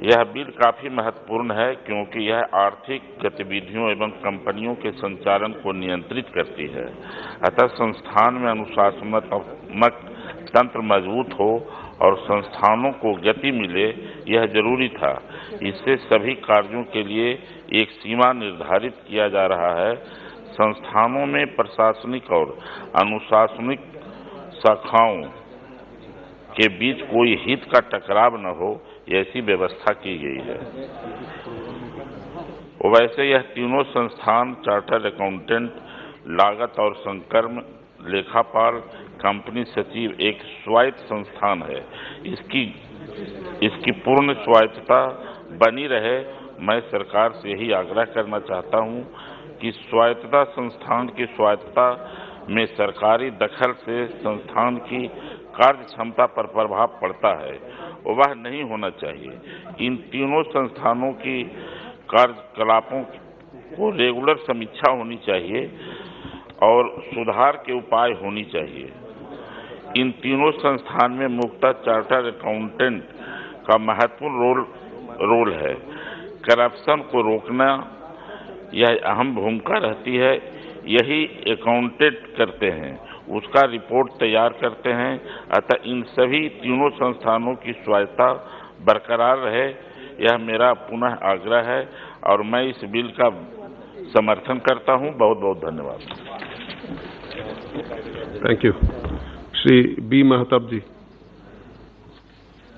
यह बिल काफी महत्वपूर्ण है क्योंकि यह आर्थिक गतिविधियों एवं कंपनियों के संचालन को नियंत्रित करती है। अतः संस्थान में अनुशासनात्मक तंत्र मजबूत हो और संस्थानों को गति मिले, यह जरूरी था। इससे सभी कार्यों के लिए एक सीमा निर्धारित किया जा रहा है। संस्थानों में प्रशासनिक और अनुशासनिक शाखाओं के बीच कोई हित का टकराव न हो, ऐसी व्यवस्था की गई है। वैसे यह तीनों संस्थान चार्टर्ड अकाउंटेंट, लागत और संकर्म, लेखापाल, कंपनी सचिव एक स्वायत्त संस्थान है। इसकी पूर्ण स्वायत्तता बनी रहे। मैं सरकार से यही आग्रह करना चाहता हूं कि स्वायत्तता संस्थान की स्वायत्तता में सरकारी दखल से संस्थान की कार्य क्षमता पर प्रभाव पड़ता है, वह नहीं होना चाहिए। इन तीनों संस्थानों की कार्यकलापों को रेगुलर समीक्षा होनी चाहिए और सुधार के उपाय होनी चाहिए। इन तीनों संस्थान में मुख्यतः चार्टर्ड अकाउंटेंट का महत्वपूर्ण रोल है। करप्शन को रोकना यह अहम भूमिका रहती है। यही अकाउंटेंट करते हैं, उसका रिपोर्ट तैयार करते हैं। अतः इन सभी तीनों संस्थानों की स्वायत्तता बरकरार रहे, यह मेरा पुनः आग्रह है और मैं इस बिल का समर्थन करता हूं। बहुत बहुत धन्यवाद। Thank you. Shri B. Mahatab ji.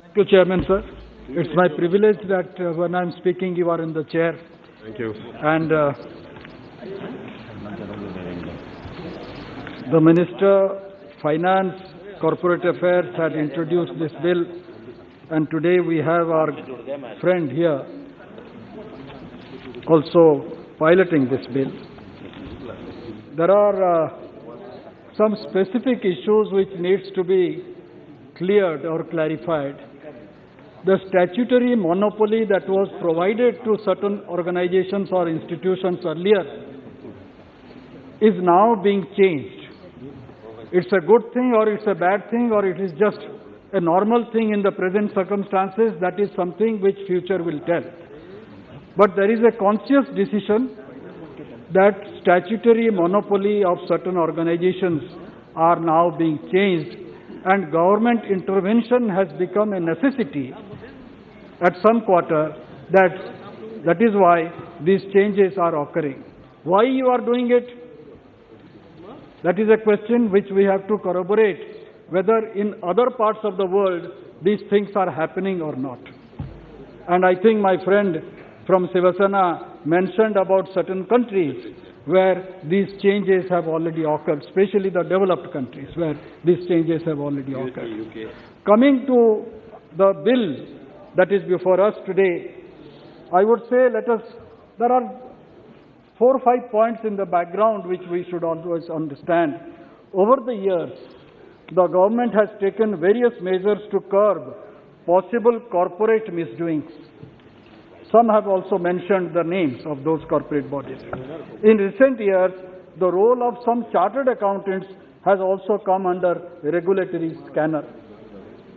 Thank you, Chairman, sir. It's my privilege that when I'm speaking, you are in the chair. Thank you. And the Minister, Finance, Corporate Affairs had introduced this bill, and today we have our friend here also piloting this bill. There are some specific issues which needs to be cleared or clarified. the statutory monopoly that was provided to certain organizations or institutions earlier is now being changed. It's a good thing or it's a bad thing or it is just a normal thing in the present circumstances, that is something which future will tell. But there is a conscious decision that statutory monopoly of certain organizations are now being changed, and government intervention has become a necessity at some quarter. That is why these changes are occurring. Why you are doing it? That is a question which we have to corroborate, whether in other parts of the world these things are happening or not. And I think my friend from Shiva Sena mentioned about certain countries where these changes have already occurred, especially the developed countries where these changes have already occurred. Coming to the bill that is before us today, I would say there are 4 or 5 points in the background which we should always understand. Over the years, the government has taken various measures to curb possible corporate misdoings. Some have also mentioned the names of those corporate bodies. In recent years, the role of some chartered accountants has also come under regulatory scanner.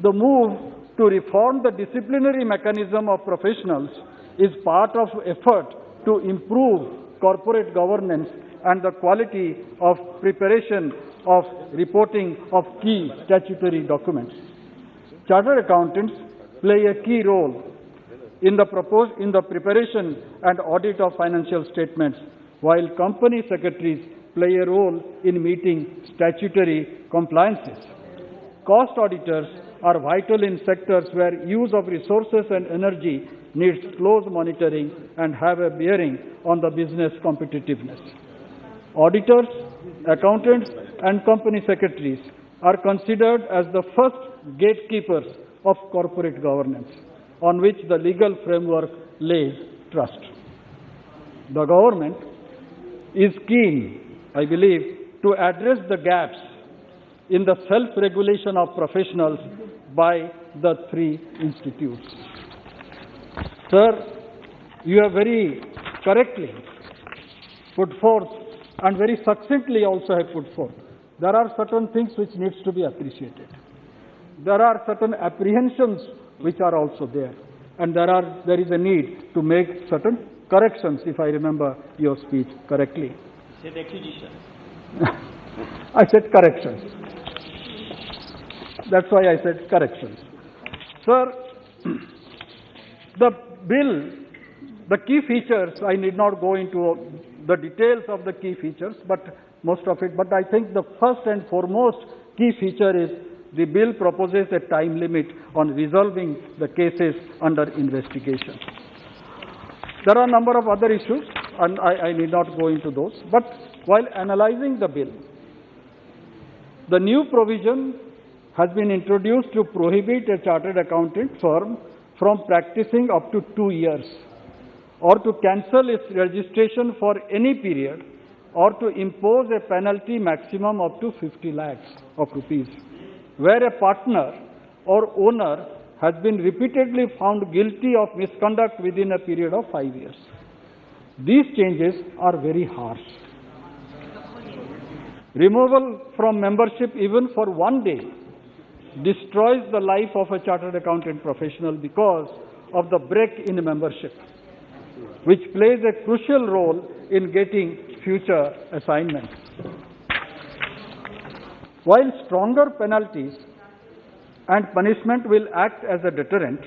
The move to reform the disciplinary mechanism of professionals is part of effort to improve corporate governance and the quality of preparation of reporting of key statutory documents. Chartered accountants play a key role in the preparation and audit of financial statements, while company secretaries play a role in meeting statutory compliances. Cost auditors are vital in sectors where use of resources and energy needs close monitoring and have a bearing on the business competitiveness. Auditors, accountants, and company secretaries are considered as the first gatekeepers of corporate governance, on which the legal framework lays trust. The government is keen, I believe, to address the gaps in the self-regulation of professionals by the 3 institutes. Sir, you have very correctly put forth and very succinctly also have put forth. There are certain things which needs to be appreciated. There are certain apprehensions which are also there. And there is a need to make certain corrections, if I remember your speech correctly. Said acquisition. I said corrections. That's why I said corrections. Sir, the bill, the key features, I need not go into the details of the key features, but most of it, but I think the first and foremost key feature is the bill proposes a time limit on resolving the cases under investigation. There are a number of other issues, and I need not go into those. But while analyzing the bill, the new provision has been introduced to prohibit a chartered accountant firm from practicing up to 2 years, or to cancel its registration for any period, or to impose a penalty maximum up to 50 lakhs of rupees, where a partner or owner has been repeatedly found guilty of misconduct within a period of 5 years. These changes are very harsh. Removal from membership even for 1 day destroys the life of a chartered accountant professional because of the break in membership, which plays a crucial role in getting future assignments. While stronger penalties and punishment will act as a deterrent,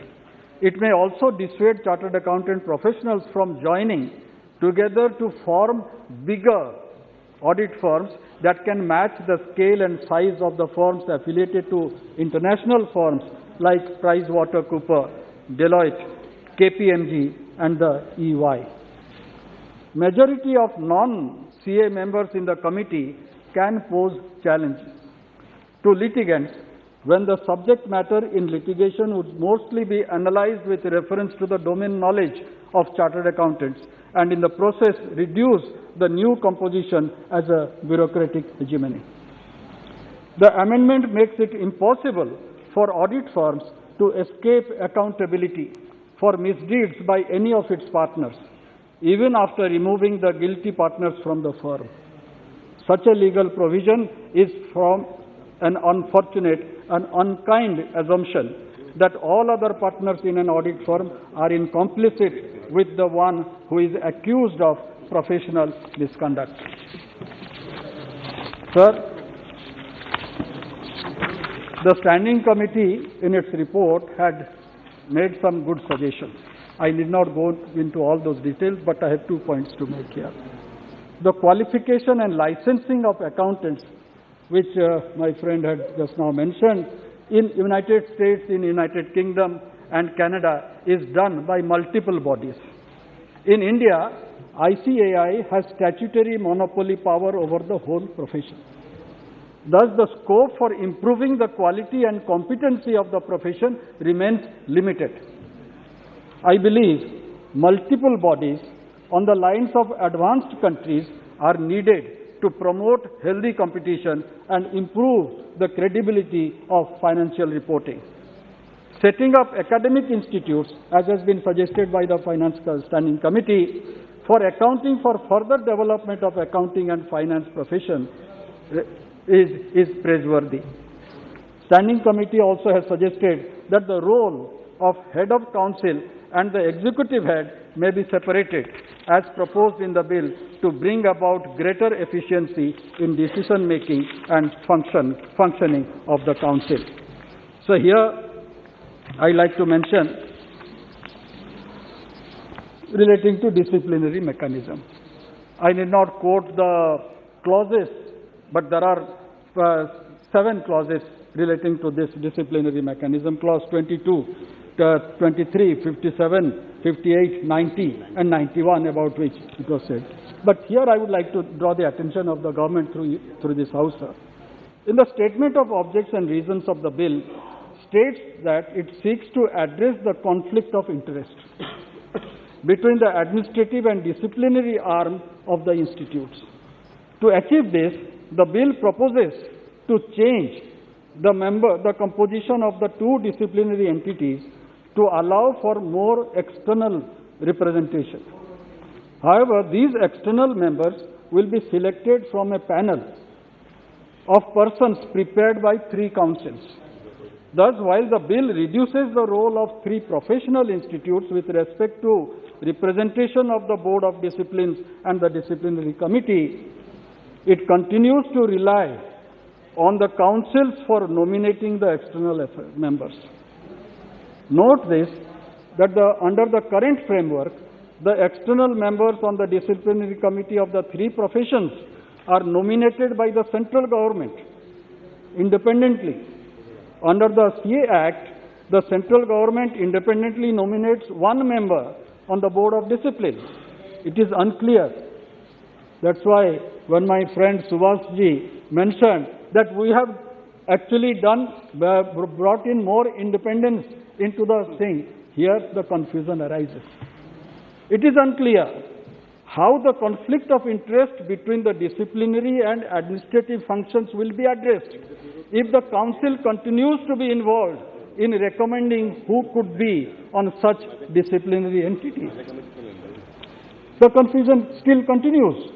it may also dissuade chartered accountant professionals from joining together to form bigger audit firms that can match the scale and size of the firms affiliated to international firms like PricewaterhouseCoopers, Deloitte, KPMG, and the EY. Majority of non-CA members in the committee can pose challenges to litigants when the subject matter in litigation would mostly be analyzed with reference to the domain knowledge of chartered accountants, and in the process reduce the new composition as a bureaucratic hegemony. The amendment makes it impossible for audit firms to escape accountability for misdeeds by any of its partners, even after removing the guilty partners from the firm. Such a legal provision is from an unfortunate and unkind assumption that all other partners in an audit firm are complicit with the one who is accused of professional misconduct. Sir, the Standing Committee in its report had made some good suggestions. I need not go into all those details, but I have 2 points to make here. The qualification and licensing of accountants, which my friend had just now mentioned, in United States, in United Kingdom and Canada is done by multiple bodies. In India, ICAI has statutory monopoly power over the whole profession. Thus, the scope for improving the quality and competency of the profession remains limited. I believe multiple bodies on the lines of advanced countries are needed to promote healthy competition and improve the credibility of financial reporting. Setting up academic institutes, as has been suggested by the Finance Standing Committee, for accounting for further development of accounting and finance profession is praiseworthy. Standing Committee also has suggested that the role of head of council and the executive head may be separated as proposed in the bill to bring about greater efficiency in decision making and functioning of the council. So here I like to mention relating to disciplinary mechanism. I need not quote the clauses, but there are 7 clauses relating to this disciplinary mechanism. Clause 22, 23, 57, 58, 90 and 91, about which it was said. But here I would like to draw the attention of the government through this House. In the statement of objects and reasons of the bill states that it seeks to address the conflict of interest between the administrative and disciplinary arm of the institutes. To achieve this, the bill proposes to change the composition of the 2 disciplinary entities to allow for more external representation. However, these external members will be selected from a panel of persons prepared by 3 councils. Thus, while the bill reduces the role of 3 professional institutes with respect to representation of the Board of Disciplines and the Disciplinary Committee, it continues to rely on the councils for nominating the external members. Note this, that under the current framework, the external members on the Disciplinary Committee of the 3 professions are nominated by the central government independently. Under the CA Act, the central government independently nominates 1 member on the Board of Discipline. It is unclear. That's why when my friend Subhasji mentioned that we have actually brought in more independence into the thing, here the confusion arises. It is unclear how the conflict of interest between the disciplinary and administrative functions will be addressed if the council continues to be involved in recommending who could be on such disciplinary entities. The confusion still continues.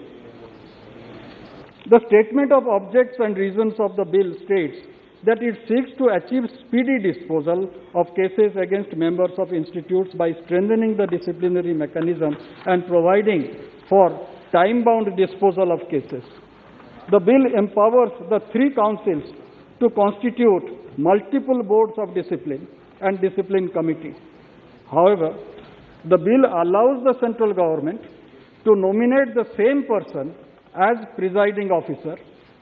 The statement of objects and reasons of the bill states that it seeks to achieve speedy disposal of cases against members of institutes by strengthening the disciplinary mechanism and providing for time-bound disposal of cases. The bill empowers the 3 councils to constitute multiple boards of discipline and discipline committee. However, the bill allows the central government to nominate the same person as presiding officer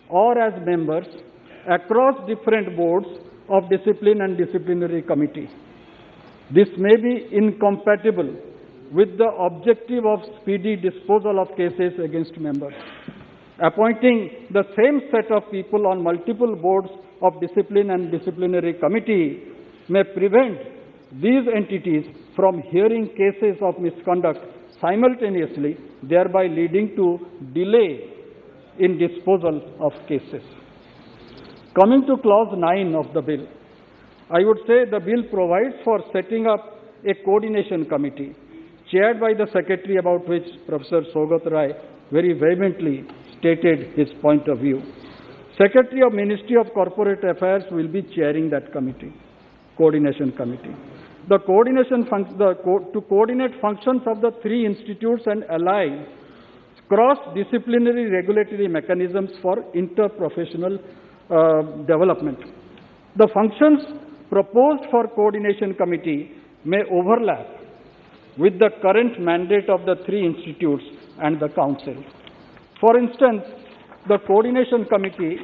or as members across different boards of discipline and disciplinary committee. This may be incompatible with the objective of speedy disposal of cases against members. Appointing the same set of people on multiple boards of discipline and disciplinary committee may prevent these entities from hearing cases of misconduct simultaneously, thereby leading to delay in disposal of cases. Coming to clause 9 of the bill, I would say the bill provides for setting up a coordination committee chaired by the Secretary, about which Professor Sogat Rai very vehemently stated his point of view. Secretary of Ministry of Corporate Affairs will be chairing that committee, coordination committee. The to coordinate functions of the three institutes and align cross-disciplinary regulatory mechanisms for interprofessional development. The functions proposed for coordination committee may overlap with the current mandate of the three institutes and the council. For instance, the coordination committee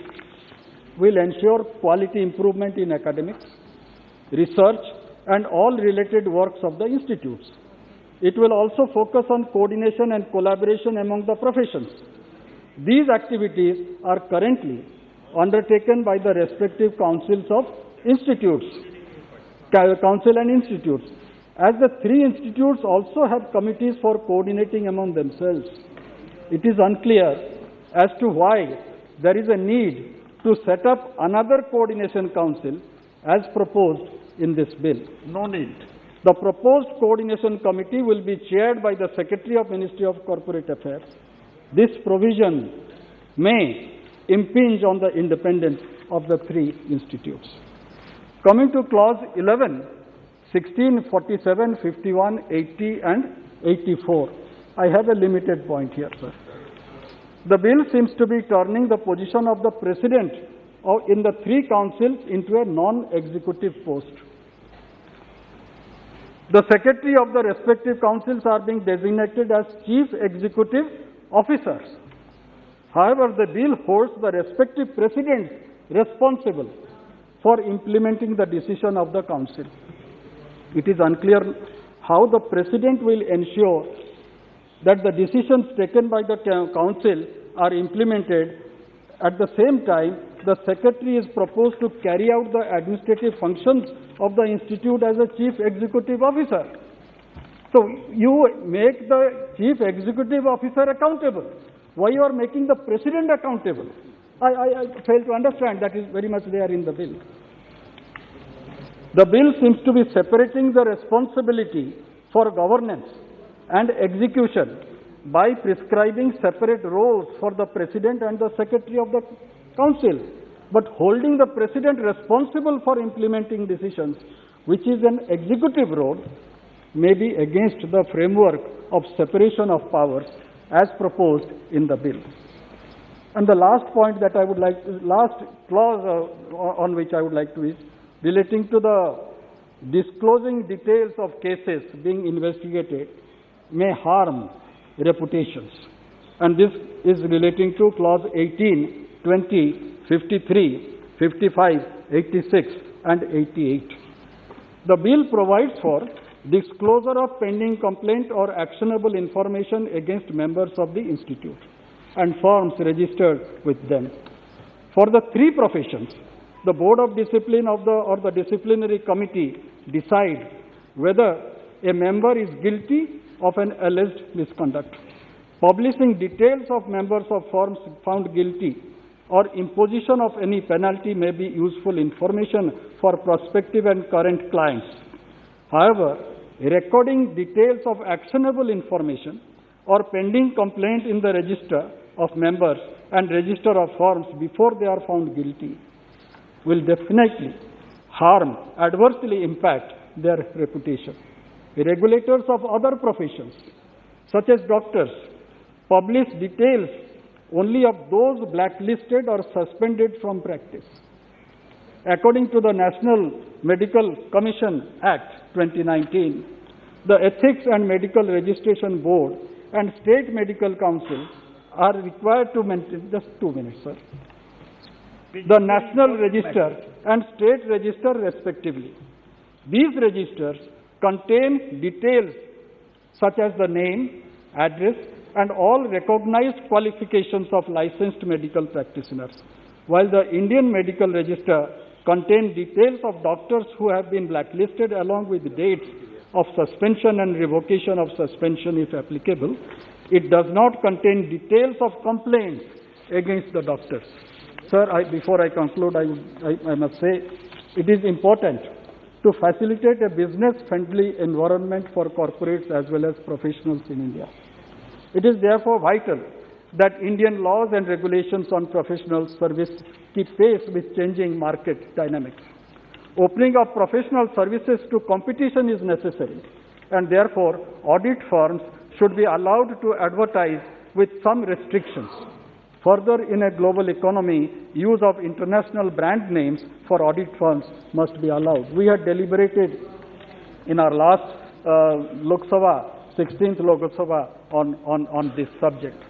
will ensure quality improvement in academics, research, and all related works of the institutes. It will also focus on coordination and collaboration among the professions. These activities are currently undertaken by the respective councils of institutes, council and institutes. As the three institutes also have committees for coordinating among themselves, it is unclear as to why there is a need to set up another coordination council as proposed in this bill. No need. The proposed coordination committee will be chaired by the Secretary of Ministry of Corporate Affairs. This provision may impinge on the independence of the three institutes. Coming to clause 11, 16, 47, 51, 80 and 84. I have a limited point here, sir. The bill seems to be turning the position of the President in the three councils into a non-executive post. The Secretary of the respective councils are being designated as Chief Executive Officers. However, the bill holds the respective Presidents responsible for implementing the decision of the council. It is unclear how the President will ensure that the decisions taken by the council are implemented. At the same time, the Secretary is proposed to carry out the administrative functions of the institute as a Chief Executive Officer. So you make the Chief Executive Officer accountable. Why you are making the President accountable? I fail to understand. That is very much there in the bill. The bill seems to be separating the responsibility for governance and execution by prescribing separate roles for the President and the Secretary of the Council, but holding the President responsible for implementing decisions, which is an executive role, may be against the framework of separation of powers as proposed in the bill. And the last point that I would like to, last clause on which I would like to is relating to the disclosing details of cases being investigated may harm reputations. And this is relating to clause 18, 20, 53, 55, 86 and 88. The bill provides for disclosure of pending complaint or actionable information against members of the institute and firms registered with them. For the three professions, the Board of Discipline or the Disciplinary Committee decide whether a member is guilty of an alleged misconduct. Publishing details of members of firms found guilty or imposition of any penalty may be useful information for prospective and current clients. However, recording details of actionable information or pending complaint in the register of members and register of firms before they are found guilty will definitely adversely impact their reputation. Regulators of other professions, such as doctors, publish details only of those blacklisted or suspended from practice. According to the National Medical Commission Act 2019, the Ethics and Medical Registration Board and State Medical Council are required to maintain, just 2 minutes, sir, the National Register and State Register respectively. These registers contain details such as the name, address, and all recognized qualifications of licensed medical practitioners, while the Indian Medical Register contains details of doctors who have been blacklisted along with dates of suspension and revocation of suspension if applicable. It does not contain details of complaints against the doctors. Sir, before I conclude, I must say it is important to facilitate a business-friendly environment for corporates as well as professionals in India. It is therefore vital that Indian laws and regulations on professional service keep pace with changing market dynamics. Opening up professional services to competition is necessary, and therefore audit firms should be allowed to advertise with some restrictions. Further, in a global economy, use of international brand names for audit firms must be allowed. We had deliberated in our last Lok Sabha, 16th Lok Sabha, on this subject.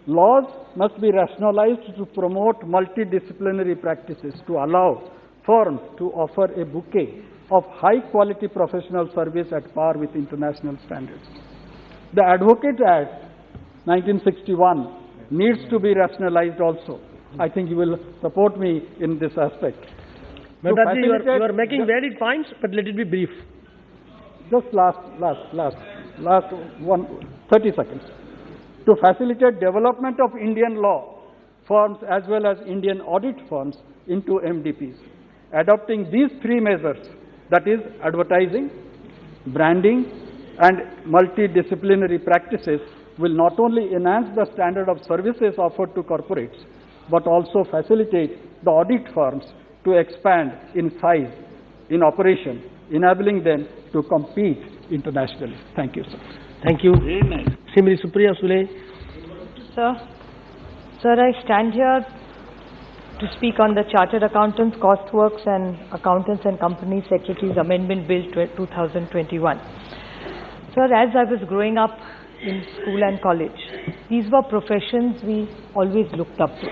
Laws must be rationalized to promote multidisciplinary practices, to allow firms to offer a bouquet of high-quality professional service at par with international standards. The Advocate Act 1961 needs to be rationalized also. I think you will support me in this aspect. Mehtaji, you are making valid points, but let it be brief. Just last 30 seconds. To facilitate development of Indian law firms as well as Indian audit firms into MDPs. Adopting these three measures, that is advertising, branding, and multidisciplinary practices, will not only enhance the standard of services offered to corporates, but also facilitate the audit firms to expand in size, in operation, enabling them to compete internationally. Thank you, sir. Thank you. Simri Supriya Sule. Sir, I stand here to speak on the Chartered Accountants, Cost Works and Accountants and Company Secretaries Amendment Bill 2021. Sir, as I was growing up in school and college, these were professions we always looked up to.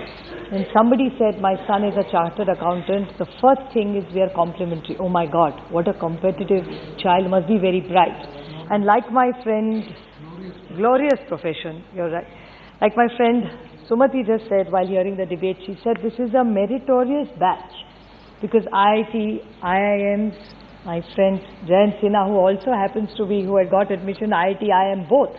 When somebody said, my son is a chartered accountant, the first thing is we are complimentary. Oh my God, what a competitive child, must be very bright. And like my friend, glorious profession, you're right. Like my friend Sumati just said while hearing the debate, she said this is a meritorious batch because IIT, IIMs, my friend Jayant Sinha, who also happens to be, who had got admission, IIT, IIM both,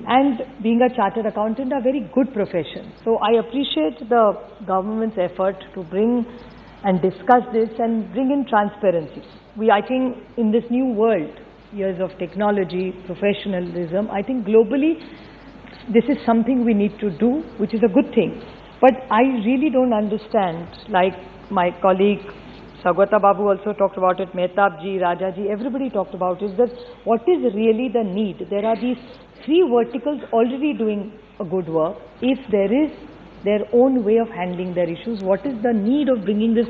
and being a chartered accountant are very good professions. So I appreciate the government's effort to bring and discuss this and bring in transparency. I think in this new world, years of technology, professionalism, I think globally this is something we need to do, which is a good thing. But I really don't understand, like my colleague Sagwata Babu also talked about it, Mehtab ji, Raja ji, everybody talked about it, that what is really the need? There are these three verticals already doing a good work. If there is their own way of handling their issues, what is the need of bringing this,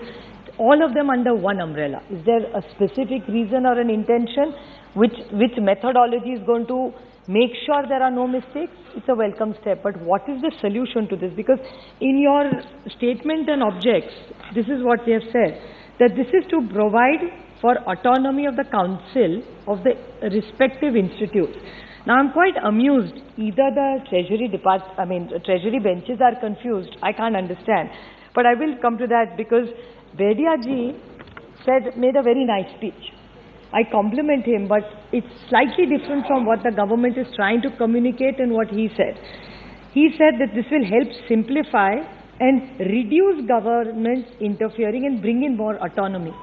all of them under one umbrella? Is there a specific reason or an intention? Which methodology is going to make sure there are no mistakes? It's a welcome step. But what is the solution to this? Because in your statement and objects, this is what they have said, that this is to provide for autonomy of the council of the respective institutes. Now I'm quite amused. Either the treasury benches are confused. I can't understand. But I will come to that because Bedia ji made a very nice speech. I compliment him, but it's slightly different from what the government is trying to communicate and what he said. He said that this will help simplify and reduce governments interfering and bring in more autonomy.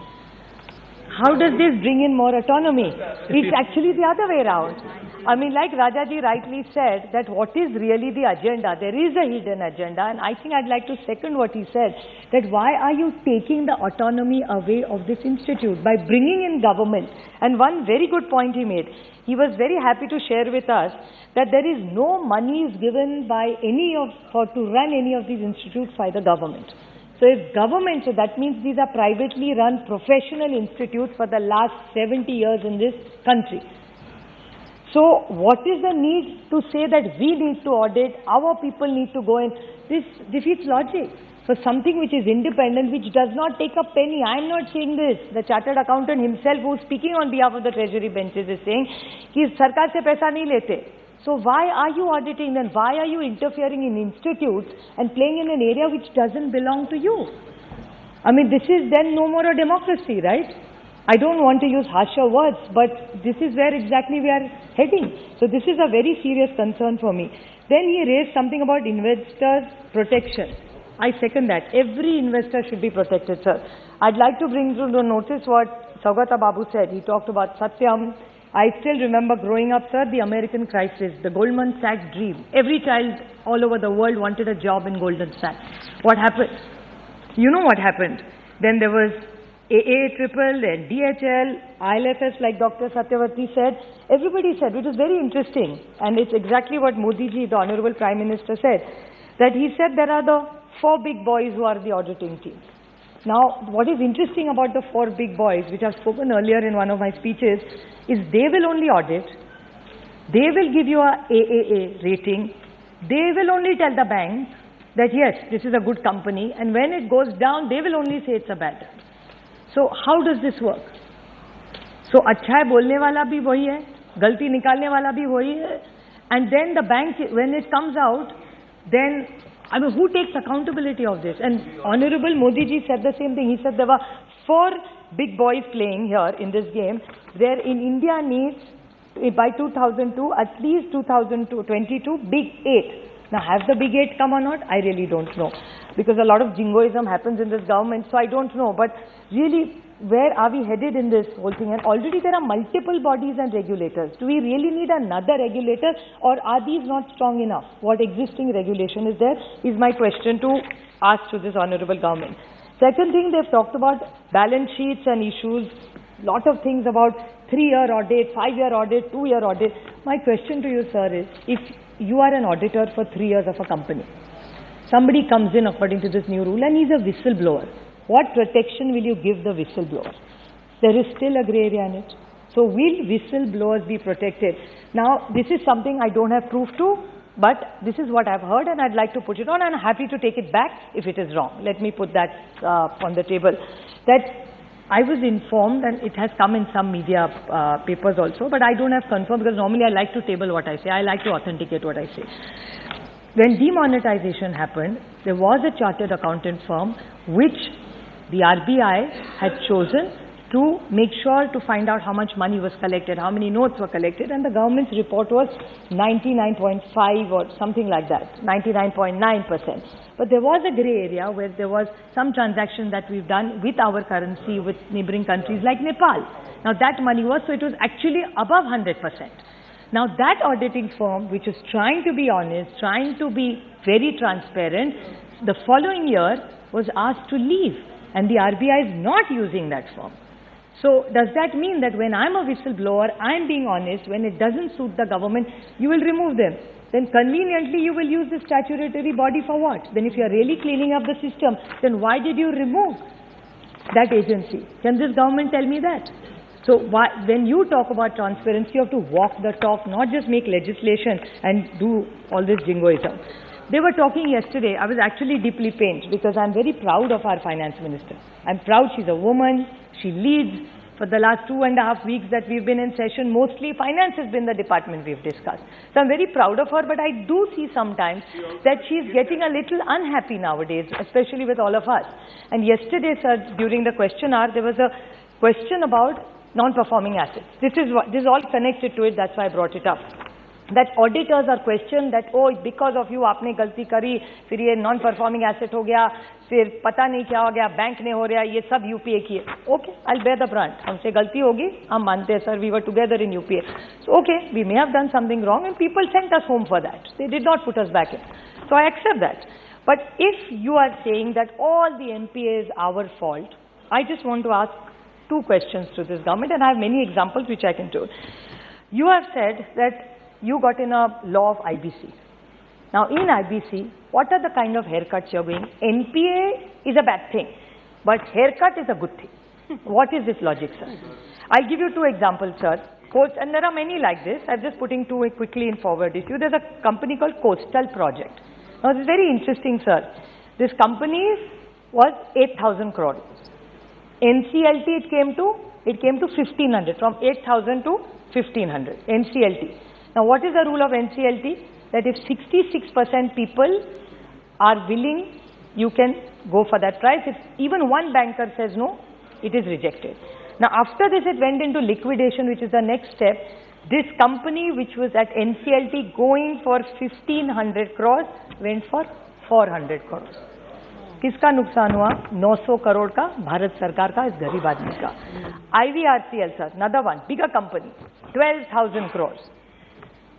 How does this bring in more autonomy? It's actually the other way around. I mean, like Rajaji rightly said, that what is really the agenda? There is a hidden agenda, and I think I'd like to second what he said, that why are you taking the autonomy away of this institute by bringing in government? And one very good point he made, he was very happy to share with us that there is no money is given by to run any of these institutes by the government. So if government, so that means these are privately run professional institutes for the last 70 years in this country. So what is the need to say that we need to audit, our people need to go in? This defeats logic. So something which is independent, which does not take a penny. I am not saying this. The chartered accountant himself, who is speaking on behalf of the treasury benches, is saying, कि सरकार से पैसा नहीं लेते. So why are you auditing then? Why are you interfering in institutes and playing in an area which doesn't belong to you? I mean, this is then no more a democracy, right? I don't want to use harsher words, but this is where exactly we are heading. So this is a very serious concern for me. Then he raised something about investors' protection. I second that. Every investor should be protected, sir. I'd like to bring to the notice what Saugata Babu said. He talked about Satyam. I still remember growing up, sir, the American crisis, the Goldman Sachs dream. Every child all over the world wanted a job in Goldman Sachs. What happened? You know what happened. Then there was AAAAA, then DHL, ILFS, like Dr. Satyavati said. Everybody said, it was very interesting. And it's exactly what Modi ji, the Honorable Prime Minister, said. That he said there are the 4 big boys who are the auditing team. Now, what is interesting about the 4 big boys, which I've spoken earlier in one of my speeches, is they will only audit, they will give you a AAA rating, they will only tell the bank that yes, this is a good company, and when it goes down, they will only say it's a bad. So, how does this work? So, अच्छा है बोलने वाला भी वही है, गलती निकालने वाला भी वही है, and then the bank, when it comes out, then I mean, who takes accountability of this? And Honorable Modi ji said the same thing. He said there were 4 big boys playing here in this game, where in India needs, by 2002, at least 2022, big 8. Now, have the big 8 come or not? I really don't know. Because a lot of jingoism happens in this government, so I don't know. But really, where are we headed in this whole thing? And already there are multiple bodies and regulators. Do we really need another regulator, or are these not strong enough? What existing regulation is there is my question to ask to this honorable government. Second thing, they've talked about balance sheets and issues, lot of things about 3-year audit, 5-year audit, 2-year audit. My question to you, sir, is if you are an auditor for 3 years of a company, somebody comes in according to this new rule and he's a whistleblower. What protection will you give the whistleblower? There is still a grey area in it. So will whistleblowers be protected? Now, this is something I don't have proof to, but this is what I've heard and I'd like to put it on, and I'm happy to take it back if it is wrong. Let me put that on the table. That I was informed, and it has come in some media papers also, but I don't have confirmed, because normally I like to table what I say. I like to authenticate what I say. When demonetization happened, there was a chartered accountant firm which the RBI had chosen to make sure to find out how much money was collected, how many notes were collected, and the government's report was 99.5 or something like that, 99.9%. But there was a grey area where there was some transaction that we've done with our currency with neighboring countries like Nepal. Now that money was, so it was actually above 100%. Now that auditing firm, which is trying to be honest, trying to be very transparent, the following year was asked to leave, and the RBI is not using that firm. So does that mean that when I'm a whistleblower, I'm being honest, when it doesn't suit the government, you will remove them? Then conveniently you will use the statutory body for what? Then if you are really cleaning up the system, then why did you remove that agency? Can this government tell me that? So when you talk about transparency, you have to walk the talk, not just make legislation and do all this jingoism. They were talking yesterday, I was actually deeply pained because I'm very proud of our finance minister. I'm proud she's a woman, she leads. For the last 2.5 weeks that we've been in session, mostly finance has been the department we've discussed. So I'm very proud of her, but I do see sometimes that she's getting a little unhappy nowadays, especially with all of us. And yesterday, sir, during the question hour, there was a question about non-performing assets. This is all connected to it, that's why I brought it up. That auditors are questioned that, oh, because of you, आपने गलती करी, फिर ये non-performing asset हो गया, फिर पता नहीं क्या हो गया, बैंक ने हो रहा, ये सब UPA की है. Okay, I'll bear the brunt. हमसे गलती होगी, हम मानते हैं, sir, we were together in UPA. So, okay, we may have done something wrong and people sent us home for that. They did not put us back in. So I accept that. But if you are saying that all the MPA is our fault, I just want to ask 2 questions to this government, and I have many examples which I can do. You have said that you got in a law of IBC. Now in IBC, what are the kind of haircuts you're going? NPA is a bad thing, but haircut is a good thing. What is this logic, sir? I'll give you 2 examples, sir. And there are many like this. I'm just putting 2 quickly in forward issue. There's a company called Coastal Project. Now this is very interesting, sir. This company was 8,000 crore. NCLT it came to 1,500, from 8,000 to 1,500, NCLT. Now what is the rule of NCLT? That if 66% people are willing, you can go for that price. If even one banker says no, it is rejected. Now after this it went into liquidation, which is the next step. This company which was at NCLT going for 1,500 crores went for 400 crores. किसका नुकसान हुआ? 900 करोड़ का, भारत सरकार का, इस गरीब आदमी का. IVRCL, sir, another one, bigger company, 12,000 crores.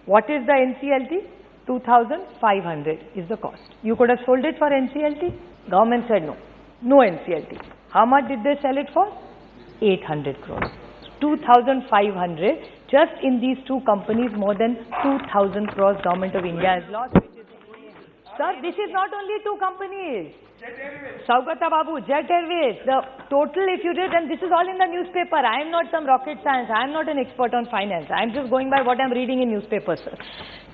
What is the NCLT? 2,500 is the cost. You could have sold it for NCLT. Government said no. No NCLT. How much did they sell it for? 800 crores. 2,500. Just in these two companies, more than 2,000 crores Government of India has lost. Sir, this is not only two companies. Saugata Babu, Jet Airways, the total if you did, and this is all in the newspaper. I am not some rocket science. I am not an expert on finance. I am just going by what I am reading in newspapers, sir.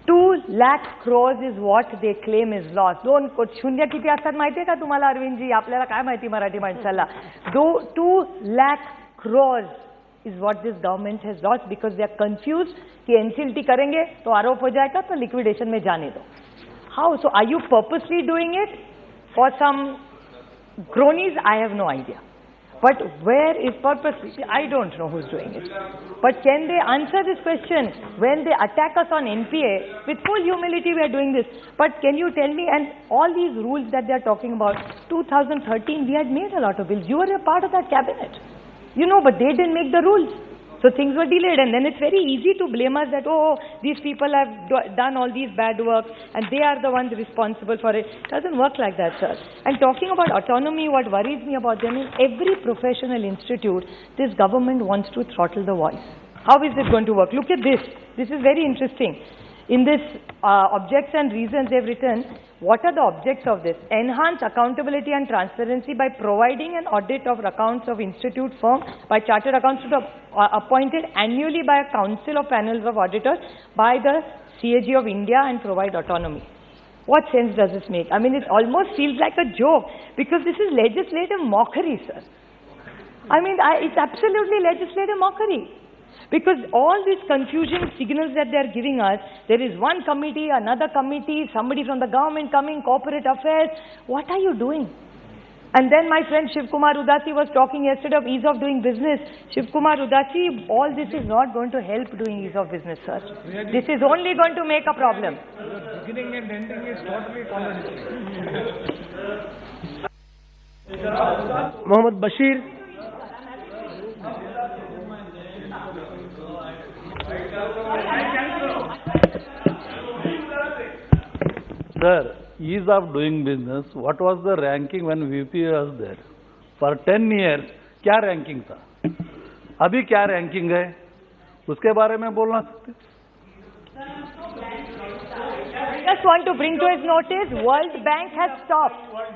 2 lakh crores is what they claim is lost. दोन शून्य किती असतात माहिती आहे का तुम्हाला अरविंदजी? आपल्याला काय माहिती मराठी माणसाला? 2 lakh crores is what this government has lost because they are confused कि NCLT करेंगे तो आरोप हो जाएगा तो liquidation में जाने दो. How? So are you purposely doing it for some cronies? I have no idea. But where is purposely? I don't know who's doing it. But can they answer this question when they attack us on NPA? With full humility we are doing this. But can you tell me, and all these rules that they are talking about, 2013 we had made a lot of bills. You were a part of that cabinet. You know, but they didn't make the rules. So things were delayed, and then it's very easy to blame us that, oh, these people have done all these bad work and they are the ones responsible for it. It doesn't work like that, sir. And talking about autonomy, what worries me about them is every professional institute, this government wants to throttle the voice. How is it going to work? Look at this. This is very interesting. In this objects and reasons they've written, what are the objects of this? Enhance accountability and transparency by providing an audit of accounts of institute firm by chartered accountants appointed annually by a council of panels of auditors by the CAG of India and provide autonomy. What sense does this make? I mean, it almost feels like a joke because this is legislative mockery, sir. I mean, it's absolutely legislative mockery. Because all these confusion signals that they are giving us, there is one committee, another committee, somebody from the government coming, corporate affairs. What are you doing? And then my friend Shiv Kumar Udasi was talking yesterday of ease of doing business. Shiv Kumar Udasi, all this is not going to help doing ease of business, sir. This is only going to make a problem. The beginning and ending is totally contradictory. Mohammed Bashir. Sir, ease of doing business, what was the ranking when VP was there? For 10 years, क्या ranking था? अभी क्या ranking है? उसके बारे में बोलना सकते? I just want to bring to his notice, World Bank has stopped.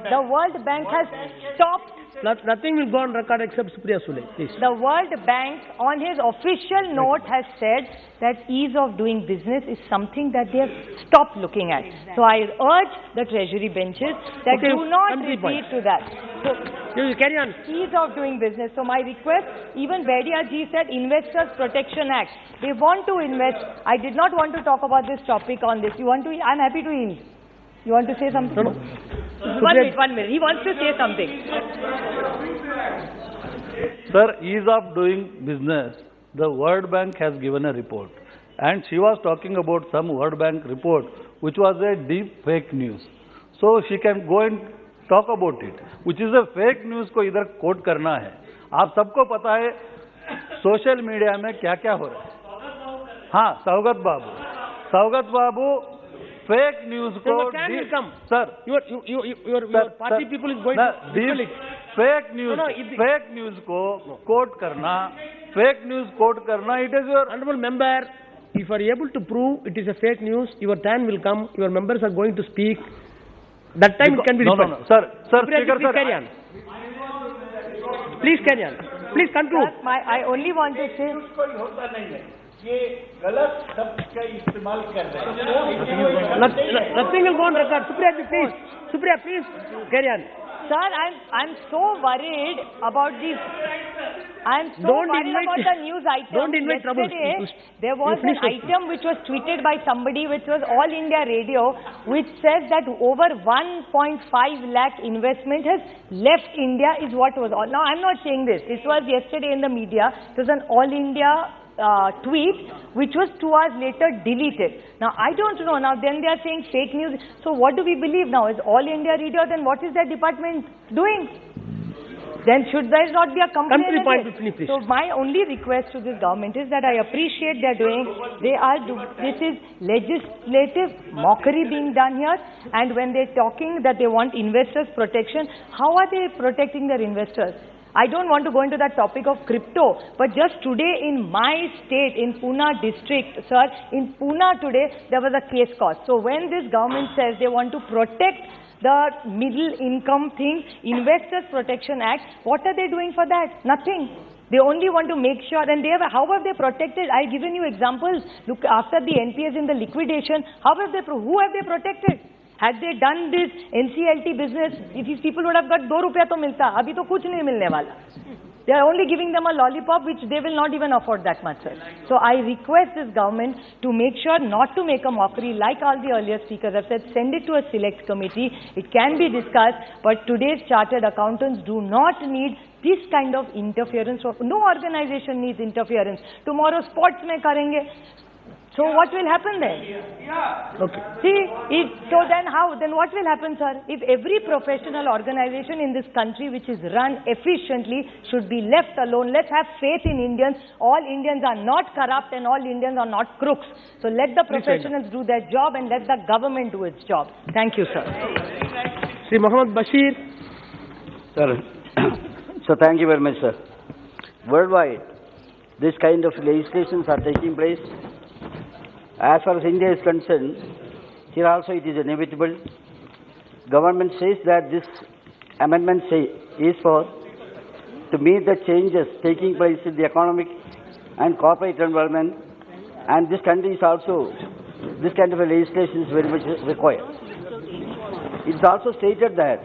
The World Bank has stopped. Nothing will go on record except Supriya Sule, please. The World Bank on his official note has said that ease of doing business is something that they have stopped looking at. So I urge the Treasury benches that do not repeat to that. So, you carry on. Ease of doing business. So my request, even Bedia ji said Investors Protection Act. They want to invest. I did not want to talk about this topic on this. You want to? I'm happy to yield. You want to say something? No. 1 minute. He wants to say something. Sir, ease of doing business, the World Bank has given a report. And she was talking about some World Bank report, which was a deep fake news. So she can go and talk about it, which is a fake news को इधर coat करना है. आप सबको पता है social media में क्या क्या हो रहा है. हाँ, सौगत बाबू fake news को sir your party people is going to fake news को quote करना, fake news quote करना, it is your honorable member. If you are able to prove it is a fake news, your time will come. Your members are going to speak. That time it can be referred. No, sir, Speaker, please carry on. Please carry on. Please conclude. I only want to say. Nothing will go on record. Supriya, please carry on. Sir, I'm so worried about these. I'm so worried about the news item. Don't invite trouble. There was an item which was tweeted by somebody, which was All India Radio, which says that over 1.5 lakh investment has left India is what was all. Now, I'm not saying this. This was yesterday in the media. It was an All India tweet which was 2 hours later deleted. Now, I don't know. Now, then they are saying fake news. So, what do we believe now? Is All India Radio? Then what is that department doing? Then should there not be a complaint? So my only request to this government is that I appreciate this is legislative mockery being done here, and when they're talking that they want investors protection, how are they protecting their investors? I don't want to go into that topic of crypto, but just today in my state, in Pune district, sir, in Pune today, there was a case cost. So when this government says they want to protect the middle income thing, Investors Protection Act, what are they doing for that? Nothing. They only want to make sure, and how have they protected? I've given you examples. Look, after the NPS in the liquidation, who have they protected? Had they done this NCLT business, if these people would have got 2 rupees to milta, abhi to kuch nahi milne wala. They are only giving them a lollipop which they will not even afford that much, sir. So I request this government to make sure not to make a mockery like all the earlier speakers have said. Send it to a select committee. It can be discussed, but today's chartered accountants do not need this kind of interference. No organization needs interference. Tomorrow sports mein karenge. So what will happen then? Okay. See, then what will happen, sir? If every professional organization in this country which is run efficiently should be left alone, let's have faith in Indians. All Indians are not corrupt and all Indians are not crooks. So let the professionals do their job and let the government do its job. Thank you, sir. Sri Mohammed Bashir. Sir, so thank you very much, sir. Worldwide, this kind of legislations are taking place. As far as India is concerned, here also it is inevitable. Government says that this amendment is to meet the changes taking place in the economic and corporate environment, and this country is also, this kind of a legislation is very much required. It is also stated that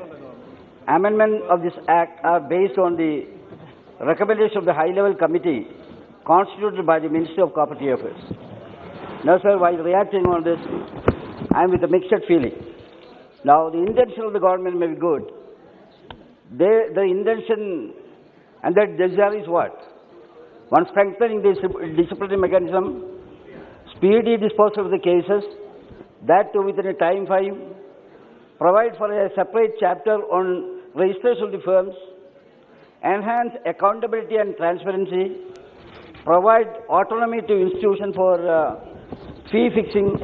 amendment of this act are based on the recommendation of the high-level committee constituted by the Ministry of Corporate Affairs. Now, sir, while reacting on this, I am with a mixed feeling. Now, the intention of the government may be good. The intention and that desire is what? One, strengthening the disciplinary mechanism, speedy disposal of the cases, that too within a time frame, provide for a separate chapter on registration of the firms, enhance accountability and transparency, provide autonomy to institutions for fee fixing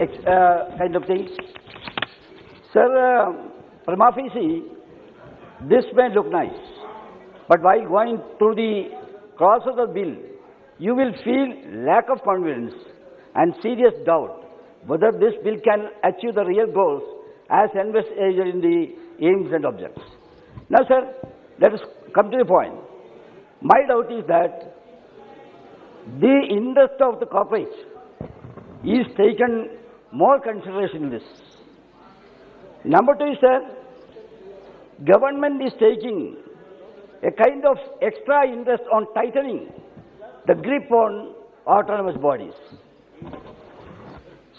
kind of things. Sir, prima facie, this may look nice, but while going through the process of the bill, you will feel lack of confidence and serious doubt whether this bill can achieve the real goals as envisaged in the aims and objects. Now, sir, let us come to the point. My doubt is that the interest of the corporates is taken more consideration in this. Number two is, sir, government is taking a kind of extra interest on tightening the grip on autonomous bodies.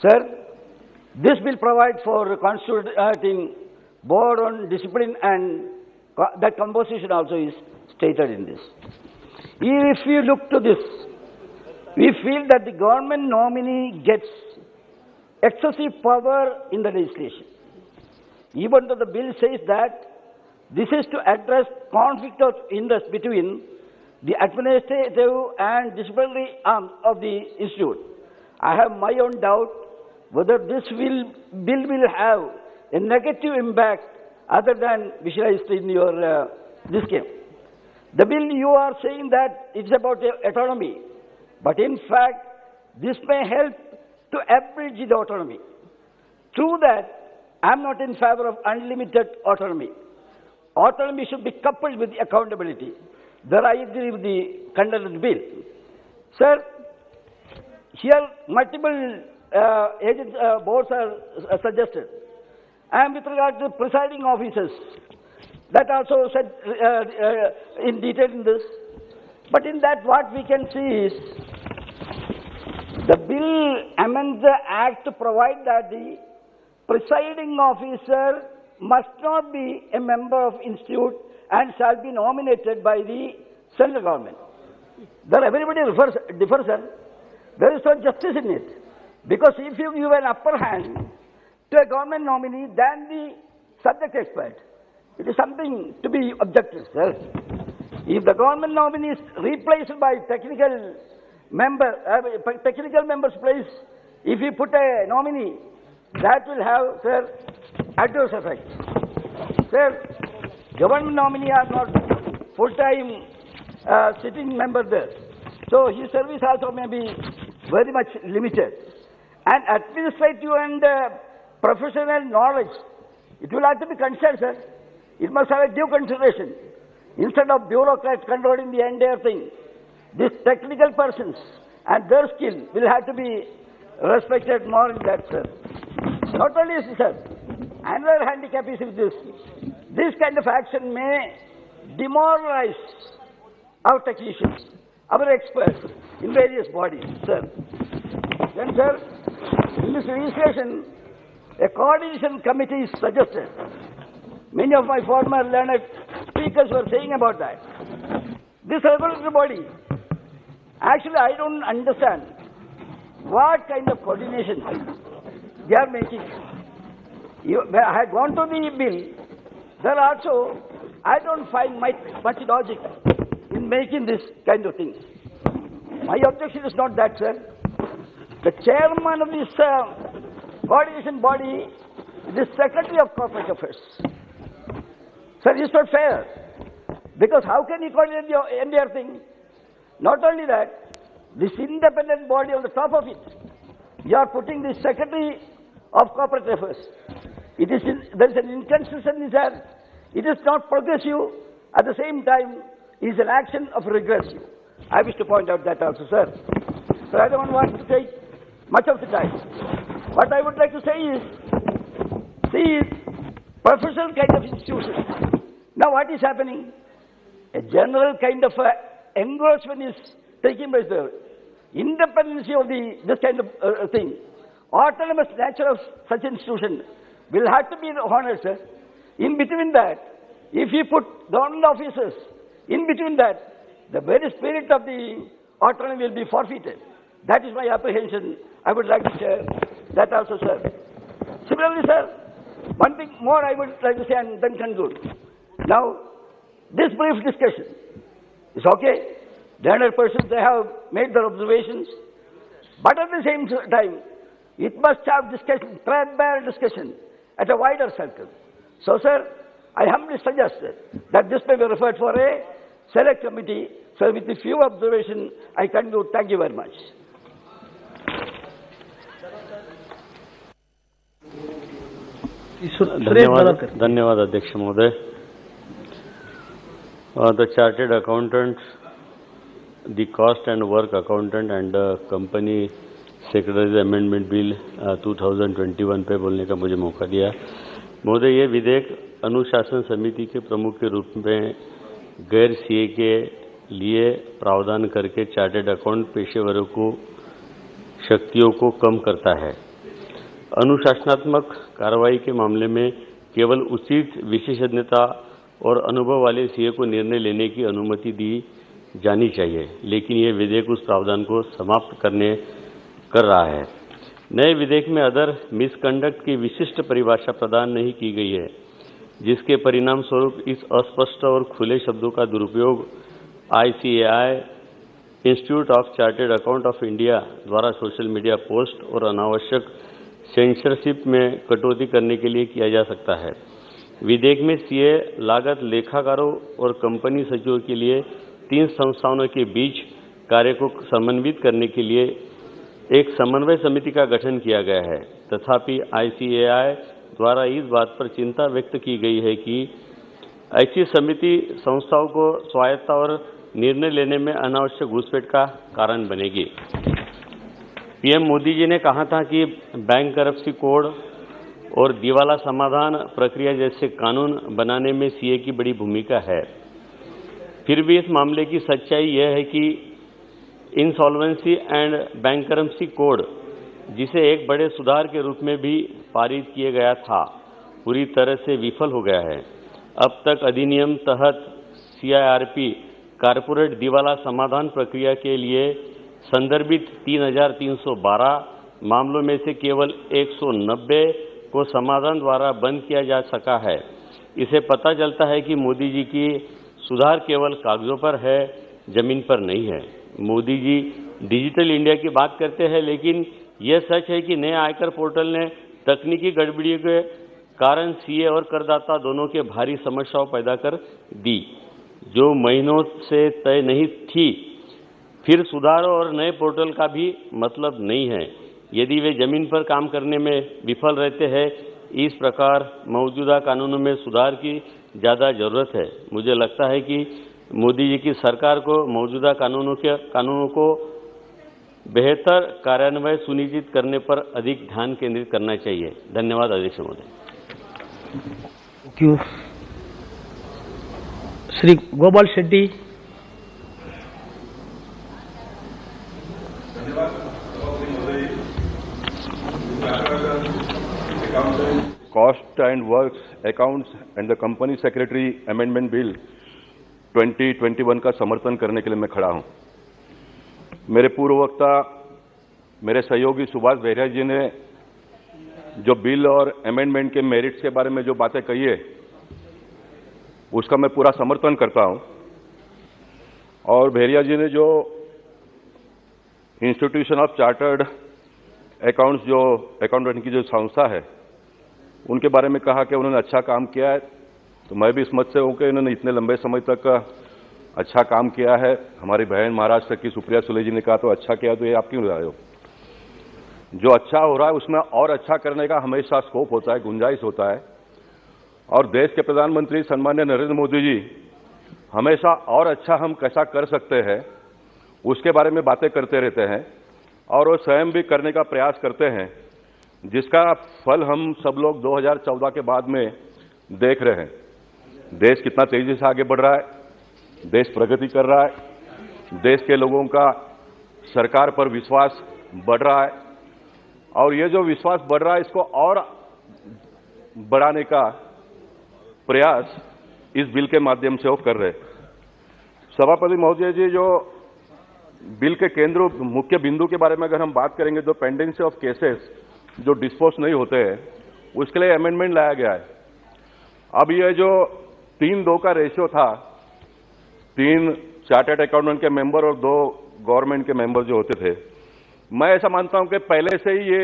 Sir, this will provide for constituting board on discipline, and that composition also is stated in this. If you look to this, we feel that the government nominee gets excessive power in the legislation. Even though the bill says that this is to address conflict of interest between the administrative and disciplinary arm of the institute, I have my own doubt whether this bill will have a negative impact other than visualized in your this case. The bill, you are saying that it's about autonomy, but in fact, this may help to abridge the autonomy. True that I'm not in favor of unlimited autonomy. Autonomy should be coupled with accountability. There I agree with the content of the bill. Sir, here multiple boards are suggested. And with regard to presiding officers, that also said in detail in this. But in that what we can see is, the bill amends the act to provide that the presiding officer must not be a member of institute and shall be nominated by the central government. There everybody differs, sir. there is no justice in it. Because if you give an upper hand to a government nominee than the subject expert, it is something to be objected, sir. If the government nominee is replaced by technical member's place, if you put a nominee, that will have, sir, adverse effect. Sir, government nominee are not full-time sitting member there. So his service also may be very much limited. And administrative and professional knowledge, it will have to be considered, sir. It must have a due consideration. Instead of bureaucrats controlling the entire thing, these technical persons and their skill will have to be respected more in that, sir. Not only this, sir, another handicap is with this. This kind of action may demoralize our technicians, our experts in various bodies, sir. Then, sir, in this legislation, a coordination committee is suggested. Many of my former learned speakers were saying about that. This regulatory body, actually I don't understand what kind of coordination they are making. I had gone to the bill, there also I don't find much logic in making this kind of things. My objection is not that, sir. The chairman of this coordination body is the Secretary of Corporate Affairs. Sir, it's not fair. Because how can he coordinate the entire thing? Not only that, this independent body on the top of it, you are putting the Secretary of Corporate Affairs. There is an inconsistency there. It is not progressive. At the same time, it is an action of regressive. I wish to point out that also, sir. So I don't want to take much of the time. What I would like to say is, see, professional kind of institution. Now what is happening? A general kind of engrossment is taking place there. Independency of this kind of thing. Autonomous nature of such institution will have to be honored, sir. In between that, if you put government officers, in between that, the very spirit of the autonomy will be forfeited. That is my apprehension. I would like to share that also, sir. Similarly, sir, one thing more I would like to say and then conclude. Now, this brief discussion is okay. The other persons, they have made their observations. But at the same time, it must have discussion, threadbare discussion at a wider circle. So, sir, I humbly suggest that this may be referred for a select committee. So, with a few observations, I conclude. Thank you very much. धन्यवाद अध्यक्ष महोदय. The chartered accountant, the cost and work accountant and company secretary's amendment bill 2021 पे बोलने का मुझे मौका दिया. महोदय, ये विधेयक अनुशासन समिति के प्रमुख के रूप में गैर सीए के लिए प्रावधान करके चार्टेड अकाउंट पेशेवरों को शक्तियों को कम करता है. अनुशासनात्मक कार्रवाई के मामले में केवल उचित विशेषज्ञता और अनुभव वाले सीए को निर्णय लेने की अनुमति दी जानी चाहिए, लेकिन ये विधेयक उस प्रावधान को समाप्त कर रहा है. नए विधेयक में अदर मिसकंडक्ट की विशिष्ट परिभाषा प्रदान नहीं की गई है, जिसके परिणाम स्वरूप इस अस्पष्ट और खुले शब्दों का दुरुपयोग ICAI, institute of chartered account of India द्वारा सोशल मीडिया पोस्ट और अनावश्यक सेंसरशिप में कटौती करने के लिए किया जा सकता है. विधेयक में सीए लागत लेखाकारों और कंपनी सचिवों के लिए 3 संस्थाओं के बीच कार्य को समन्वित करने के लिए एक समन्वय समिति का गठन किया गया है. तथापि ICAI द्वारा इस बात पर चिंता व्यक्त की गई है कि ऐसी समिति संस्थाओं को स्वायत्तता और निर्णय लेने में अनावश्यक घुसपैठ का कारण बनेगी. पीएम मोदी जी ने कहा था कि बैंक करप्सी कोड और दिवाला समाधान प्रक्रिया जैसे कानून बनाने में सीए की बड़ी भूमिका है. फिर भी इस मामले की सच्चाई यह है कि इंसॉल्वेंसी एंड बैंकरप्सी कोड, जिसे एक बड़े सुधार के रूप में भी पारित किया गया था, पूरी तरह से विफल हो गया है. अब तक अधिनियम तहत CIRP कारपोरेट दिवाला समाधान प्रक्रिया के लिए संदर्भित 3,312 मामलों में से केवल 190 को समाधान द्वारा बंद किया जा सका है। इसे पता चलता है कि मोदी जी की सुधार केवल कागजों पर है, जमीन पर नहीं है। मोदी जी डिजिटल इंडिया की बात करते हैं, लेकिन यह सच है कि नए आयकर पोर्टल ने तकनीकी गड़बड़ी के कारण सीए और करदाता दोनों के भारी समस्याओं पैदा कर दी, जो महीनों से तय नहीं थी। फिर सुधार और नए पोर्टल का भी मतलब नहीं है यदि वे जमीन पर काम करने में विफल रहते हैं। इस प्रकार मौजूदा कानूनों में सुधार की ज़्यादा जरूरत है। मुझे लगता है कि मोदी जी की सरकार को मौजूदा कानूनों को बेहतर कार्यान्वयन सुनिश्चित करने पर अधिक ध्यान केंद्रित करना चाहिए। धन्यवाद अध्यक्ष महोदय। Shri Gopal Shetty. Cost and Works Accounts and the Company Secretary Amendment Bill 2021 का समर्थन करने के लिए मैं खड़ा हूं। मेरे पूर्व वक्ता, मेरे सहयोगी सुभाष बेहरा जी ने जो बिल और अमेंडमेंट के मेरिट्स के बारे में जो बातें कही है, उसका मैं पूरा समर्थन करता हूं। और बेहरा जी ने जो इंस्टीट्यूशन ऑफ चार्टर्ड अकाउंट्स, जो अकाउंटेंट की जो संस्था है, उनके बारे में कहा कि उन्होंने अच्छा काम किया है, तो मैं भी इस मत से हूं कि उन्होंने इतने लंबे समय तक अच्छा काम किया है। हमारी बहन महाराष्ट्र की सुप्रिया सुले जी ने कहा तो अच्छा किया, तो ये आप क्यों रहे हो? जो अच्छा हो रहा है उसमें और अच्छा करने का हमेशा स्कोप होता है, गुंजाइश होता है। और देश के प्रधानमंत्री सम्मान्य नरेंद्र मोदी जी हमेशा और अच्छा हम कैसा कर सकते हैं उसके बारे में बातें करते रहते हैं, और वो स्वयं भी करने का प्रयास करते हैं, जिसका फल हम सब लोग 2014 के बाद में देख रहे हैं। देश कितना तेजी से आगे बढ़ रहा है, देश प्रगति कर रहा है, देश के लोगों का सरकार पर विश्वास बढ़ रहा है, और ये जो विश्वास बढ़ रहा है इसको और बढ़ाने का प्रयास इस बिल के माध्यम से वो कर रहे हैं। सभापति महोदय जी, जो बिल के केंद्र मुख्य बिंदु के बारे में अगर हम बात करेंगे, तो पेंडेंसी ऑफ केसेस जो डिस्पोज नहीं होते हैं, उसके लिए अमेंडमेंट लाया गया है। अब ये जो 3-2 का रेशियो था, 3 चार्टर्ड अकाउंटेंट के मेंबर और 2 गवर्नमेंट के मेंबर जो होते थे, मैं ऐसा मानता हूं कि पहले से ही ये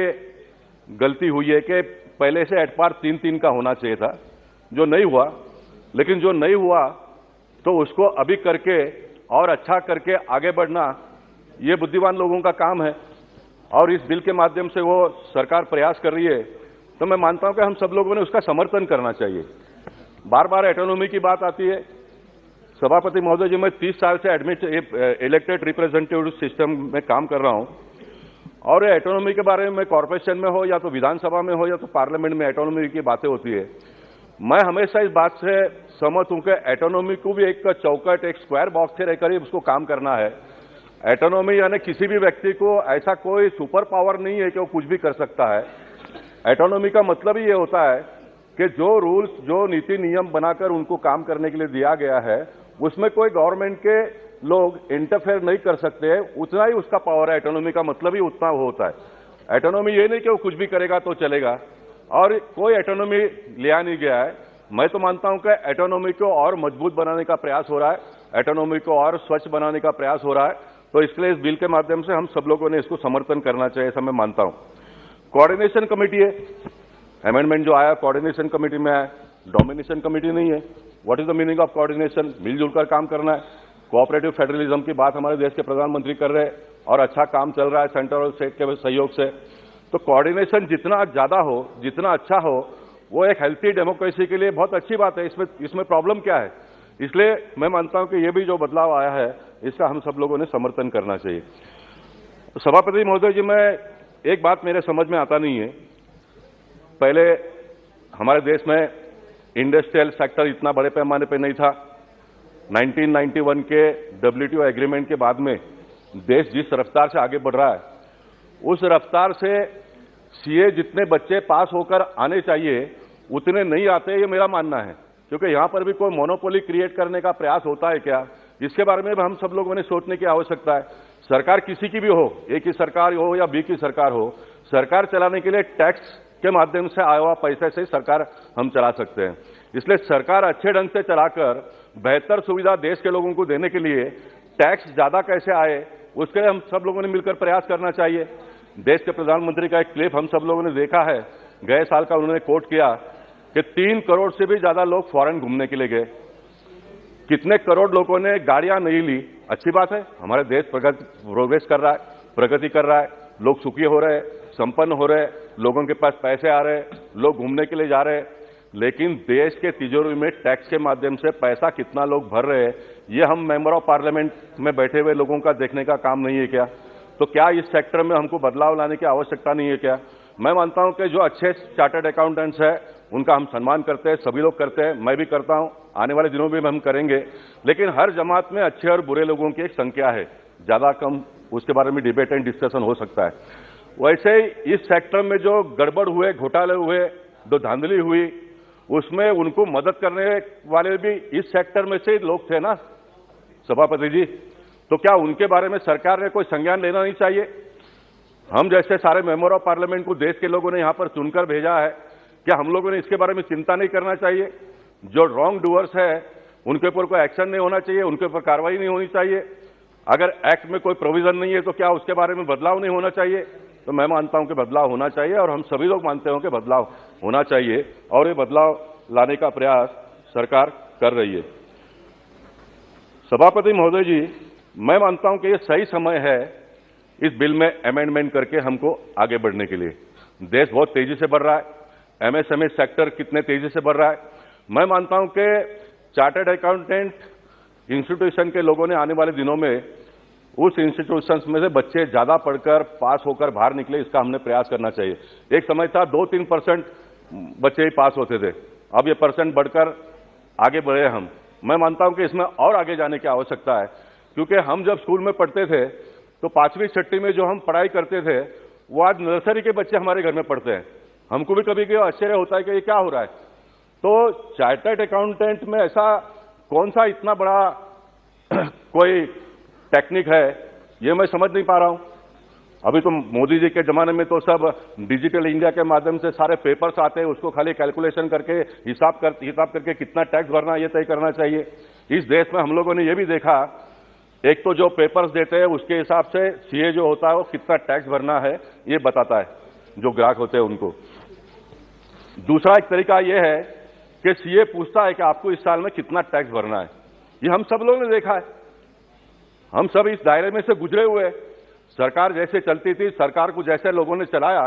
गलती हुई है कि पहले से एट पार 3-3 का होना चाहिए था, जो नहीं हुआ। लेकिन जो नहीं हुआ तो उसको अभी करके और अच्छा करके आगे बढ़ना, ये बुद्धिमान लोगों का काम है, और इस बिल के माध्यम से वो सरकार प्रयास कर रही है, तो मैं मानता हूं कि हम सब लोगों ने उसका समर्थन करना चाहिए। बार बार ऑटोनॉमी की बात आती है। सभापति महोदय जी, मैं 30 साल से इलेक्टेड रिप्रेजेंटेटिव सिस्टम में काम कर रहा हूं, और ऑटोनॉमी के बारे में कॉर्पोरेशन में हो या तो विधानसभा में हो या तो पार्लियामेंट में ऑटोनॉमी की बातें होती है। मैं हमेशा इस बात से सहमत हूं कि ऑटोनॉमी को भी एक चौकट, एक स्क्वायर बॉक्स से रहकर ही उसको काम करना है। ऑटोनॉमी यानी किसी भी व्यक्ति को ऐसा कोई सुपर पावर नहीं है कि वो कुछ भी कर सकता है। ऑटोनॉमी का मतलब ही ये होता है कि जो रूल्स, जो नीति नियम बनाकर उनको काम करने के लिए दिया गया है, उसमें कोई गवर्नमेंट के लोग इंटरफेयर नहीं कर सकते, उतना ही उसका पावर है। ऑटोनॉमी का मतलब ही उतना होता है। ऑटोनॉमी ये नहीं कि वो कुछ भी करेगा तो चलेगा, और कोई ऑटोनॉमी लिया नहीं गया है। मैं तो मानता हूं कि ऑटोनॉमी को और मजबूत बनाने का प्रयास हो रहा है, ऑटोनॉमी को और स्वच्छ बनाने का प्रयास हो रहा है। तो इसके लिए इस बिल के माध्यम से हम सब लोगों ने इसको समर्थन करना चाहिए, ऐसा मैं मानता हूं। कोऑर्डिनेशन कमेटी है, अमेंडमेंट जो आया कोऑर्डिनेशन कमेटी में है, डोमिनेशन कमेटी नहीं है। What is the meaning of coordination? मिलजुल कर काम करना है। कोऑपरेटिव फेडरलिज्म की बात हमारे देश के प्रधानमंत्री कर रहे हैं, और अच्छा काम चल रहा है सेंटर और स्टेट के सहयोग से। तो कोऑर्डिनेशन जितना ज्यादा हो, जितना अच्छा हो, वो एक हेल्थी डेमोक्रेसी के लिए बहुत अच्छी बात है। इसमें प्रॉब्लम क्या है? इसलिए मैं मानता हूं कि ये भी जो बदलाव आया है, इसका हम सब लोगों ने समर्थन करना चाहिए। सभापति महोदय जी, मैं एक बात मेरे समझ में आता नहीं है। पहले हमारे देश में इंडस्ट्रियल सेक्टर इतना बड़े पैमाने पर नहीं था। 1991 के WTO एग्रीमेंट के बाद में देश जिस रफ्तार से आगे बढ़ रहा है, उस रफ्तार से सीए जितने बच्चे पास होकर आने चाहिए उतने नहीं आते, ये मेरा मानना है। क्योंकि यहां पर भी कोई मोनोपोली क्रिएट करने का प्रयास होता है क्या, इसके बारे में भी हम सब लोगों ने सोचने की आवश्यकता है। सरकार किसी की भी हो, ए की सरकार हो या बी की सरकार हो, सरकार चलाने के लिए टैक्स के माध्यम से आया हुआ पैसे से सरकार हम चला सकते हैं। इसलिए सरकार अच्छे ढंग से चलाकर बेहतर सुविधा देश के लोगों को देने के लिए टैक्स ज्यादा कैसे आए, उसके लिए हम सब लोगों ने मिलकर प्रयास करना चाहिए। देश के प्रधानमंत्री का एक क्लिप हम सब लोगों ने देखा है, गए साल का उन्होंने कोट किया कि 3 करोड़ से भी ज्यादा लोग फॉरेन घूमने के लिए गए। कितने करोड़ लोगों ने गाड़ियां नहीं ली, अच्छी बात है, हमारे देश प्रोग्रेस कर रहा है, प्रगति कर रहा है, लोग सुखी हो रहे हैं, संपन्न हो रहे हैं, लोगों के पास पैसे आ रहे हैं, लोग घूमने के लिए जा रहे हैं। लेकिन देश के तिजोरी में टैक्स के माध्यम से पैसा कितना लोग भर रहे हैं, ये हम मेंबर ऑफ पार्लियामेंट में बैठे हुए लोगों का देखने का काम नहीं है क्या? तो क्या इस सेक्टर में हमको बदलाव लाने की आवश्यकता नहीं है क्या? मैं मानता हूं कि जो अच्छे चार्टर्ड अकाउंटेंट्स हैं उनका हम सम्मान करते हैं, सभी लोग करते हैं, मैं भी करता हूं, आने वाले दिनों में हम करेंगे। लेकिन हर जमात में अच्छे और बुरे लोगों की एक संख्या है, ज्यादा कम उसके बारे में डिबेट एंड डिस्कशन हो सकता है। वैसे ही इस सेक्टर में जो गड़बड़ हुए, घोटाले हुए, जो धांधली हुई, उसमें उनको मदद करने वाले भी इस सेक्टर में से लोग थे ना सभापति जी, तो क्या उनके बारे में सरकार ने कोई संज्ञान लेना नहीं चाहिए? हम जैसे सारे मेंबर ऑफ पार्लियामेंट को देश के लोगों ने यहां पर चुनकर भेजा है, क्या हम लोगों ने इसके बारे में चिंता नहीं करना चाहिए? जो रॉन्ग डूअर्स है उनके ऊपर कोई एक्शन नहीं होना चाहिए, उनके ऊपर कार्रवाई नहीं होनी चाहिए? अगर एक्ट में कोई प्रोविजन नहीं है तो क्या उसके बारे में बदलाव नहीं होना चाहिए? तो मैं मानता हूं कि बदलाव होना चाहिए और हम सभी लोग मानते हो कि बदलाव होना चाहिए और ये बदलाव लाने का प्रयास सरकार कर रही है। सभापति महोदय जी, मैं मानता हूं कि ये सही समय है इस बिल में अमेंडमेंट करके हमको आगे बढ़ने के लिए। देश बहुत तेजी से बढ़ रहा है, एमएसएमई सेक्टर कितने तेजी से बढ़ रहा है। मैं मानता हूं कि चार्टर्ड अकाउंटेंट इंस्टीट्यूशन के लोगों ने आने वाले दिनों में उस इंस्टीट्यूशंस में से बच्चे ज्यादा पढ़कर पास होकर बाहर निकले, इसका हमने प्रयास करना चाहिए। एक समय था 2-3% बच्चे ही पास होते थे, अब ये परसेंट बढ़कर आगे बढ़े हम। मैं मानता हूं कि इसमें और आगे जाने की आवश्यकता है, क्योंकि हम जब स्कूल में पढ़ते थे तो 5वीं 6वीं में जो हम पढ़ाई करते थे वो आज नर्सरी के बच्चे हमारे घर में पढ़ते हैं। हमको भी कभी कभी आश्चर्य होता है कि ये क्या हो रहा है। तो चार्टर्ड अकाउंटेंट में ऐसा कौन सा इतना बड़ा कोई टेक्निक है, ये मैं समझ नहीं पा रहा हूं। अभी तो मोदी जी के जमाने में तो सब डिजिटल इंडिया के माध्यम से सारे पेपर्स आते हैं, उसको खाली कैलकुलेशन करके हिसाब करके कितना टैक्स भरना ये तय करना चाहिए। इस देश में हम लोगों ने ये भी देखा, एक तो जो पेपर्स देते हैं उसके हिसाब से सीए जो होता है वो कितना टैक्स भरना है ये बताता है, जो ग्राहक होते हैं उनको। दूसरा एक तरीका ये है कि सीए पूछता है कि आपको इस साल में कितना टैक्स भरना है। ये हम सब लोगों ने देखा है, हम सब इस दायरे में से गुजरे हुए। सरकार जैसे चलती थी, सरकार को जैसे लोगों ने चलाया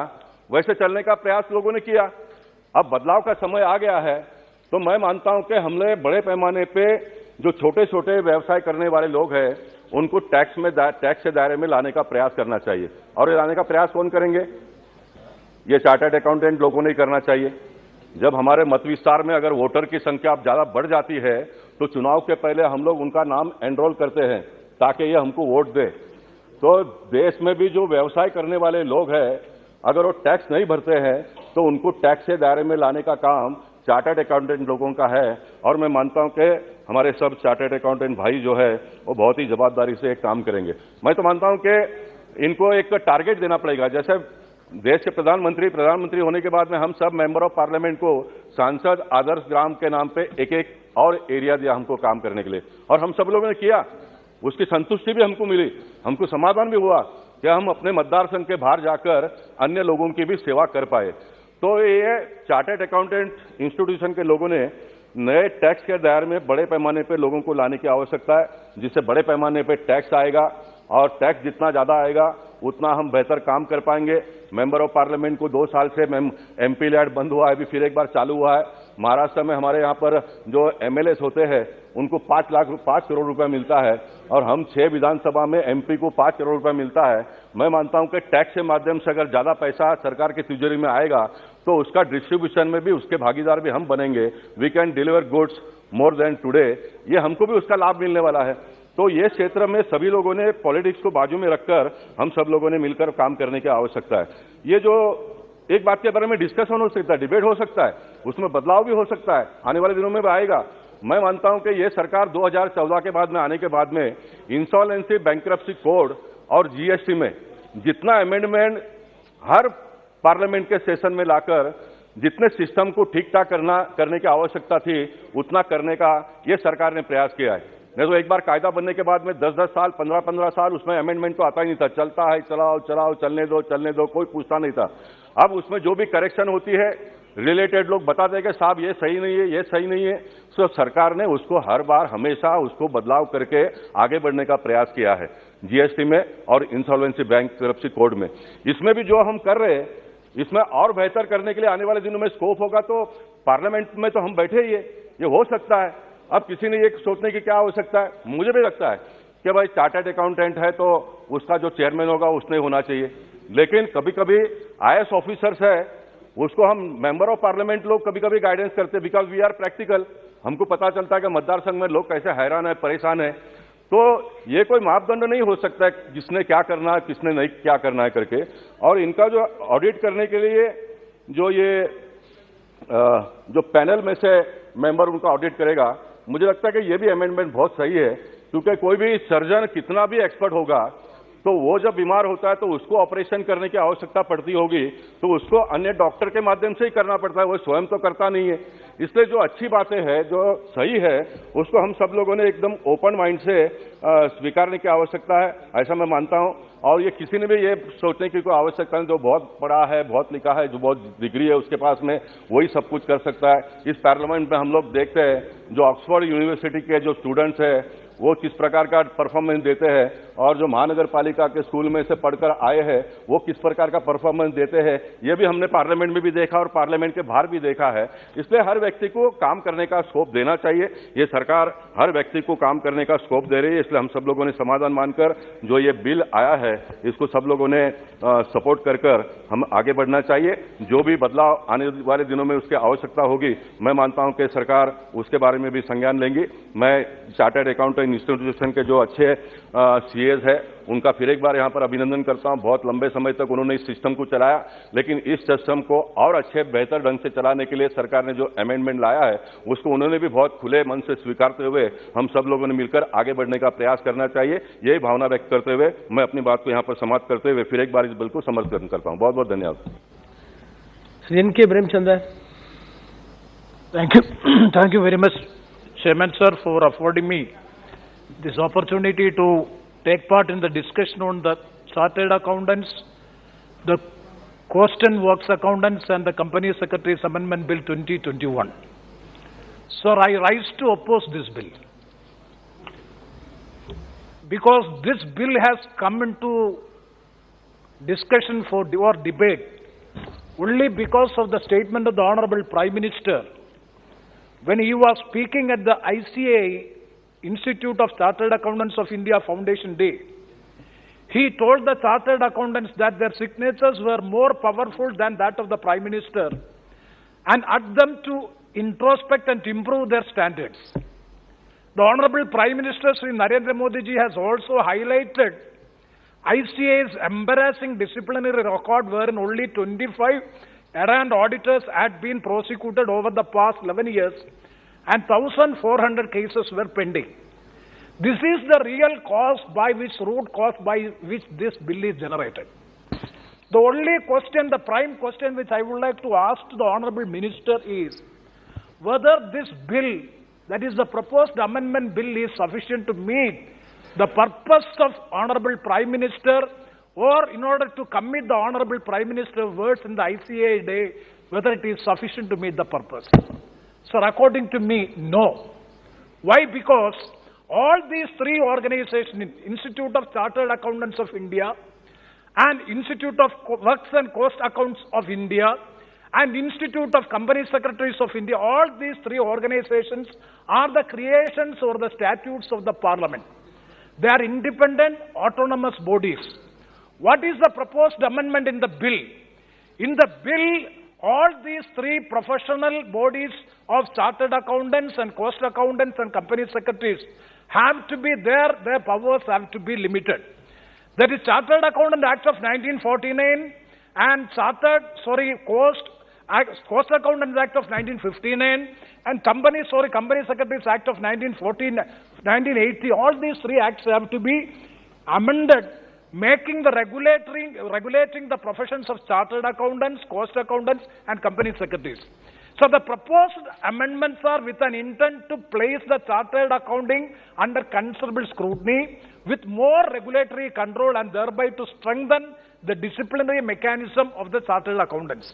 वैसे चलने का प्रयास लोगों ने किया। अब बदलाव का समय आ गया है, तो मैं मानता हूं कि हमने बड़े पैमाने पे जो छोटे छोटे व्यवसाय करने वाले लोग हैं उनको टैक्स के दायरे में लाने का प्रयास करना चाहिए। और ये लाने का प्रयास कौन करेंगे? ये चार्टर्ड अकाउंटेंट लोगों ने ही करना चाहिए। जब हमारे मत विस्तार में अगर वोटर की संख्या ज्यादा बढ़ जाती है तो चुनाव के पहले हम लोग उनका नाम एनरोल करते हैं ताकि ये हमको वोट दे। तो देश में भी जो व्यवसाय करने वाले लोग हैं, अगर वो टैक्स नहीं भरते हैं तो उनको टैक्स के दायरे में लाने का काम चार्टर्ड अकाउंटेंट लोगों का है। और मैं मानता हूं कि हमारे सब चार्टर्ड अकाउंटेंट भाई जो है वो बहुत ही जवाबदारी से एक काम करेंगे। मैं तो मानता हूं कि इनको एक टारगेट देना पड़ेगा। जैसे देश के प्रधानमंत्री होने के बाद में हम सब मेंबर ऑफ पार्लियामेंट को सांसद आदर्श ग्राम के नाम पे एक और एरिया दिया हमको काम करने के लिए, और हम सब लोगों ने किया। उसकी संतुष्टि भी हमको मिली, हमको समाधान भी हुआ कि हम अपने मतदार संघ के बाहर जाकर अन्य लोगों की भी सेवा कर पाए। तो ये चार्टर्ड अकाउंटेंट इंस्टीट्यूशन के लोगों ने नए टैक्स के दायरे में बड़े पैमाने पे लोगों को लाने की आवश्यकता है, जिससे बड़े पैमाने पे टैक्स आएगा और टैक्स जितना ज्यादा आएगा उतना हम बेहतर काम कर पाएंगे। मेंबर ऑफ पार्लियामेंट को 2 साल से एमपी लैड बंद हुआ है, अभी फिर एक बार चालू हुआ है। महाराष्ट्र में हमारे यहाँ पर जो एमएलए होते हैं उनको 5 करोड़ रुपए मिलता है और हम 6 विधानसभा में एमपी को 5 करोड़ रुपए मिलता है। मैं मानता हूं कि टैक्स के माध्यम से अगर ज्यादा पैसा सरकार की तिजोरी में आएगा तो उसका डिस्ट्रीब्यूशन में भी उसके भागीदार भी हम बनेंगे। We can deliver goods more than today, ये हमको भी उसका लाभ मिलने वाला है। तो ये क्षेत्र में सभी लोगों ने पॉलिटिक्स को बाजू में रखकर हम सब लोगों ने मिलकर काम करने की आवश्यकता है। ये जो एक बात के बारे में डिस्कशन हो सकता है, डिबेट हो सकता है, उसमें बदलाव भी हो सकता है, आने वाले दिनों में भी आएगा। मैं मानता हूं कि ये सरकार 2014 के बाद में आने के बाद में इंसॉल्वेंसी बैंक्रप्सी कोड और जीएसटी में जितना अमेंडमेंट हर पार्लियामेंट के सेशन में लाकर जितने सिस्टम को ठीक ठाक करने की आवश्यकता थी उतना करने का ये सरकार ने प्रयास किया है। नहीं तो एक बार कायदा बनने के बाद में 10-10 साल 15-15 साल उसमें अमेंडमेंट तो आता ही नहीं था, चलता है चलाओ चलने दो कोई पूछता नहीं था। अब उसमें जो भी करेक्शन होती है रिलेटेड लोग बताते हैं कि साहब ये सही नहीं है, ये सही नहीं है। तो सरकार ने उसको हर बार हमेशा उसको बदलाव करके आगे बढ़ने का प्रयास किया है जीएसटी में और इंसॉल्वेंसी बैंक्रप्सी कोड में। इसमें भी जो हम कर रहे हैं इसमें और बेहतर करने के लिए आने वाले दिनों में स्कोप होगा। तो पार्लियामेंट में तो हम बैठे ही है, ये हो सकता है। अब किसी ने ये सोचने की क्या आवश्यकता है, मुझे भी लगता है कि भाई चार्टर्ड अकाउंटेंट है तो उसका जो चेयरमैन होगा उसने होना चाहिए, लेकिन कभी कभी आईएएस ऑफिसर्स है उसको हम मेंबर ऑफ पार्लियामेंट लोग कभी कभी गाइडेंस करते हैं, बिकॉज वी आर प्रैक्टिकल। हमको पता चलता है कि मतदार संघ में लोग कैसे हैरान है, परेशान है। तो ये कोई मापदंड नहीं हो सकता है जिसने क्या करना है किसने नहीं क्या करना है करके। और इनका जो ऑडिट करने के लिए जो पैनल में से मेंबर उनका ऑडिट करेगा, मुझे लगता है कि ये भी अमेंडमेंट बहुत सही है, क्योंकि कोई भी सर्जन कितना भी एक्सपर्ट होगा तो वो जब बीमार होता है तो उसको ऑपरेशन करने की आवश्यकता पड़ती होगी तो उसको अन्य डॉक्टर के माध्यम से ही करना पड़ता है, वो स्वयं तो करता नहीं है। इसलिए जो अच्छी बातें हैं जो सही है उसको हम सब लोगों ने एकदम ओपन माइंड से स्वीकारने की आवश्यकता है, ऐसा मैं मानता हूं। और ये किसी ने भी ये सोचने की कोई आवश्यकता नहीं जो बहुत पढ़ा है, बहुत लिखा है, जो बहुत डिग्री है उसके पास में वही सब कुछ कर सकता है। इस पार्लियामेंट में हम लोग देखते हैं जो ऑक्सफोर्ड यूनिवर्सिटी के जो स्टूडेंट्स है वो किस प्रकार का परफॉर्मेंस देते हैं और जो महानगर पालिका के स्कूल में से पढ़कर आए हैं वो किस प्रकार का परफॉर्मेंस देते हैं, ये भी हमने पार्लियामेंट में भी देखा और पार्लियामेंट के बाहर भी देखा है। इसलिए हर व्यक्ति को काम करने का स्कोप देना चाहिए। ये सरकार हर व्यक्ति को काम करने का स्कोप दे रही है, इसलिए हम सब लोगों ने समाधान मानकर जो ये बिल आया है इसको सब लोगों ने सपोर्ट कर हम आगे बढ़ना चाहिए। जो भी बदलाव आने वाले दिनों में उसकी आवश्यकता होगी मैं मानता हूं कि सरकार उसके बारे में भी संज्ञान लेंगी। मैं चार्टर्ड अकाउंटेंट इंस्टीट्यूशन के जो अच्छे सीएस है उनका फिर एक बार यहां पर अभिनंदन करता हूं। बहुत लंबे समय तक उन्होंने इस सिस्टम को चलाया, लेकिन इस सिस्टम को और अच्छे बेहतर ढंग से चलाने के लिए सरकार ने जो अमेंडमेंट लाया है उसको उन्होंने भी बहुत खुले मन से स्वीकारते हुए हम सब लोगों ने मिलकर आगे बढ़ने का प्रयास करना चाहिए, यही भावना व्यक्त करते हुए मैं अपनी बात को यहां पर समाप्त करते हुए फिर एक बार इस बिल को समर्थन करता हूं। बहुत बहुत धन्यवाद। Shri N.K. Premchandra. Thank you very much, Chairman sir, for affording me this opportunity to take part in the discussion on the Chartered Accountants, the Cost and Works Accountants and the Company Secretaries Amendment Bill 2021. Sir, I rise to oppose this bill because this bill has come into discussion for or debate only because of the statement of the Honorable Prime Minister when he was speaking at the ICA Institute of Chartered Accountants of India Foundation Day. He told the Chartered Accountants that their signatures were more powerful than that of the Prime Minister and urged them to introspect and improve their standards. The Honorable Prime Minister Sri Narendra Modi ji has also highlighted ICA's embarrassing disciplinary record wherein only 25 errant auditors had been prosecuted over the past 11 years and 1,400 cases were pending. This is the real cause root cause by which this bill is generated. The only question, the prime question which I would like to ask to the Honorable Minister is whether this bill, that is the proposed amendment bill, is sufficient to meet the purpose of Honorable Prime Minister, or in order to commit the Honorable Prime Minister's words in the ICA day, whether it is sufficient to meet the purpose. Sir, according to me, no. Why? Because all these three organizations, Institute of Chartered Accountants of India, and Institute of Works and Cost Accounts of India, and Institute of Company Secretaries of India, all these three organizations are the creations or the statutes of the Parliament. They are independent, autonomous bodies. What is the proposed amendment in the bill? In the bill, all these three professional bodies of chartered accountants and cost accountants and company secretaries have to be there, their powers have to be limited. That is Chartered Accountant Act of 1949 and Cost Accountants Act of 1959 and Company Secretaries Act of 1980. All these three acts have to be amended making the regulating the professions of chartered accountants, cost accountants, and company secretaries. So the proposed amendments are with an intent to place the chartered accounting under considerable scrutiny with more regulatory control and thereby to strengthen the disciplinary mechanism of the chartered accountants.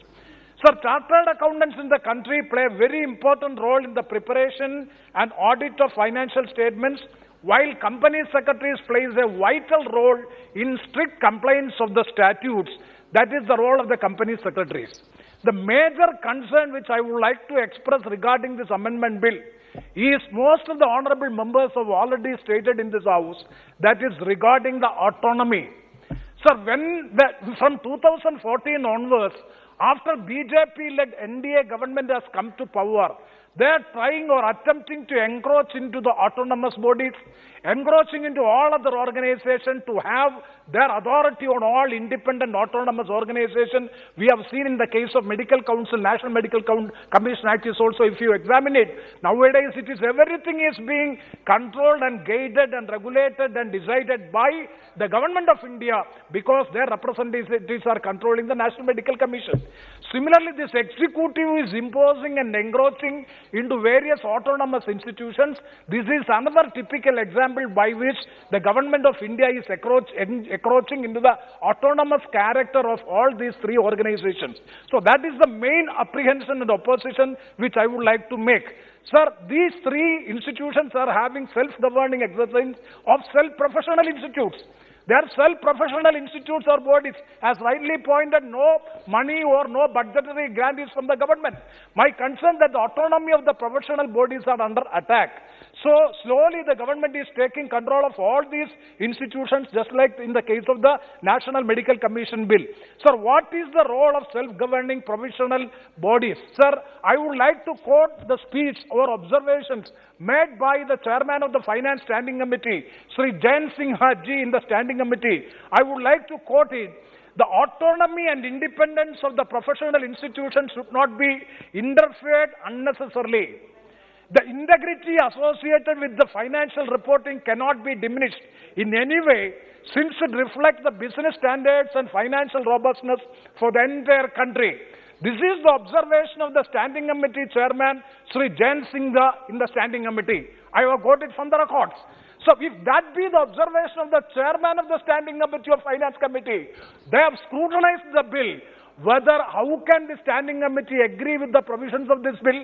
Sir, chartered accountants in the country play a very important role in the preparation and audit of financial statements, while company secretaries plays a vital role in strict compliance of the statutes. That is the role of the company secretaries. The major concern which I would like to express regarding this amendment bill is most of the honorable members have already stated in this house, that is regarding the autonomy. Sir, from 2014 onwards, after BJP-led NDA government has come to power, they are trying or attempting to encroach into the autonomous bodies, encroaching into all other organizations to have their authority on all independent autonomous organizations. We have seen in the case of Medical Council, National Medical Commission Act is also, if you examine it, nowadays it is everything is being controlled and guided and regulated and decided by the government of India because their representatives are controlling the National Medical Commission. Similarly, this executive is imposing and encroaching into various autonomous institutions. This is another typical example by which the government of India is encroaching into the autonomous character of all these three organizations. So that is the main apprehension and opposition which I would like to make. Sir, these three institutions are having self-governing exercise of self-professional institutes. They are self-professional institutes or bodies. As rightly pointed, no money or no budgetary grant is from the government. My concern that the autonomy of the professional bodies are under attack. So slowly the government is taking control of all these institutions, just like in the case of the National Medical Commission Bill. Sir, what is the role of self-governing professional bodies? Sir, I would like to quote the speech or observations made by the chairman of the Finance Standing Committee, Sri Jain Singh Ji, in the Standing Committee. I would like to quote it. The autonomy and independence of the professional institutions should not be interfered unnecessarily. The integrity associated with the financial reporting cannot be diminished in any way, since it reflects the business standards and financial robustness for the entire country. This is the observation of the Standing Committee Chairman, Sri Jain Singh in the Standing Committee. I have got it from the records. So if that be the observation of the Chairman of the Standing Committee of Finance Committee, they have scrutinized the bill. How can the Standing Committee agree with the provisions of this bill?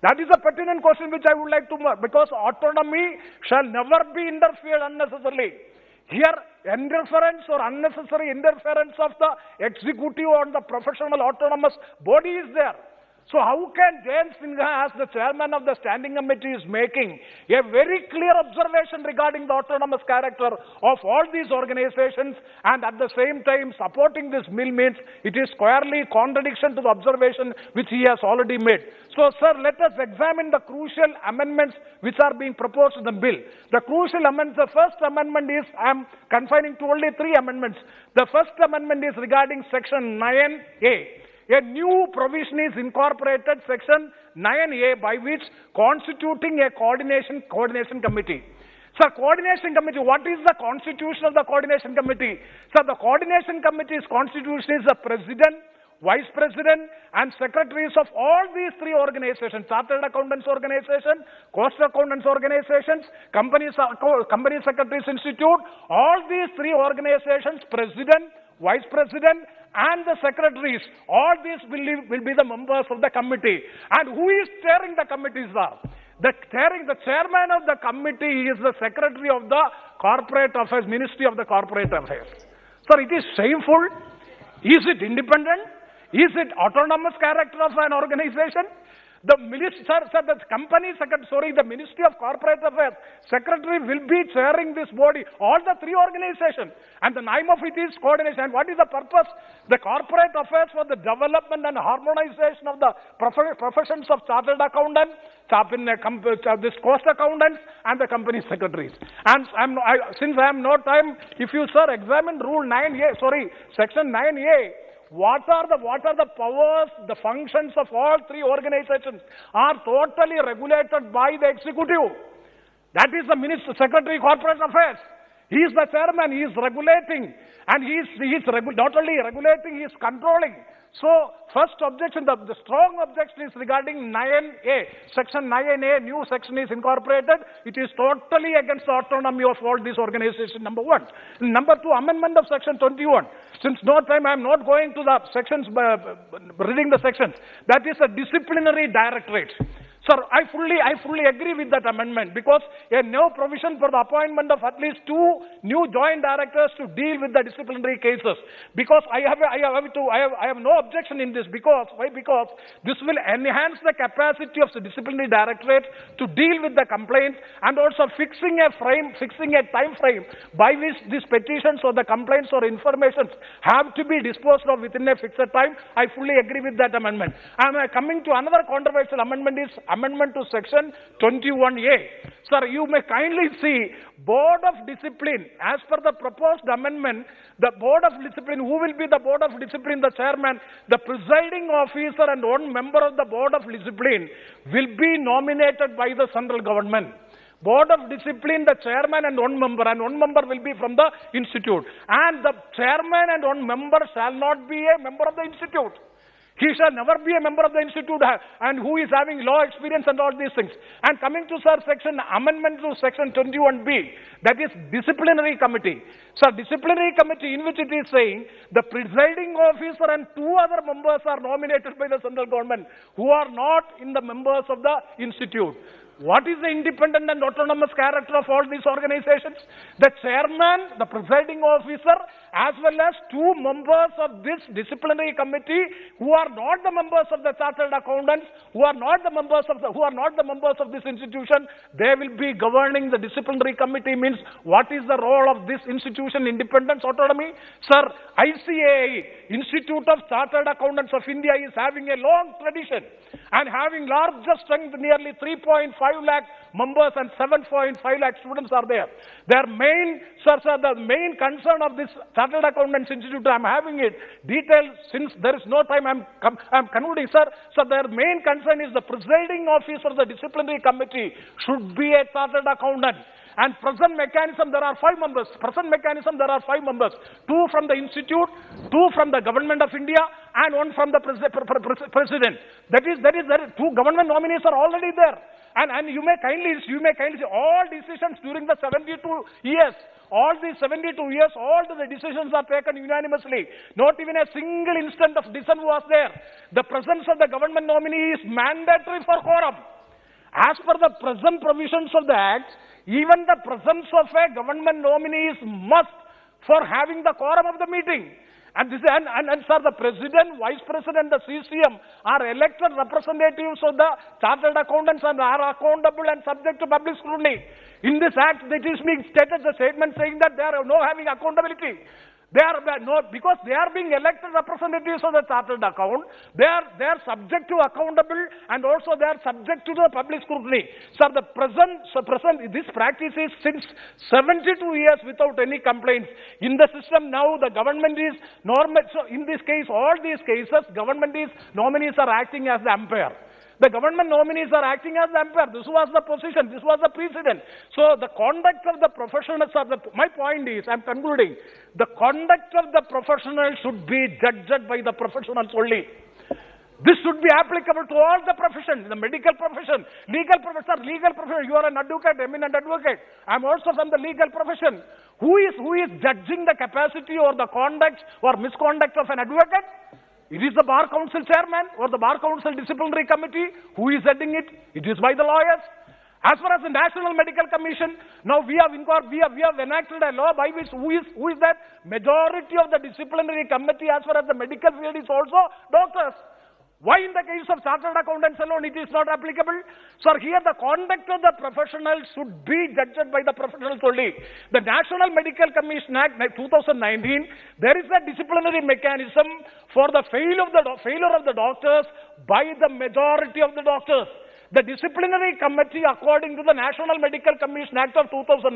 That is a pertinent question which I would like to make, because autonomy shall never be interfered unnecessarily. Here, interference or unnecessary interference of the executive on the professional autonomous body is there. So how can Jain Singh, as the chairman of the Standing Committee, is making a very clear observation regarding the autonomous character of all these organizations, and at the same time supporting this bill means it is squarely contradiction to the observation which he has already made. So, sir, let us examine the crucial amendments which are being proposed in the bill. The crucial amendments, the first amendment is, I am confining to only three amendments. The first amendment is regarding Section 9A. A new provision is incorporated, Section 9A, by which constituting a coordination committee. Sir, coordination committee, what is the constitution of the coordination committee? Sir, the coordination committee's constitution is the president, vice president, and secretaries of all these three organizations: Chartered Accountants Organization, Cost Accountants Organizations, Company Secretaries Institute. All these three organizations, president, vice president, and the secretaries, all these will be the members of the committee. And who is chairing the committee, sir? The chairman of the committee is the secretary of the Corporate Affairs, Ministry of the Corporate Affairs. Sir, it is shameful. Is it independent? Is it autonomous character of an organization? The Ministry of Corporate Affairs secretary will be chairing this body, all the three organizations, and the name of it is coordination. And what is the purpose? The corporate affairs for the development and harmonization of the professions of chartered accountants, this cost accountants, and the company secretaries. And since I have no time, if you, sir, examine Section 9A, what are the powers, the functions of all three organizations are totally regulated by the executive. That is the Secretary Corporate Affairs. He is the chairman, he is regulating, and not only regulating, he is controlling. So, first objection, the strong objection is regarding 9A. Section 9A, new section is incorporated. It is totally against the autonomy of all these organizations, number one. Number two, amendment of section 21. Since no time, I am not going to the sections, reading the sections. That is a disciplinary directorate. Sir, I fully agree with that amendment, because a no provision for the appointment of at least 2 new joint directors to deal with the disciplinary cases. Because I have no objection in this. Because why? Because this will enhance the capacity of the disciplinary directorate to deal with the complaints, and also fixing a time frame by which these petitions or the complaints or informations have to be disposed of within a fixed time. I fully agree with that amendment. And coming to another controversial amendment is amendment to section 21A. Sir, you may kindly see Board of Discipline. As per the proposed amendment, the Board of Discipline, who will be the Board of Discipline? The chairman, the presiding officer and one member of the Board of Discipline will be nominated by the central government. Board of Discipline, the chairman and one member will be from the institute. And the chairman and one member shall not be a member of the institute. He shall never be a member of the institute and who is having law experience and all these things. And coming to, sir, amendment to section 21B, that is disciplinary committee. Sir, disciplinary committee, in which it is saying the presiding officer and 2 other members are nominated by the central government who are not in the members of the institute. What is the independent and autonomous character of all these organizations? The chairman, the presiding officer, as well as 2 members of this disciplinary committee who are not the members of the chartered accountants, who are not the members of this institution, they will be governing the disciplinary committee. Means what is the role of this institution, independence, autonomy? Sir, ICAI, Institute of Chartered Accountants of India, is having a long tradition and having largest strength, nearly 3.5 lakh members and 7.5 lakh students are there. Their main, the main concern of this Chartered Accountants Institute, I am having it detailed since there is no time, I am concluding, sir. So their main concern is the presiding officer of the disciplinary committee should be a chartered accountant. And present mechanism, there are 5 members. Present mechanism, there are 5 members. 2 from the institute, 2 from the government of India, and 1 from the president. That is, 2 government nominees are already there. And you may kindly see all decisions during the 72 years. All these 72 years, all the decisions are taken unanimously. Not even a single instant of dissent was there. The presence of the government nominee is mandatory for quorum. As per the present provisions of the Act, even the presence of a government nominee is must for having the quorum of the meeting. And sir, the president, vice president, the CCM are elected representatives of the chartered accountants and are accountable and subject to public scrutiny. In this act, it is being stated, the statement saying that they are no having accountability. They are because they are being elected representatives of the chartered account. They are subject to accountable and also they are subject to the public scrutiny. Sir, this practice is since 72 years without any complaints. In the system now, the government is normal. So in this case, all these cases, nominees are acting as the umpire. The government nominees are acting as the umpire. This was the position. This was the precedent. So the conduct of the professionals my point is, I am concluding, the conduct of the professionals should be judged by the professionals only. This should be applicable to all the professions, the medical profession, legal profession. You are an advocate, eminent advocate. I am also from the legal profession. Who is judging the capacity or the conduct or misconduct of an advocate? It is the Bar Council chairman or the Bar Council disciplinary committee who is heading it. It is by the lawyers. As far as the National Medical Commission, now we have enacted a law by which who is that? Majority of the disciplinary committee as far as the medical field is also doctors. Why in the case of chartered accountants alone it is not applicable? Sir, here the conduct of the professionals should be judged by the professionals only. The National Medical Commission Act 2019, there is a disciplinary mechanism for the failure of the doctors by the majority of the doctors. The disciplinary committee, according to the National Medical Commission Act of 2019,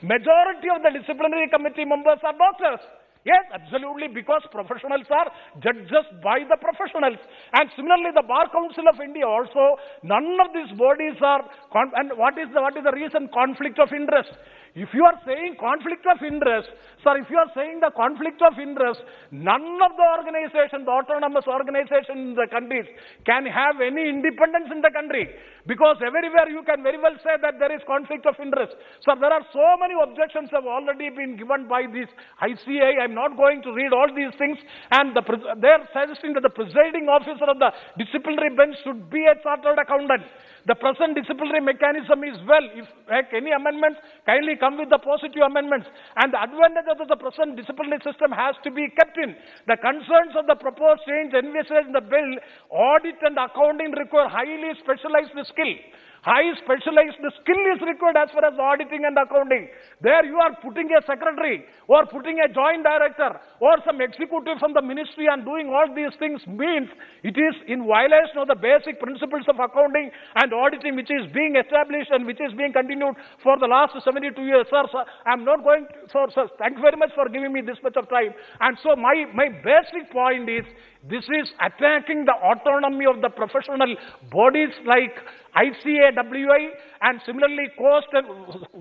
majority of the disciplinary committee members are doctors. Yes, absolutely, because professionals are judged by the professionals. And similarly, the Bar Council of India also, none of these bodies are, and what is the reason? Conflict of interest. If you are saying conflict of interest, sir, if you are saying the conflict of interest, none of the organization, the autonomous organization in the countries can have any independence in the country. Because everywhere you can very well say that there is conflict of interest. Sir, there are so many objections have already been given by this ICA. I'm not going to read all these things. And they are suggesting that the presiding officer of the disciplinary bench should be a chartered accountant. The present disciplinary mechanism is well. If any amendments, kindly come with the positive amendments. And the advantage of the present disciplinary system has to be kept in. The concerns of the proposed change envisaged in the bill, audit and accounting require highly specialized skill. High specialized skill is required as far as auditing and accounting. There you are putting a secretary or putting a joint director or some executive from the ministry and doing all these things means it is in violation of the basic principles of accounting and auditing which is being established and which is being continued for the last 72 years. Sir, I'm not going to, sir, thank you very much for giving me this much of time. And so my basic point is, this is attacking the autonomy of the professional bodies like ICA, WI, and similarly Cost and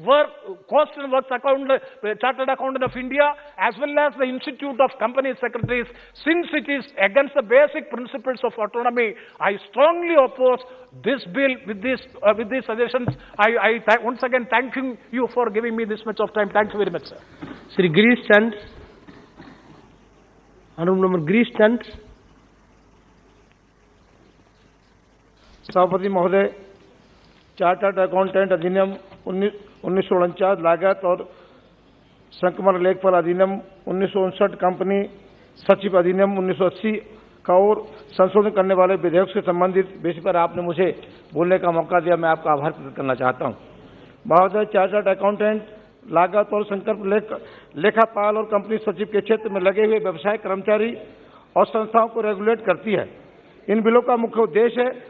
Works Chartered Accountant of India, as well as the Institute of Company Secretaries. Since it is against the basic principles of autonomy, I strongly oppose this bill with these suggestions. I once again thank you for giving me this much of time. Thank you very much, sir. Sri Girish Chand, Honorable Member Girish Chand. सभापति महोदय, chartered accountant अधिनियम 1949 लागत और संकलन लेखपाल अधिनियम 1959 company सचिव अधिनियम 1980 का और संशोधन करने वाले विधेयक से संबंधित विषय पर आपने मुझे बोलने का मौका दिया। मैं आपका आभार प्रकट करना चाहता हूं। महोदय, चार्टर्ड अकाउंटेंट लागत और संकलन लेखापाल और कंपनी सचिव के क्षेत्र में लगे हुए व्यवसाय कर्मचारी और संस्थाओं को रेगुलेट करती है। इन बिलों का मुख्य उद्देश्य है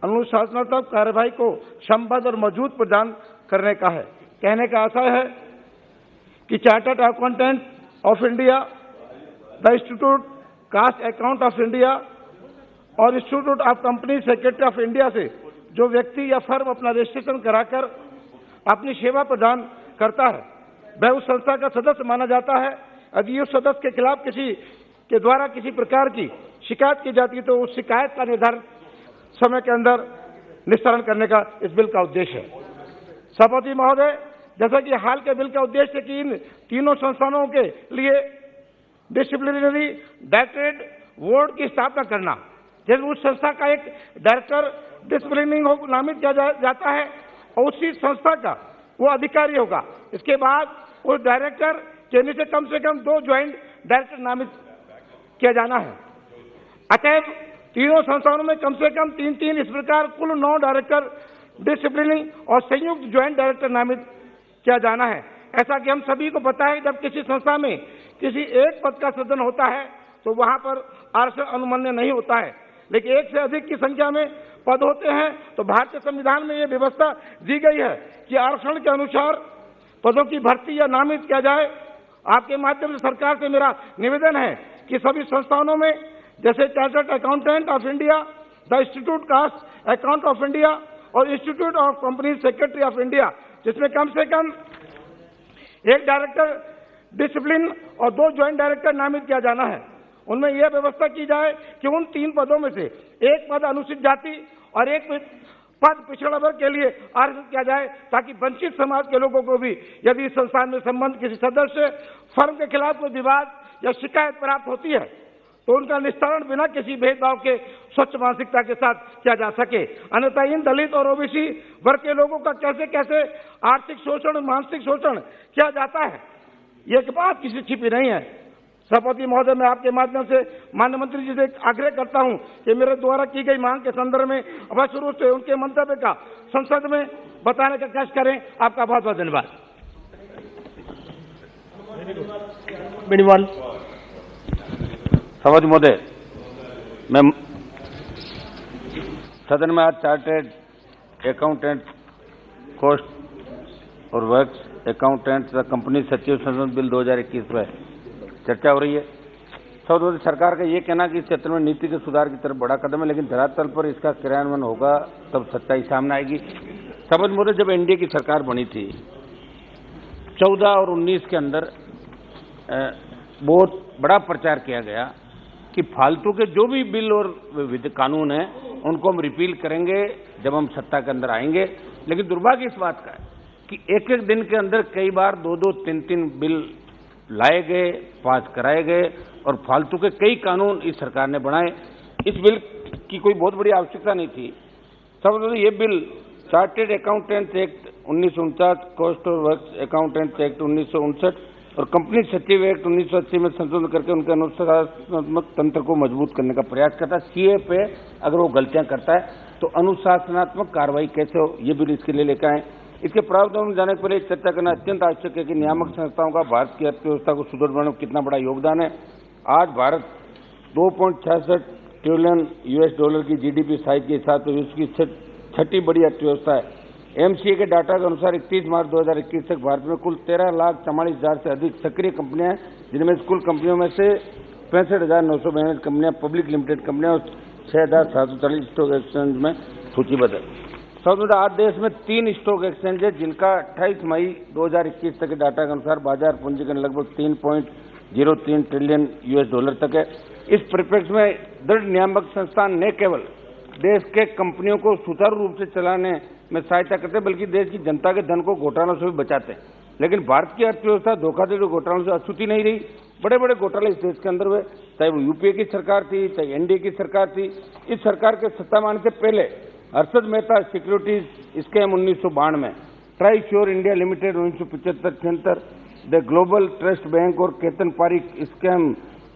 अनुशासनात्मक कार्यवाही को संबद्ध और मजबूत प्रदान करने का है। कहने का आशय है कि chartered accountant of India, the institute cost account of India और institute of company secretary of India से जो व्यक्ति या फर्म अपना रजिस्ट्रेशन कराकर अपनी सेवा प्रदान करता है, वह उस संस्था का सदस्य माना जाता है। यदि उस सदस्य के खिलाफ किसी के द्वारा किसी प्रकार की शिकायत की जाती है तो उस शिकायत का निर्धारित समय के अंदर निस्तारण करने का इस बिल का उद्देश्य है। सभापति महोदय, जैसा कि हाल के बिल का उद्देश्य कि इन तीनों संस्थानों के लिए डिसिप्लिनरी डायरेक्टरेट बोर्ड की स्थापना करना, जैसे उस संस्था का एक डायरेक्टर डिसिप्लिनिंग नामित किया जाता है और उसी संस्था का वो अधिकारी होगा। इसके बाद उस डायरेक्टर के नीचे कम से कम 2 ज्वाइंट डायरेक्टर नामित किया जाना है। अतएव तीनों संस्थानों में कम से कम 3-3 इस प्रकार कुल 9 डायरेक्टर डिसिप्लिनिंग और संयुक्त ज्वाइंट डायरेक्टर नामित किया जाना है। ऐसा कि हम सभी को पता है, जब किसी संस्था में किसी एक पद का सृजन होता है तो वहां पर आरक्षण अनुमन्य नहीं होता है, लेकिन एक से अधिक की संख्या में पद होते हैं तो भारतीय संविधान में यह व्यवस्था दी गई है कि आरक्षण के अनुसार पदों की भर्ती या नामित किया जाए। आपके माध्यम से सरकार से मेरा निवेदन है कि सभी संस्थानों में जैसे chartered accountant of India, the institute cost account of India और institute of company secretary of India, जिसमें कम से कम 1 डायरेक्टर डिसिप्लिन और 2 ज्वाइंट डायरेक्टर नामित किया जाना है। उनमें यह व्यवस्था की जाए कि उन 3 पदों में से 1 पद अनुसूचित जाति और 1 पद पिछड़ा वर्ग के लिए आरक्षित किया जाए, ताकि वंचित समाज के लोगों को भी यदि संस्थान में संबंध किसी सदस्य फर्म के खिलाफ कोई विवाद या शिकायत प्राप्त होती है तो उनका निस्तारण बिना किसी भेदभाव के स्वच्छ मानसिकता के साथ किया जा सके। अन्यथा इन दलित और ओबीसी वर्ग के लोगों का कैसे कैसे आर्थिक शोषण, मानसिक शोषण किया जाता है, ये बात किसी छिपी नहीं है। सभापति महोदय, मैं आपके माध्यम से माननीय मंत्री जी से आग्रह करता हूं कि मेरे द्वारा की गई मांग के संदर्भ में अवश्य रूप से उनके मंतव्य का संसद में बताने का कष्ट करें। आपका बहुत बहुत धन्यवाद। सभापति महोदय, मैं सदन में आज चार्टर्ड अकाउंटेंट कॉस्ट और वर्क्स अकाउंटेंट तथा कंपनी सचिव संशोधन बिल 2021 पर चर्चा हो रही है। सभापति, सरकार का ये कहना कि इस क्षेत्र में नीति के सुधार की तरफ बड़ा कदम है, लेकिन धरातल पर इसका क्रियान्वयन होगा तब सच्चाई सामने आएगी। सभापति महोदय, जब एनडीए की सरकार बनी थी 14 और 19 के अंदर बहुत बड़ा प्रचार किया गया कि फालतू के जो भी बिल और कानून हैं उनको हम रिपील करेंगे जब हम सत्ता के अंदर आएंगे। लेकिन दुर्भाग्य इस बात का है कि एक एक दिन के अंदर कई बार 2-2, 3-3 बिल लाए गए, पास कराए गए और फालतू के कई कानून इस सरकार ने बनाए। इस बिल की कोई बहुत बड़ी आवश्यकता नहीं थी। सबसे ये bill chartered accountants act 1949, cost और वर्क्स अकाउंटेंट्स एक्ट 1959 और कंपनी सचिव एक्ट 1980 में संशोधन करके उनके अनुशासनात्मक तंत्र को मजबूत करने का प्रयास करता है। सीए पे अगर वो गलतियां करता है तो अनुशासनात्मक कार्रवाई कैसे हो, ये बिल इसके लिए लेकर आए। इसके प्रावधान में जाने के पहले चर्चा करना अत्यंत आवश्यक है कि नियामक संस्थाओं का भारत की अर्थव्यवस्था को सुदृढ़ बनाने में कितना बड़ा योगदान है। आज भारत 2.66 ट्रिलियन US$ की GDP साइज के हिसाब से विश्व की छठी बड़ी अर्थव्यवस्था है। MCA के डाटा के अनुसार 31 मार्च 2021 तक भारत में कुल 13,44,000 से अधिक सक्रिय कंपनियां हैं, जिनमें कुल कंपनियों में से 65,992 कंपनियां पब्लिक लिमिटेड कंपनियां और 6,740 स्टॉक एक्सचेंज में सूचीबद्ध है। सबसे आज देश में 3 स्टॉक एक्सचेंज है, जिनका 28 मई 2021 तक के डाटा के अनुसार बाजार पूंजीकरण लगभग 3.03 ट्रिलियन US$ तक है। इस परिप्रेक्ष्य में दृढ़ नियामक संस्थान न केवल देश के कंपनियों को सुचारू रूप से चलाने में सहायता करते हैं, बल्कि देश की जनता के धन को घोटालों से भी बचाते हैं। लेकिन भारत की अर्थव्यवस्था धोखाधड़ी घोटालों से अछूती नहीं रही। बड़े बड़े घोटाले इस देश के अंदर हुए, चाहे वो यूपीए की सरकार थी, चाहे एनडीए की सरकार थी। इस सरकार के सत्ता में आने से पहले हर्षद मेहता सिक्योरिटीज स्कैम 1992 में, Tri Sure India limited 1975-76, the global trust bank और Ketan Parekh scam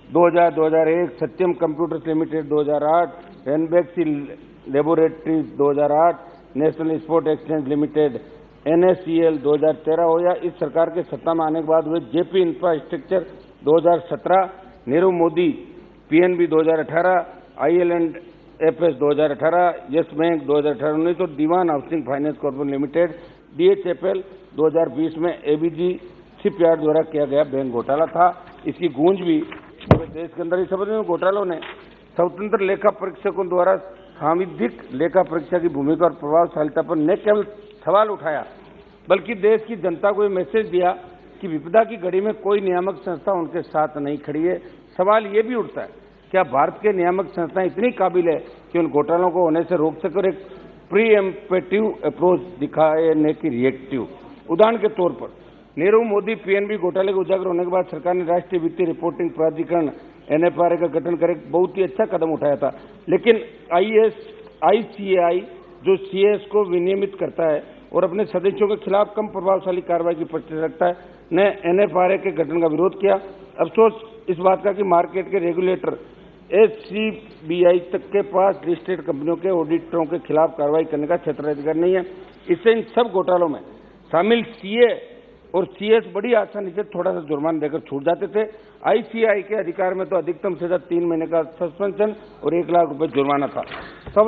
2000-2001, Satyam computers limited 2008, Ranbaxy laboratories 2008, national sport exchange limited NSCL 2013 हो या इस सरकार के सत्ता में आने के बाद हुए JP infrastructure 2017, Nirav Modi PNB 2018, IL&FS 2018, yes bank 2018-19 और Dewan housing finance corporation limited DHFL 2020 में ABG शिपयार्ड द्वारा किया गया बैंक घोटाला था। इसकी गूंज भी पूरे देश के अंदर। इस संबंध में घोटालों ने स्वतंत्र लेखा परीक्षकों द्वारा सांविधिक लेखा परीक्षा की भूमिका और प्रभावशालिता पर न केवल सवाल उठाया, बल्कि देश की जनता को ये मैसेज दिया कि विपदा की घड़ी में कोई नियामक संस्था उनके साथ नहीं खड़ी है। सवाल ये भी उठता है, क्या भारत के नियामक संस्थाएं इतनी काबिल है कि उन घोटालों को होने से रोक सके और एक प्रीएम्प्टिव अप्रोच दिखाने की रिएक्टिव। उदाहरण के तौर पर नीरव मोदी PNB घोटाले के उजागर होने के बाद सरकार ने राष्ट्रीय वित्तीय रिपोर्टिंग प्राधिकरण NFRA का गठन कर एक बहुत ही अच्छा कदम उठाया था। लेकिन ICAI जो CS को विनियमित करता है और अपने सदस्यों के खिलाफ कम प्रभावशाली कार्रवाई की प्रक्रिया रखता है, ने NFRA के गठन का विरोध किया। अफसोस इस बात का कि मार्केट के रेगुलेटर SCBI तक के पास लिस्टेड कंपनियों के ऑडिटरों के खिलाफ कार्रवाई करने का क्षेत्राधिकार नहीं है। इससे इन सब घोटालों में शामिल CA और CS बड़ी आसानी से थोड़ा सा जुर्माना देकर छूट जाते थे। ICAI के अधिकार में तो अधिकतम सजा 3 महीने का सस्पेंशन और 1 लाख रुपए जुर्माना था। सब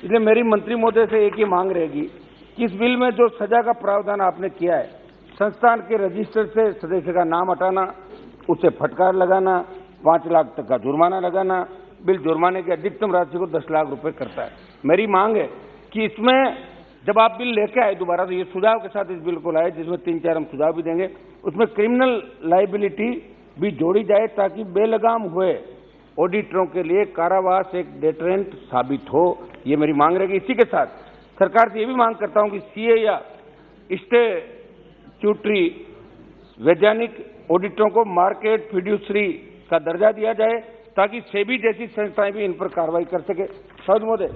इसलिए मेरी मंत्री महोदय से एक ही मांग रहेगी कि इस बिल में जो सजा का प्रावधान आपने किया है, संस्थान के रजिस्टर से सदस्य का नाम हटाना, उसे फटकार लगाना, 5 लाख तक का जुर्माना लगाना, बिल जुर्माने की अधिकतम राशि को 10 लाख रुपए करता है। मेरी मांग है कि इसमें जब आप बिल लेके आए दोबारा, तो ये सुझाव के साथ इस बिल को लाए, जिसमें 3-4 हम सुझाव भी देंगे। उसमें क्रिमिनल लायबिलिटी भी जोड़ी जाए ताकि बेलगाम हुए ऑडिटरों के लिए कारावास एक डेटरेंट साबित हो। ये मेरी मांग रहेगी। इसी के साथ सरकार से ये भी मांग करता हूं कि CA या स्टैट्यूटरी वैज्ञानिक ऑडिटरों को मार्केट फिड्यूसरी का दर्जा दिया जाए ताकि सेबी जैसी संस्थाएं भी इन पर कार्रवाई कर सके। सौद महोदय,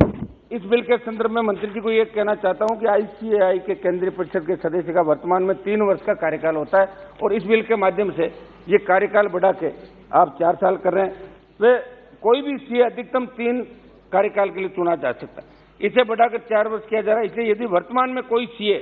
इस बिल के संदर्भ में मंत्री जी को ये कहना चाहता हूं कि ICAI के केंद्रीय परिषद के सदस्य का वर्तमान में 3 वर्ष का कार्यकाल होता है और इस बिल के माध्यम से ये कार्यकाल बढ़ा के आप 4 साल कर रहे हैं। वे कोई भी CA अधिकतम 3 कार्यकाल के लिए चुना जा सकता है, इसे बढ़ाकर 4 वर्ष किया जा रहा है। इसलिए यदि वर्तमान में कोई CA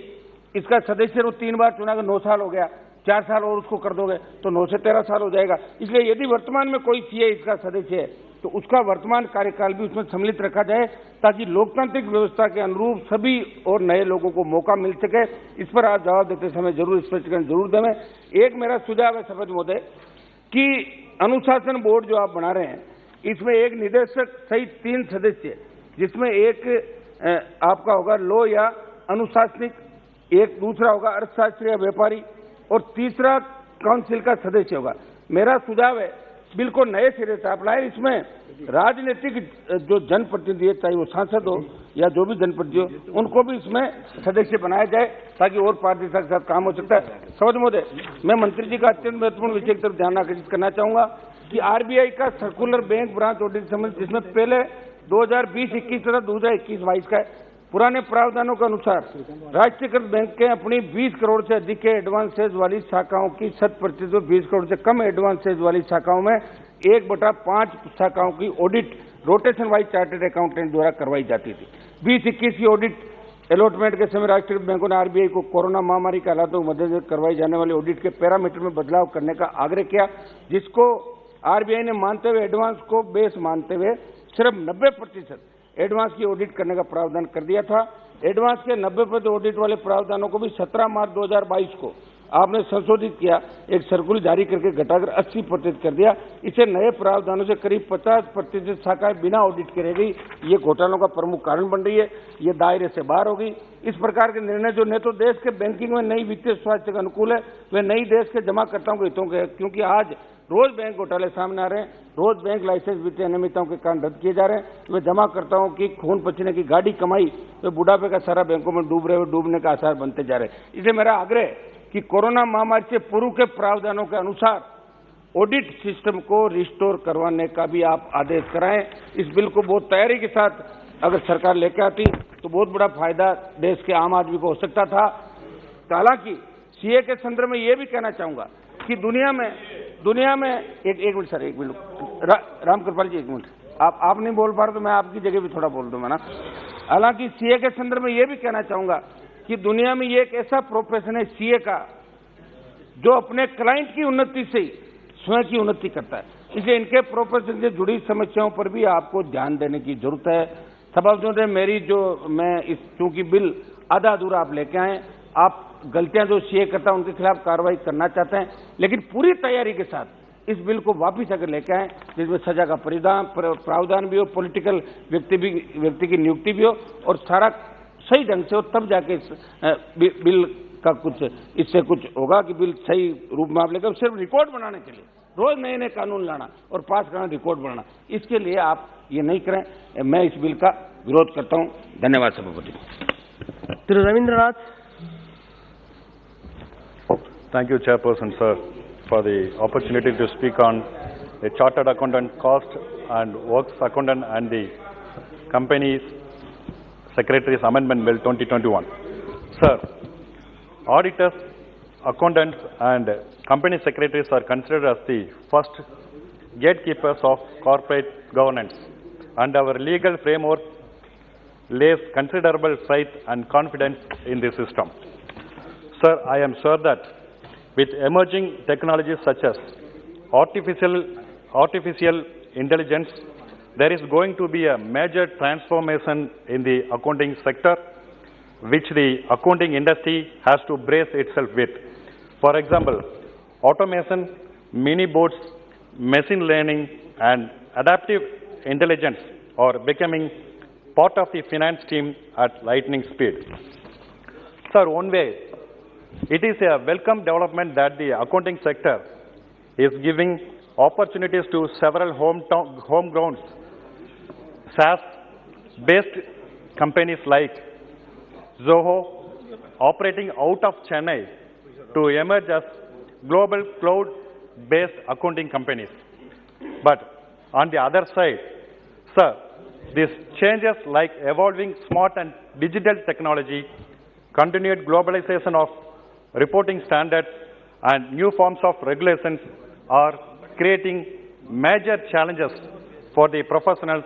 इसका सदस्य वो 3 बार चुना कर 9 साल हो गया, 4 साल और उसको कर दोगे तो 9 से 13 साल हो जाएगा। इसलिए यदि वर्तमान में कोई CA इसका सदस्य है तो उसका वर्तमान कार्यकाल भी उसमें सम्मिलित रखा जाए ताकि लोकतांत्रिक व्यवस्था के अनुरूप सभी और नए लोगों को मौका मिल सके। इस पर आप जवाब देते समय जरूर स्पष्टीकरण जरूर दें। एक मेरा सुझाव है सफेद महोदय कि अनुशासन बोर्ड जो आप बना रहे हैं, इसमें एक निदेशक सहित 3 सदस्य, जिसमें एक आपका होगा लॉ या अनुशासनिक, एक दूसरा होगा अर्थशास्त्री या व्यापारी, और तीसरा काउंसिल का सदस्य होगा। मेरा सुझाव है बिल को नए सिरे से आप लाए, इसमें राजनीतिक जो जनप्रतिनिधि है, चाहे वो सांसद हो या जो भी जनप्रतिनिधि हो, उनको भी इसमें सदस्य बनाया जाए ताकि और पारदर्शिता के साथ काम हो सकता है। सौज महोदय, मैं मंत्री जी का अत्यंत महत्वपूर्ण विषय की तरफ ध्यान आकर्षित करना चाहूंगा कि आरबीआई का सर्कुलर बैंक ब्रांच ऑडिट संबंध, जिसमें पहले 2020-21 तथा 2021-22 का है, पुराने प्रावधानों के अनुसार राष्ट्रीयकृत बैंकें अपनी 20 करोड़ से अधिक के एडवांसेज वाली शाखाओं की 100% 20 करोड़ से कम एडवांसेज वाली शाखाओं में 1/5 शाखाओं की audit rotation wise chartered accountant द्वारा करवाई जाती थी। 2021 की ऑडिट अलॉटमेंट के समय राष्ट्रीयकृत बैंकों ने आरबीआई को कोरोना महामारी के हालातों के मद्देनजर करवाई जाने वाली ऑडिट के पैरामीटर में बदलाव करने का आग्रह किया, जिसको आरबीआई ने मानते हुए एडवांस को बेस मानते हुए सिर्फ 90% एडवांस की ऑडिट करने का प्रावधान कर दिया था। एडवांस के 90% ऑडिट वाले प्रावधानों को भी 17 मार्च 2022 को आपने संशोधित किया, एक सर्कुलर जारी करके घटाकर 80% कर दिया। इसे नए प्रावधानों से करीब 50% शाखाएं बिना ऑडिट के रह गई। ये घोटालों का प्रमुख कारण बन रही है, ये दायरे से बाहर हो गई। इस प्रकार के निर्णय जो न तो देश के बैंकिंग में नई वित्तीय स्वास्थ्य के अनुकूल है, वे नई देश के जमाकर्ताओं के हितों के, क्योंकि आज रोज बैंक घोटाले सामने आ रहे हैं, रोज बैंक लाइसेंस वित्तीय अनियमितताओं के कारण रद्द किए जा रहे हैं। वे जमाकर्ताओं की खून पसीने की गाड़ी कमाई वे बुढ़ापे का सारा बैंकों में डूब रहे, डूबने का आसार बनते जा रहे हैं। इसलिए मेरा आग्रह है कि कोरोना महामारी से पूर्व के प्रावधानों के अनुसार ऑडिट सिस्टम को रिस्टोर करवाने का भी आप आदेश कराएं। इस बिल को बहुत तैयारी के साथ अगर सरकार लेकर आती तो बहुत बड़ा फायदा देश के आम आदमी को हो सकता था। हालांकि सीए के संदर्भ में ये भी कहना चाहूंगा कि दुनिया में एक मिनट सर, एक मिनट राम कृपाल जी, एक मिनट, आप नहीं बोल पा रहे तो मैं आपकी जगह भी थोड़ा बोल दूंगा ना। हालांकि सीए के संदर्भ में ये भी कहना चाहूंगा कि दुनिया में ये एक ऐसा प्रोफेशन है सीए का जो अपने क्लाइंट की उन्नति से ही स्वयं की उन्नति करता है। इसलिए इनके प्रोफेशन से जुड़ी समस्याओं पर भी आपको ध्यान देने की जरूरत है। सभापति मेरी चूंकि बिल आधा अधूरा आप लेके आए, आप गलतियां जो सीए करता है उनके खिलाफ कार्रवाई करना चाहते हैं, लेकिन पूरी तैयारी के साथ इस बिल को वापिस अगर लेके आए जिसमें सजा का प्रावधान भी हो, पॉलिटिकल व्यक्ति की नियुक्ति भी हो और सारा सही ढंग से हो, तब जाके इस बिल का इससे कुछ होगा कि बिल सही रूप में आप लेकर सिर्फ रिकॉर्ड बनाने के लिए रोज नए नए कानून लाना और पास करना, रिकॉर्ड बनाना, इसके लिए आप ये नहीं करें। मैं इस बिल का विरोध करता हूं। धन्यवाद सभापति। Rabindranath. Thank you, Chairperson, sir, for the opportunity to speak on the Chartered Accountant Cost and Works Accountant and the Companies Secretaries Amendment Bill 2021. Sir, auditors, accountants and company secretaries are considered as the first gatekeepers of corporate governance, and our legal framework lays considerable faith and confidence in the system. Sir, I am sure that with emerging technologies such as artificial intelligence, there is going to be a major transformation in the accounting sector, which the accounting industry has to brace itself with. For example, automation, mini boards, machine learning, and adaptive intelligence are becoming part of the finance team at lightning speed. Sir, one way, it is a welcome development that the accounting sector is giving opportunities to several homegrown SaaS-based companies like Zoho, operating out of Chennai, to emerge as global cloud-based accounting companies. But on the other side, sir, these changes like evolving smart and digital technology, continued globalization of reporting standards, and new forms of regulations are creating major challenges for the professionals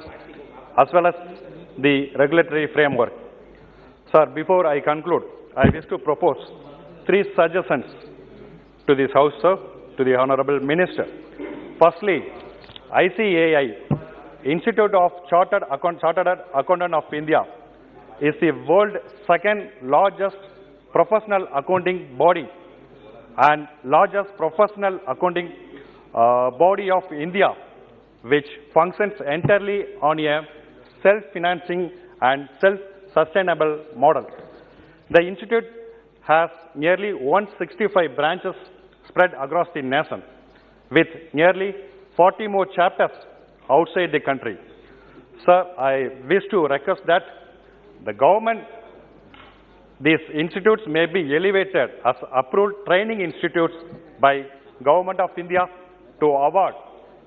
as well as the regulatory framework. Sir, before I conclude, I wish to propose 3 suggestions to this House, sir, to the Honorable Minister. Firstly, ICAI, Institute of Chartered Accountant of India, is the world's second largest professional accounting body and largest professional accounting body of India, which functions entirely on a self-financing and self-sustainable model. The institute has nearly 165 branches spread across the nation, with nearly 40 more chapters outside the country. Sir, I wish to request that the government, these institutes may be elevated as approved training institutes by Government of India to award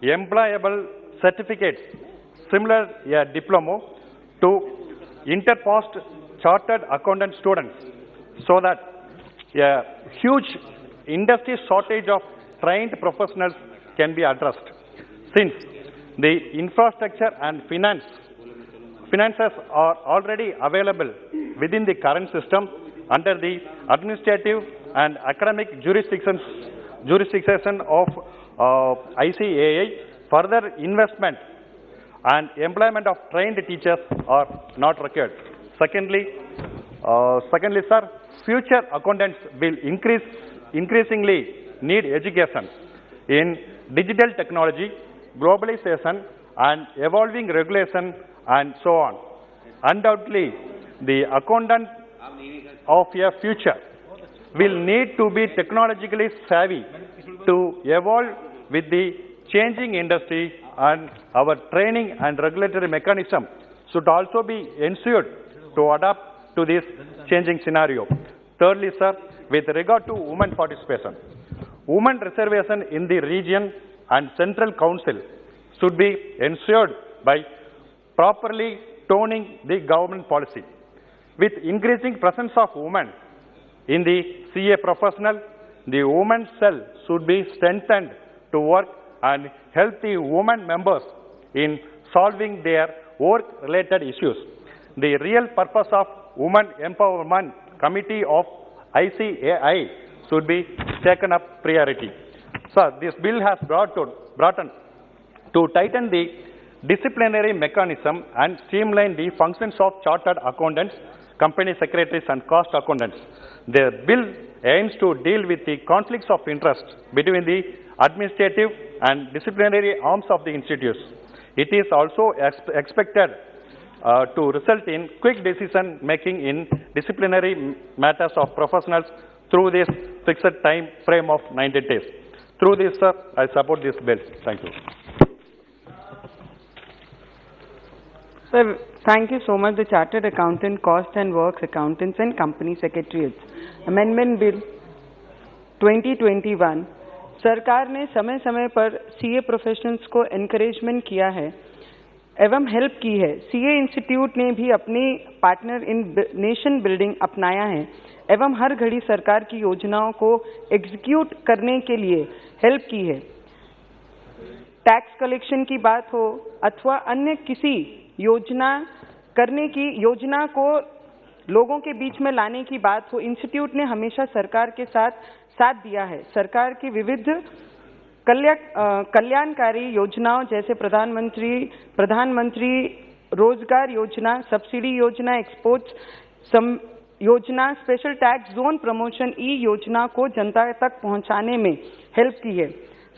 employable certificates similar a diploma to interpost chartered accountant students, so that a huge industry shortage of trained professionals can be addressed. Since the infrastructure and finances are already available within the current system under the administrative and academic jurisdiction of ICAI, further investment and employment of trained teachers are not required. Secondly, sir, future accountants will increasingly need education in digital technology, globalization and evolving regulation and so on. Undoubtedly, the accountant of a future will need to be technologically savvy to evolve with the changing industry, and our training and regulatory mechanism should also be ensured to adapt to this changing scenario. Thirdly, sir, with regard to women participation, women reservation in the region and central council should be ensured by properly toning the government policy. With increasing presence of women in the CA professional, the women cell should be strengthened to work and help the women members in solving their work-related issues. The real purpose of Women Empowerment Committee of ICAI should be taken up priority. Sir, this bill has brought on to tighten the disciplinary mechanism and streamline the functions of chartered accountants, company secretaries and cost accountants. The bill aims to deal with the conflicts of interest between the administrative and disciplinary arms of the institutes. It is also expected to result in quick decision making in disciplinary matters of professionals through this fixed time frame of 90 days. Through this, sir, I support this bill. Thank you. Sir, thank you so much. The Chartered Accountant, Cost and Works Accountants and Company Secretariats Amendment Bill 2021 सरकार ने समय समय पर CA professionals को encouragement किया है एवं help की है। सीए इंस्टीट्यूट ने भी अपनी पार्टनर इन नेशन बिल्डिंग अपनाया है एवं हर घड़ी सरकार की योजनाओं को एग्जीक्यूट करने के लिए हेल्प की है। टैक्स कलेक्शन की बात हो अथवा अन्य किसी योजना को लोगों के बीच में लाने की बात हो, इंस्टीट्यूट ने हमेशा सरकार के साथ दिया है। सरकार की विविध कल्याणकारी योजनाओं जैसे प्रधानमंत्री रोजगार योजना, सब्सिडी योजना, एक्सपोर्ट्स योजना, स्पेशल टैक्स जोन प्रमोशन ई योजना को जनता तक पहुंचाने में हेल्प की है।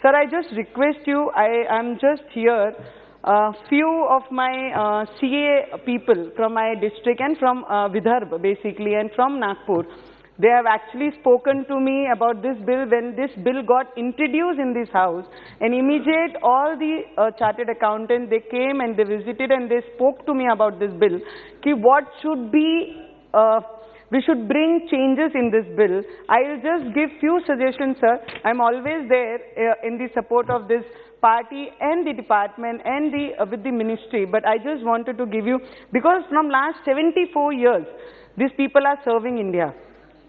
Sir, I just request you, I am just here, few of my CA people from my district and from Vidarbha basically and from Nagpur, they have actually spoken to me about this bill when this bill got introduced in this house, and immediate all the chartered accountants, they came and they visited and they spoke to me about this bill, ki what should be, we should bring changes in this bill. I will just give few suggestions, sir. I am always there in the support of this party and the department and with the ministry, but I just wanted to give you, because from last 74 years, these people are serving India.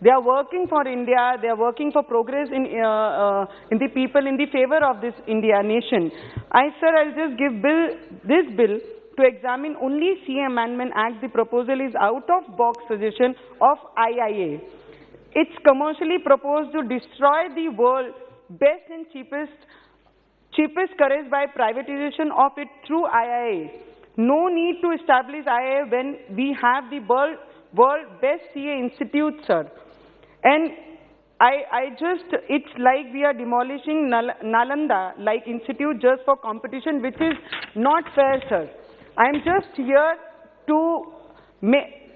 They are working for India, they are working for progress in the people, in the favor of this India nation. I'll just give this bill to examine only CA Amendment Act. The proposal is out of box suggestion of IIA. It's commercially proposed to destroy the world best and cheapest courage by privatization of it through IIA. No need to establish IIA when we have the world best CA institute, sir. And it's like we are demolishing Nalanda like institute just for competition, which is not fair, sir. I am just here to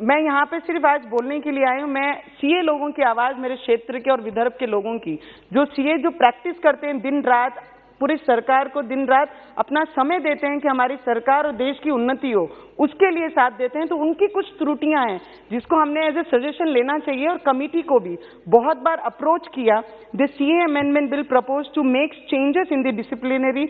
मैं यहाँ पे सिर्फ आज बोलने के लिए आई हूँ, मैं सीए लोगों की आवाज, मेरे क्षेत्र के और विदर्भ के लोगों की, जो सीए जो प्रैक्टिस करते हैं दिन रात, पूरी सरकार को दिन रात अपना समय देते हैं कि हमारी सरकार और देश की उन्नति हो, उसके लिए साथ देते हैं, तो उनकी कुछ त्रुटियां हैं जिसको हमने एज ए सजेशन लेना चाहिए और कमिटी को भी बहुत बार अप्रोच किया। The CA amendment bill propose to make changes in the disciplinary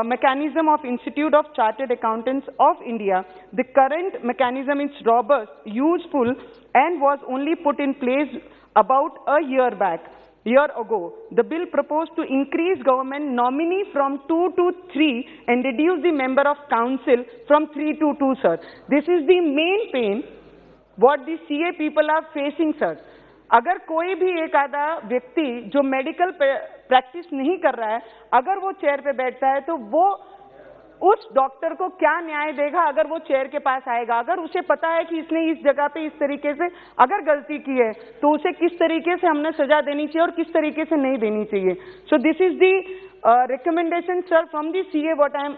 mechanism of Institute of Chartered Accountants of India. The current mechanism is robust, useful, and was only put in place about a year ago. The bill proposed to increase government nominee from 2 to 3 and reduce the member of council from 3 to 2, sir. This is the main pain what the CA people are facing, sir. अगर कोई भी एक आधा व्यक्ति जो medical practice नहीं कर रहा है, अगर वो चेयर पे बैठता है, तो वो उस डॉक्टर को क्या न्याय देगा अगर वो चेयर के पास आएगा? अगर उसे पता है कि इसने इस जगह पे इस तरीके से अगर गलती की है, तो उसे किस तरीके से हमने सजा देनी चाहिए और किस तरीके से नहीं देनी चाहिए? So this is the recommendation, sir, from the CA what I am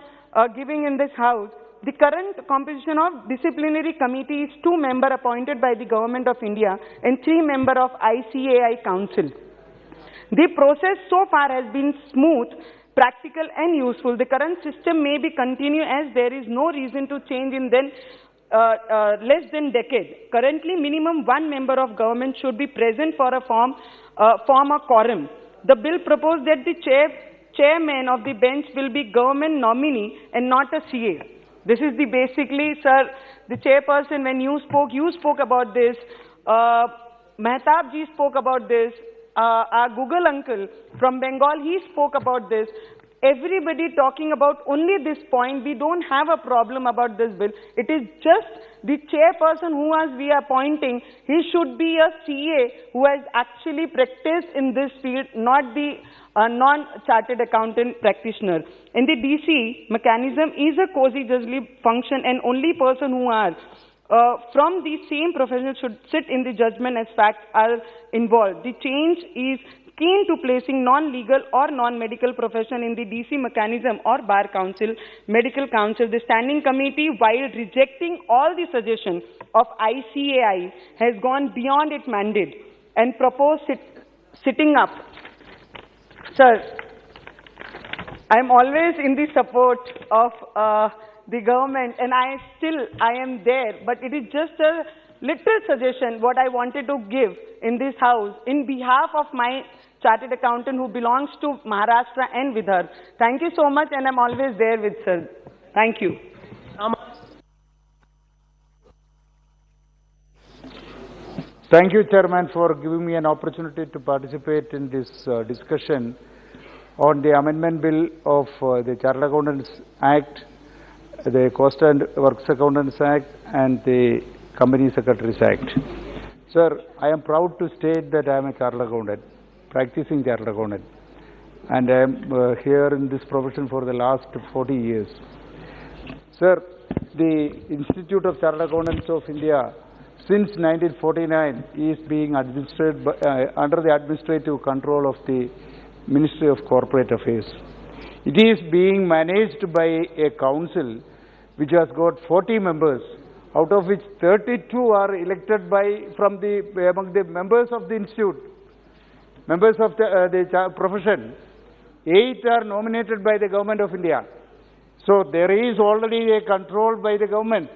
giving in this house. The current composition of disciplinary committee is 2 members appointed by the Government of India and 3 members of ICAI Council. The process so far has been smooth, practical and useful. The current system may be continued as there is no reason to change in less than decade. Currently, minimum 1 member of government should be present for a form a quorum. The bill proposed that the chairman of the bench will be government nominee and not a CA. This is the basically, sir, the chairperson, when you spoke about this. Mehtab ji spoke about this. Our Google uncle from Bengal, he spoke about this. Everybody talking about only this point. We don't have a problem about this bill. It is just the chairperson who we are appointing, he should be a CA who has actually practiced in this field, not the non-chartered accountant practitioner. In the DC, mechanism is a quasi-judicial function and only person who are from the same profession should sit in the judgment as facts are involved. The change is keen to placing non-legal or non-medical profession in the DC mechanism or Bar Council, Medical Council. The Standing Committee, while rejecting all the suggestions of ICAI, has gone beyond its mandate and proposed sitting up. Sir, I am always in the support of the government, and I am there, but it is just a little suggestion what I wanted to give in this house in behalf of my chartered accountant who belongs to Maharashtra and Vidarbha. Thank you so much, and I'm always there with sir. Thank you. Thank you, Chairman, for giving me an opportunity to participate in this discussion on the amendment bill of the Chartered Accountants Act, the Cost and Works Accountants Act, and the Company Secretaries Act. Sir, I am proud to state that I am a chartered accountant, practicing chartered accountant, and I am here in this profession for the last 40 years. Sir, the Institute of Chartered Accountants of India since 1949 is being administered by, under the administrative control of the Ministry of Corporate Affairs. It is being managed by a council which has got 40 members, out of which 32 are elected among the members of the institute, members of the profession. 8 are nominated by the Government of India. So there is already a control by the government.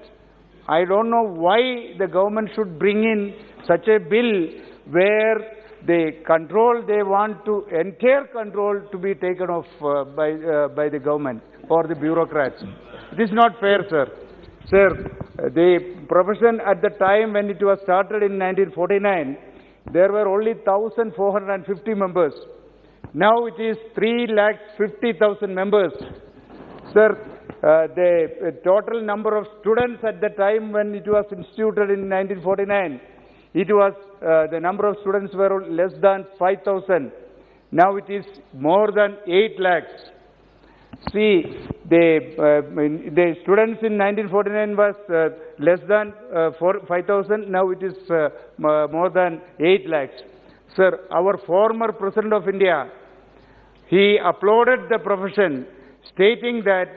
I don't know why the government should bring in such a bill where the control they want to, entire control to be taken off by the government or the bureaucrats. It is not fair, sir. Sir, the profession at the time when it was started in 1949, there were only 1,450 members. Now it is 3,50,000 members. Sir, the total number of students at the time when it was instituted in 1949, it was the number of students were less than 5,000. Now it is more than 8 lakhs. See, the students in 1949 was less than 5,000. Now it is more than 8 lakhs. Sir, our former President of India, he applauded the profession, stating that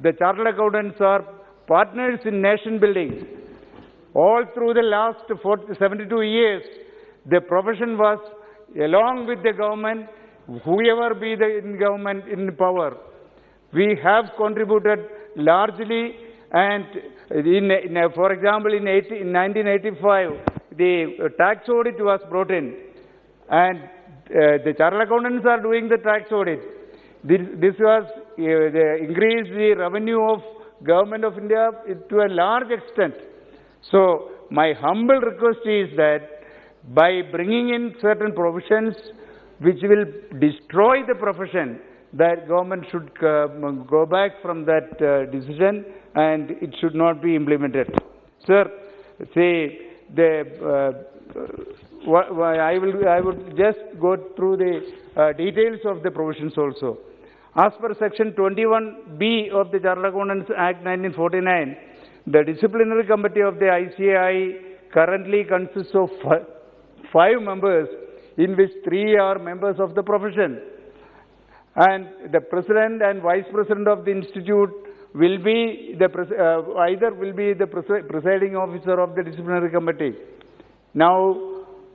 the chartered accountants are partners in nation building. All through the last 72 years, the profession was along with the government, whoever be the in government in power. We have contributed largely, and for example, in 1985, the tax audit was brought in, and the chartered accountants are doing the tax audit. This was increased the revenue of Government of India to a large extent. So my humble request is that by bringing in certain provisions which will destroy the profession, that government should go back from that decision and it should not be implemented. Sir, say I would just go through the details of the provisions also. As per Section 21B of the Chartered Accountants Act 1949, the disciplinary committee of the ICAI currently consists of 5 members, in which 3 are members of the profession. And the president and vice president of the institute will be either will be the presiding officer of the disciplinary committee. Now,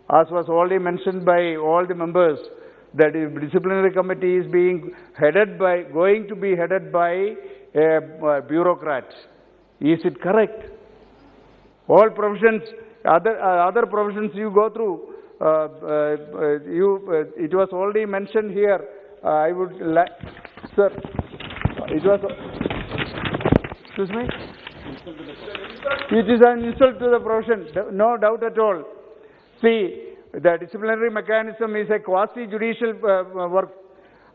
as was already mentioned by all the members, that the disciplinary committee is going to be headed by a bureaucrat. Is it correct? All professions, other professions you go through, it was already mentioned here. I would like, sir, it was, excuse me? It is an insult to the profession, no doubt at all. See, the disciplinary mechanism is a quasi-judicial work,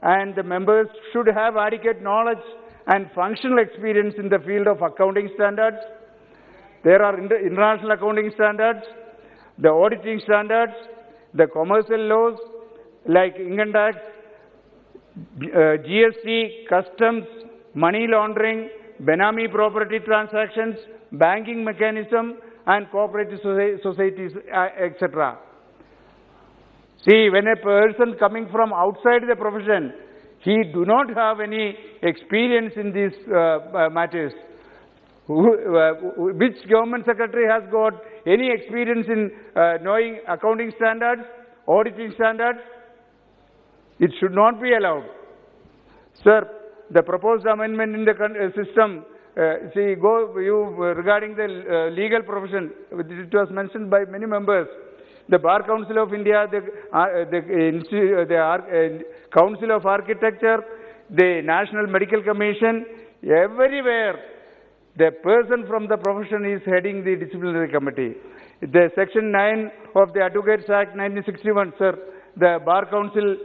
and the members should have adequate knowledge and functional experience in the field of accounting standards. There are international accounting standards, the auditing standards, the commercial laws like income tax, GST, customs, money laundering, Benami property transactions, banking mechanism, and cooperative societies, etc. See, when a person coming from outside the profession, he do not have any experience in these matters. Which government secretary has got any experience in knowing accounting standards, auditing standards? It should not be allowed. Sir, the proposed amendment in the system, regarding the legal profession, it was mentioned by many members. The Bar Council of India, the Council of Architecture, the National Medical Commission, everywhere the person from the profession is heading the disciplinary committee. The Section 9 of the Advocates Act 1961, sir, the Bar Council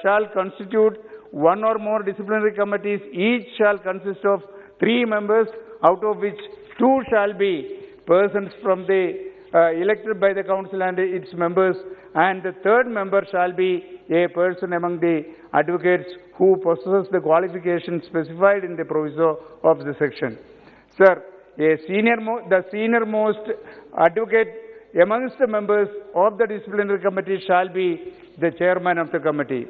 shall constitute 1 or more disciplinary committees. Each shall consist of 3 members, out of which 2 shall be persons from the elected by the council and its members, and the 3rd member shall be a person among the advocates who possesses the qualifications specified in the proviso of the section. Sir, the senior-most advocate amongst the members of the disciplinary committee shall be the chairman of the committee.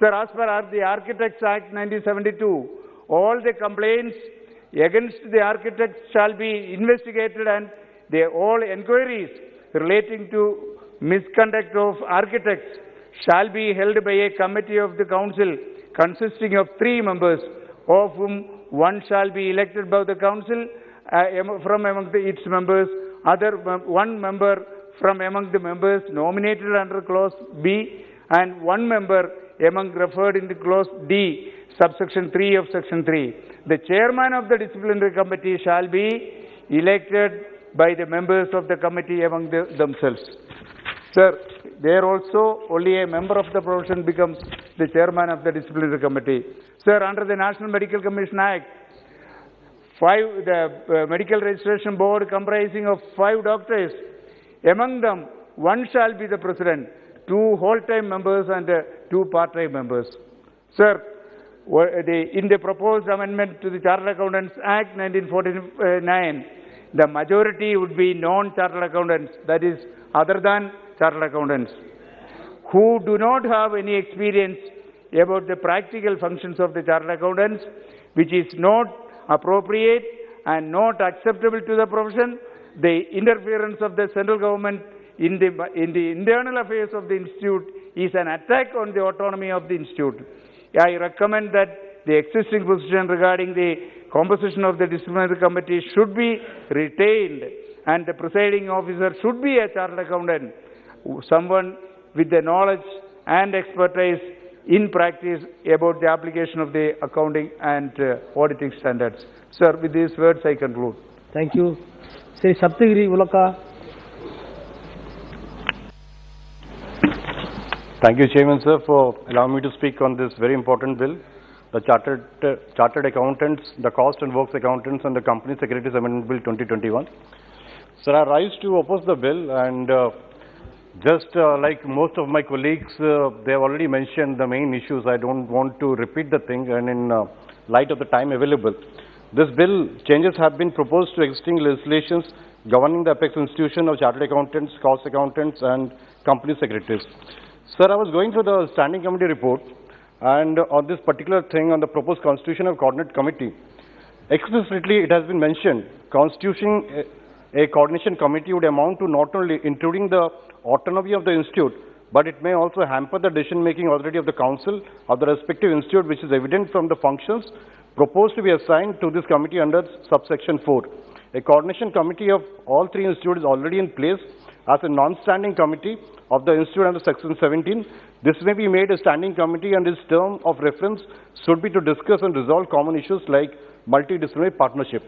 Sir, as per the Architects Act 1972, all the complaints against the architects shall be investigated, and all inquiries relating to misconduct of architects shall be held by a committee of the council consisting of 3 members, of whom 1 shall be elected by the council from among its members, 1 member from among the members nominated under Clause B, and 1 member among referred in the Clause D, subsection 3 of Section 3. The chairman of the disciplinary committee shall be elected by the members of the committee among themselves. Sir, there also only a member of the profession becomes the chairman of the disciplinary committee. Sir, under the National Medical Commission Act, the medical registration board comprising of 5 doctors, among them 1 shall be the president, 2 whole-time members and 2 part-time members. Sir, in the proposed amendment to the Chartered Accountants Act 1949, the majority would be non-chartered accountants, that is, other than chartered accountants, who do not have any experience about the practical functions of the chartered accountants, which is not appropriate and not acceptable to the profession. the interference of the central government in the internal affairs of the institute is an attack on the autonomy of the institute. I recommend that the existing position regarding the composition of the disciplinary committee should be retained, and the presiding officer should be a chartered accountant, someone with the knowledge and expertise in practice about the application of the accounting and auditing standards. Sir, with these words I conclude. Thank you. Sri Saptagiri Ulaka. Thank you, Chairman, sir, for allowing me to speak on this very important bill, the Chartered Accountants, the Cost and Works Accountants and the Company Secretaries Amendment Bill 2021. Sir, I rise to oppose the bill, and like most of my colleagues, they have already mentioned the main issues. I don't want to repeat the thing, and in light of the time available. This bill changes have been proposed to existing legislations governing the apex institution of Chartered Accountants, Cost Accountants and Company Secretaries. Sir, I was going through the Standing Committee report, and on this particular thing on the proposed constitution of Coordinate Committee, explicitly it has been mentioned, constituting a coordination committee would amount to not only including the autonomy of the institute, but it may also hamper the decision-making authority of the council of the respective institute, which is evident from the functions proposed to be assigned to this committee under subsection 4. A coordination committee of all three institutes is already in place as a non-standing committee of the institute under section 17. This may be made a standing committee, and its term of reference should be to discuss and resolve common issues like multidisciplinary partnership.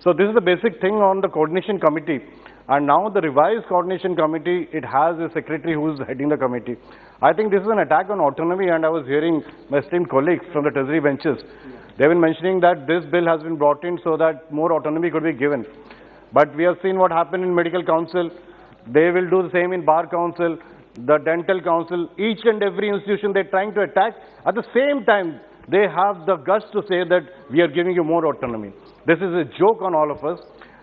So this is the basic thing on the coordination committee. And now the revised coordination committee, it has a secretary who is heading the committee. I think this is an attack on autonomy, and I was hearing my esteemed colleagues from the treasury benches. They've been mentioning that this bill has been brought in so that more autonomy could be given. But we have seen what happened in medical council. They will do the same in bar council, the dental council, each and every institution they're trying to attack. At the same time, they have the guts to say that we are giving you more autonomy. This is a joke on all of us.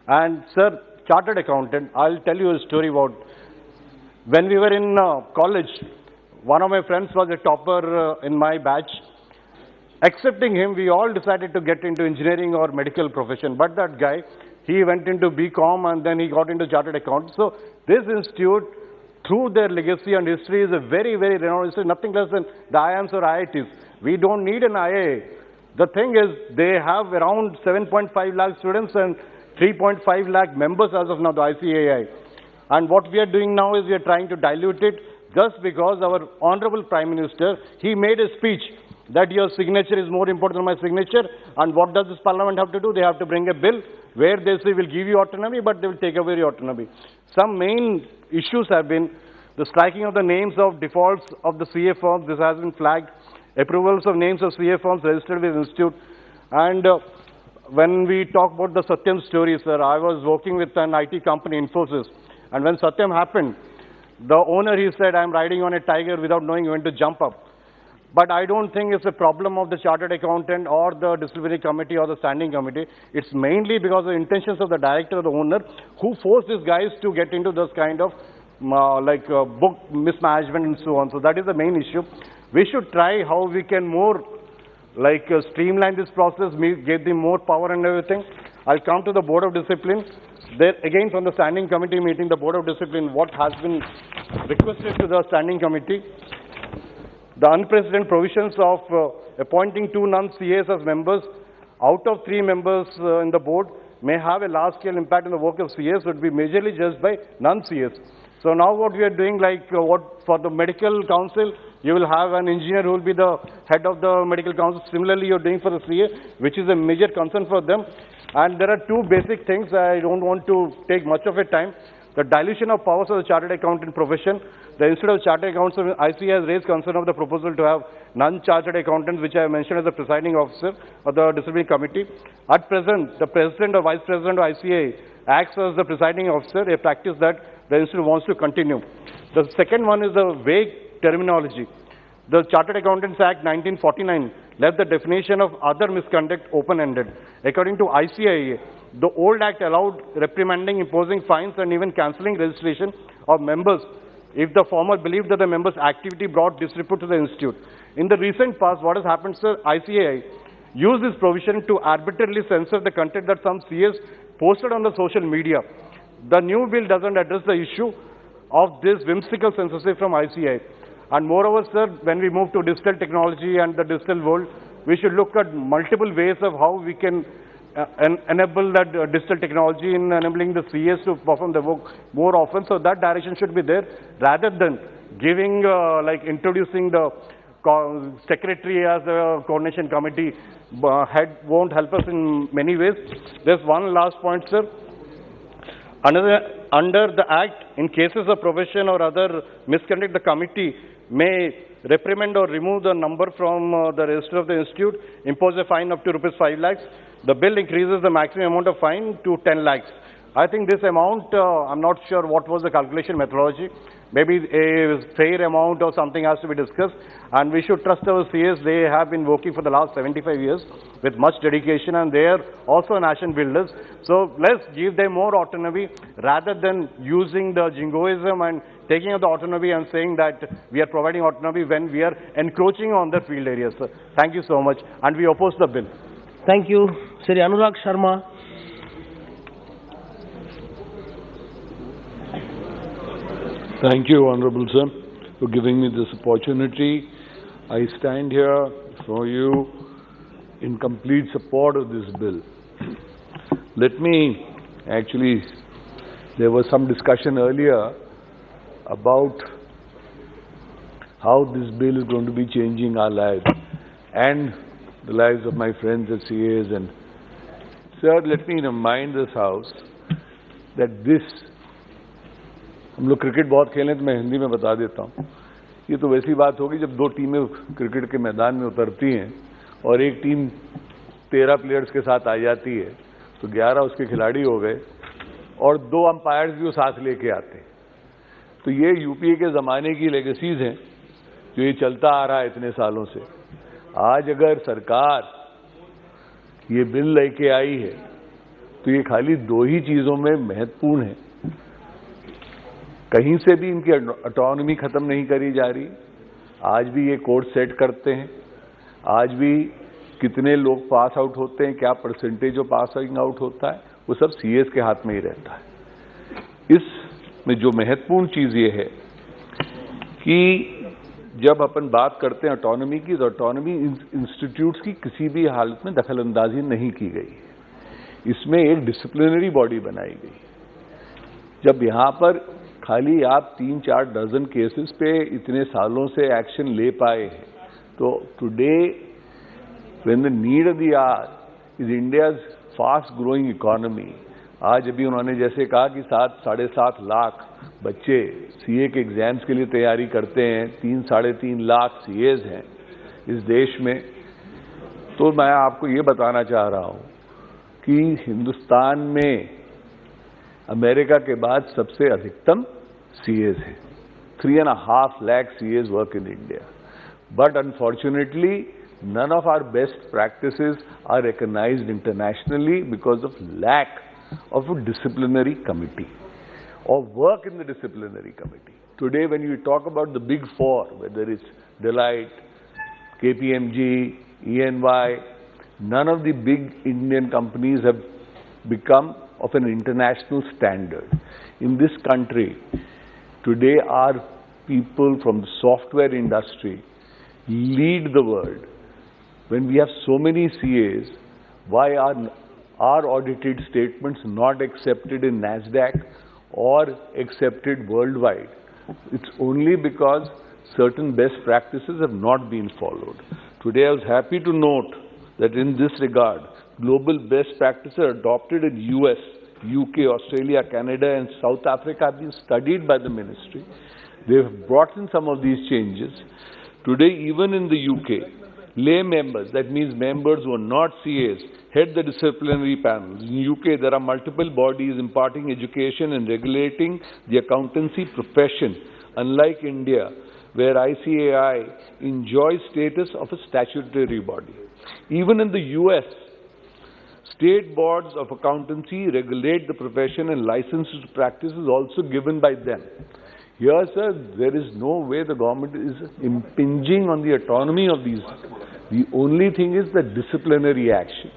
And sir, chartered accountant, I'll tell you a story about when we were in college. One of my friends was a topper in my batch. Excepting him, we all decided to get into engineering or medical profession. But that guy, he went into BCom and then he got into chartered accountant. So this institute, through their legacy and history, is a very, very renowned institute, nothing less than the IIMs or IITs. We don't need an IA. The thing is, they have around 7.5 lakh students and 3.5 lakh members as of now, the ICAI. And what we are doing now is we are trying to dilute it just because our Honorable Prime Minister, he made a speech that your signature is more important than my signature. And what does this Parliament have to do? They have to bring a bill where they say we'll give you autonomy, but they will take away your autonomy. Some main issues have been the striking of the names of defaults of the CA firms. This has been flagged. Approvals of names of CA firms registered with the institute. And when we talk about the Satyam story, sir, I was working with an IT company, Infosys. And when Satyam happened, the owner, he said, I'm riding on a tiger without knowing when to jump up. But I don't think it's a problem of the chartered accountant or the disciplinary committee or the standing committee. It's mainly because of the intentions of the director or the owner who forced these guys to get into this kind of book mismanagement and so on. So that is the main issue. We should try how we can more streamline this process, give them more power and everything. I'll come to the Board of Discipline. There again from the standing committee meeting, the Board of Discipline, what has been requested to the standing committee. The unprecedented provisions of appointing 2 non-CAs as members out of 3 members in the board may have a large-scale impact on the work of CAs, would be majorly judged by non-CAs. So now what we are doing, for the medical council, you will have an engineer who will be the head of the medical council. Similarly, you're doing for the CA, which is a major concern for them. And there are 2 basic things. I don't want to take much of a time. The dilution of powers of the chartered accountant profession. The Institute of Chartered Accountants of ICA has raised concern of the proposal to have non-chartered accountants, which I have mentioned as the presiding officer of the disciplinary committee. At present, the president or vice president of ICA acts as the presiding officer, a practice that the institute wants to continue. The second one is the vague terminology. The Chartered Accountants Act 1949 left the definition of other misconduct open-ended. According to ICAI, the old act allowed reprimanding, imposing fines, and even cancelling registration of members if the former believed that the member's activity brought disrepute to the institute. In the recent past, what has happened, sir, ICAI used this provision to arbitrarily censor the content that some CAs posted on the social media. the new bill doesn't address the issue of this whimsical censorship from ICAI. And moreover, sir, when we move to digital technology and the digital world, we should look at multiple ways of how we can enable that digital technology in enabling the CAs to perform the work more often. So that direction should be there, rather than giving, like introducing the secretary as a coordination committee head won't help us in many ways. There's one last point, sir. Under the Act, in cases of profession or other misconduct, the committee may reprimand or remove the number from the register of the institute, impose a fine up to ₹5 lakhs. The bill increases the maximum amount of fine to 10 lakhs. I think this amount, I'm not sure what was the calculation methodology. Maybe a fair amount or something has to be discussed. And we should trust our CAs. They have been working for the last 75 years with much dedication, and they are also nation builders. So let's give them more autonomy rather than using the jingoism and taking out the autonomy and saying that we are providing autonomy when we are encroaching on the field areas. So thank you so much. And we oppose the bill. Thank you. Sri Anurag Sharma. Thank you, Honorable Sir, for giving me this opportunity. I stand here for you in complete support of this bill. Let me, actually, there was some discussion earlier about how this bill is going to be changing our lives and the lives of my friends at CAs. And, sir, let me remind this House that this, हम लोग cricket बहुत खेलें तो मैं हिंदी में बता देता हूँ, ये तो वैसी बात होगी जब दो टीमें क्रिकेट के मैदान में उतरती हैं और एक टीम 13 प्लेयर्स के साथ आ जाती है तो 11 उसके खिलाड़ी हो गए और 2 अंपायर्स भी वो साथ लेके आते हैं। तो ये यूपीए के ज़माने की लेगेसीज हैं जो ये चलता आ रहा है इतने सालों से। आज अगर सरकार ये बिल लेके आई है तो ये खाली 2 ही चीज़ों में महत्वपूर्ण है। कहीं से भी इनकी ऑटोनॉमी खत्म नहीं करी जा रही। आज भी ये कोड सेट करते हैं, आज भी कितने लोग पास आउट होते हैं, क्या परसेंटेज ऑफ पासिंग आउट होता है, वो सब सीएस के हाथ में ही रहता है। इसमें जो महत्वपूर्ण चीज ये है कि जब अपन बात करते हैं ऑटोनॉमी की, तो ऑटोनॉमी इंस्टीट्यूट्स की किसी भी हालत में दखलंदाजी नहीं की गई है। इसमें एक डिसिप्लिनरी बॉडी बनाई गई। जब यहाँ पर खाली आप 3-4 डजन केसेस पे इतने सालों से एक्शन ले पाए हैं, तो today when the need of the our is India's fast growing economy, आज अभी उन्होंने जैसे कहा कि 7-7.5 लाख बच्चे सीए के एग्जाम्स के लिए तैयारी करते हैं, 3-3.5 लाख सीएज हैं इस देश में। तो मैं आपको ये बताना चाह रहा हूँ कि हिंदुस्तान में अमेरिका के बाद सबसे अधिकतम सीएज हैं। 3.5 lakh CAs work in India. But unfortunately, none of our best practices are recognized internationally because of lack of a disciplinary committee or work in the disciplinary committee. Today, when you talk about the big 4, whether it's Deloitte, KPMG, EY, none of the big Indian companies have become of an international standard. In this country, today our people from the software industry lead the world. When we have so many CAs, why are our audited statements not accepted in NASDAQ or accepted worldwide? It's only because certain best practices have not been followed. Today I was happy to note that in this regard, global best practices adopted in US, UK, Australia, Canada and South Africa have been studied by the ministry. They've brought in some of these changes. Today, even in the UK, lay members, that means members who are not CAs, head the disciplinary panels. In UK, there are multiple bodies imparting education and regulating the accountancy profession, unlike India, where ICAI enjoys status of a statutory body. Even in the US, state boards of accountancy regulate the profession and licenses to practice is also given by them. Here, sir, there is no way the government is impinging on the autonomy of these. The only thing is the disciplinary action.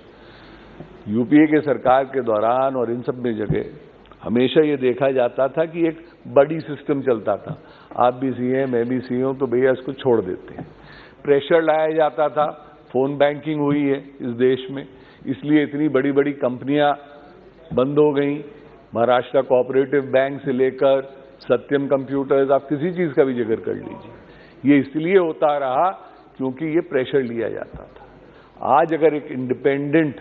UPA के सरकार के दौरान और इन सब में जगह हमेशा ये देखा जाता था कि एक बड़ी सिस्टम चलता था, आप भी सीए मैं भी सीए हूं तो भैया इसको छोड़ देते हैं। प्रेशर लाया जाता था, फोन बैंकिंग हुई है इस देश में, इसलिए इतनी बड़ी बड़ी कंपनियां बंद हो गई। महाराष्ट्र कोऑपरेटिव बैंक से लेकर सत्यम कंप्यूटर्स, आप किसी चीज का भी जिक्र कर लीजिए, ये इसलिए होता रहा क्योंकि ये प्रेशर लिया जाता था। आज अगर एक independent,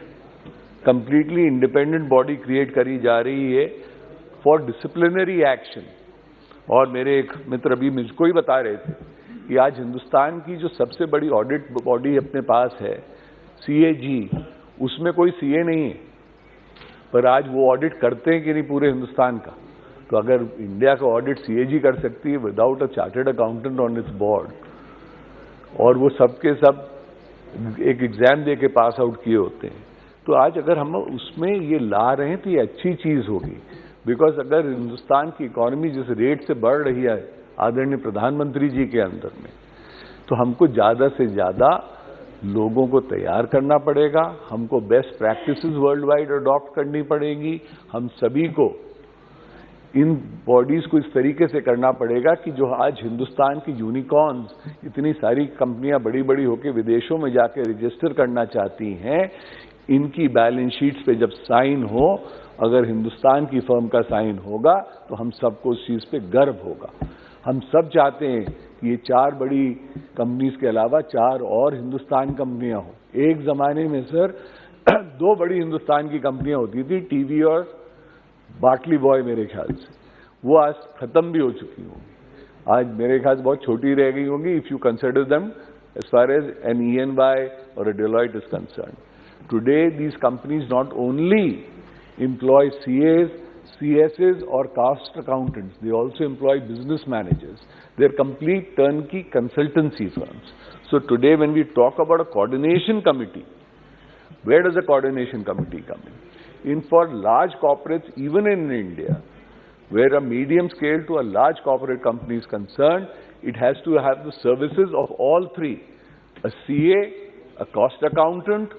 completely independent body create करी जा रही है फॉर डिसिप्लिनरी एक्शन, और मेरे एक मित्र अभी मुझको ही बता रहे थे कि आज हिंदुस्तान की जो सबसे बड़ी ऑडिट बॉडी अपने पास है सीएजी, उसमें कोई सीए नहीं है, पर आज वो ऑडिट करते हैं कि नहीं पूरे हिंदुस्तान का। तो अगर इंडिया का ऑडिट सीएजी कर सकती है without a chartered accountant on it's board, और वो सबके सब एक एग्जाम दे के पास आउट किए होते हैं, तो आज अगर हम उसमें ये ला रहे हैं तो ये अच्छी चीज होगी। बिकॉज अगर हिंदुस्तान की इकोनॉमी जिस रेट से बढ़ रही है आदरणीय प्रधानमंत्री जी के अंदर में, तो हमको ज्यादा से ज्यादा लोगों को तैयार करना पड़ेगा, हमको best practices world wide adopt करनी पड़ेगी, हम सभी को इन बॉडीज को इस तरीके से करना पड़ेगा कि जो आज हिंदुस्तान की यूनिकॉर्न्स, इतनी सारी कंपनियां बड़ी बड़ी होकर विदेशों में जाके रजिस्टर करना चाहती हैं, इनकी बैलेंस शीट्स पे जब साइन हो, अगर हिंदुस्तान की फर्म का साइन होगा तो हम सबको उस चीज पे गर्व होगा। हम सब चाहते हैं कि ये 4 बड़ी कंपनीज के अलावा 4 और हिंदुस्तान कंपनियां हो। एक जमाने में सर 2 बड़ी हिंदुस्तान की कंपनियां होती थी, टीवी और बाटली बॉय, मेरे ख्याल से वो आज खत्म भी हो चुकी होंगी। आज मेरे ख्याल से बहुत छोटी रह गई होंगी if you consider them as far as an EY और a Deloitte is concerned. Today these companies not only employ CAs, CSs or cost accountants, they also employ business managers. They're complete turnkey consultancy firms. So today when we talk about a coordination committee, where does the coordination committee come in? In for large corporates, even in India, where a medium scale to a large corporate company is concerned, it has to have the services of all 3, a CA, a cost accountant,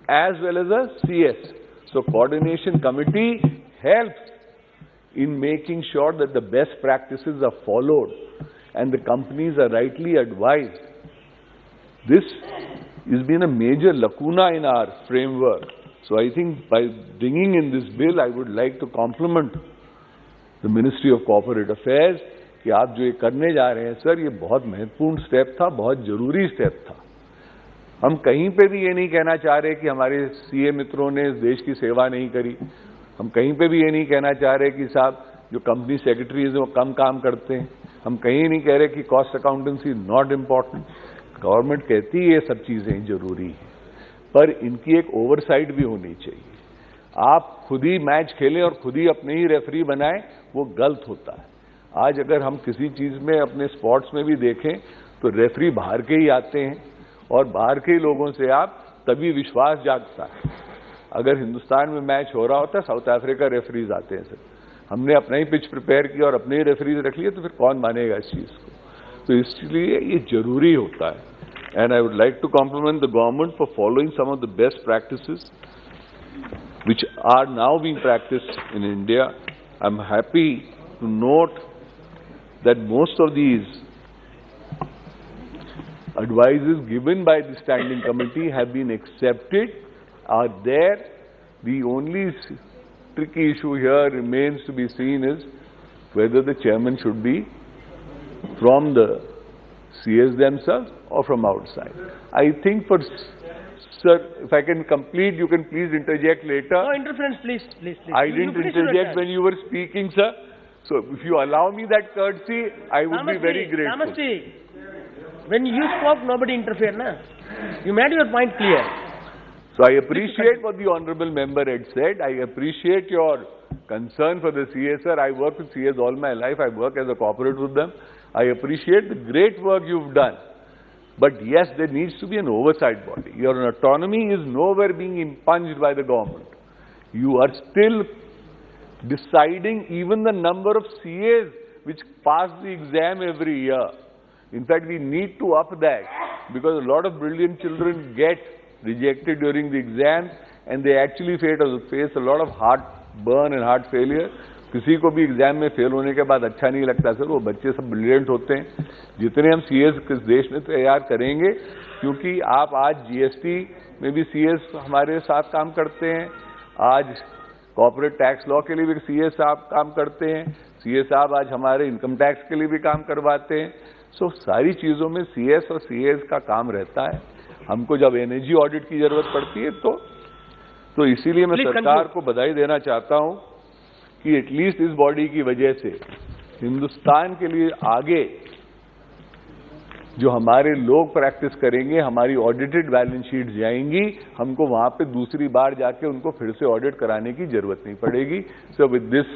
as well as a CS. So coordination committee helps in making sure that the best practices are followed and the companies are rightly advised. This has been a major lacuna in our framework. So I think by bringing in this bill, I would like to compliment the Ministry of Corporate Affairs कि आप जो ये करने जा रहे हैं sir, ये बहुत महत्वपूर्ण स्टेप था, बहुत जरूरी स्टेप था। हम कहीं पे भी ये नहीं कहना चाह रहे कि हमारे सीए मित्रों ने इस देश की सेवा नहीं करी, हम कहीं पे भी ये नहीं कहना चाह रहे कि साहब जो कंपनी सेक्रेटरीज हैं वो कम काम करते हैं, हम कहीं नहीं कह रहे कि cost accountancy not important. Government कहती है ये सब चीजें जरूरी हैं, पर इनकी एक ओवरसाइट भी होनी चाहिए। आप खुद ही मैच खेलें और खुद ही अपने ही रेफरी बनाएं, वो गलत होता है। आज अगर हम किसी चीज में अपने स्पोर्ट्स में भी देखें तो रेफरी बाहर के ही आते हैं और बाहर के लोगों से आप तभी विश्वास जागता है। अगर हिंदुस्तान में मैच हो रहा होता है, साउथ अफ्रीका रेफरीज आते हैं सर, हमने अपना ही पिच प्रिपेयर किया और अपने ही रेफरीज रख लिए, तो फिर कौन मानेगा इस चीज को? तो इसलिए ये जरूरी होता है। And I would like to compliment the government for following some of the best practices which are now being practiced in India. I'm happy to note that most of these advices given by the standing committee have been accepted, are there. The only tricky issue here remains to be seen is whether the chairman should be from the CS themselves or from outside. I think for Sir, if I can complete, you can please interject later. No interference, please, please, please. I didn't interject when you were speaking, sir. So if you allow me that courtesy, I would be very grateful. Namaste. When you spoke, nobody interfered, na? You made your point clear. So I appreciate what the honourable member had said. I appreciate your concern for the CA, sir. I work with CAs all my life. I work as a corporate with them. I appreciate the great work you've done. But yes, there needs to be an oversight body. Your autonomy is nowhere being impunged by the government. You are still deciding even the number of CAs which pass the exam every year. In fact, we need to up that because a lot of brilliant children get rejected during the exams and they actually face a lot of heartburn and heart failure. किसी को भी exam में fail होने के बाद अच्छा नहीं लगता सर, वो बच्चे सब ब्रिलियंट होते हैं। जितने हम सीएस किस देश में तैयार करेंगे, क्योंकि आप आज जीएसटी में भी सीएस हमारे साथ काम करते हैं, आज कॉर्पोरेट टैक्स लॉ के लिए भी सीएस साहब काम करते हैं, सीएस साहब आज हमारे इनकम टैक्स के लिए भी काम करवाते हैं। सो सारी चीजों में सीएस और सीएस का काम रहता है। हमको जब एनर्जी ऑडिट की जरूरत पड़ती है तो इसीलिए मैं सरकार को बधाई देना चाहता हूं कि एटलीस्ट इस बॉडी की वजह से हिंदुस्तान के लिए आगे जो हमारे लोग प्रैक्टिस करेंगे, हमारी ऑडिटेड बैलेंस शीट जाएंगी, हमको वहां पे दूसरी बार जाके उनको फिर से ऑडिट कराने की जरूरत नहीं पड़ेगी। So with this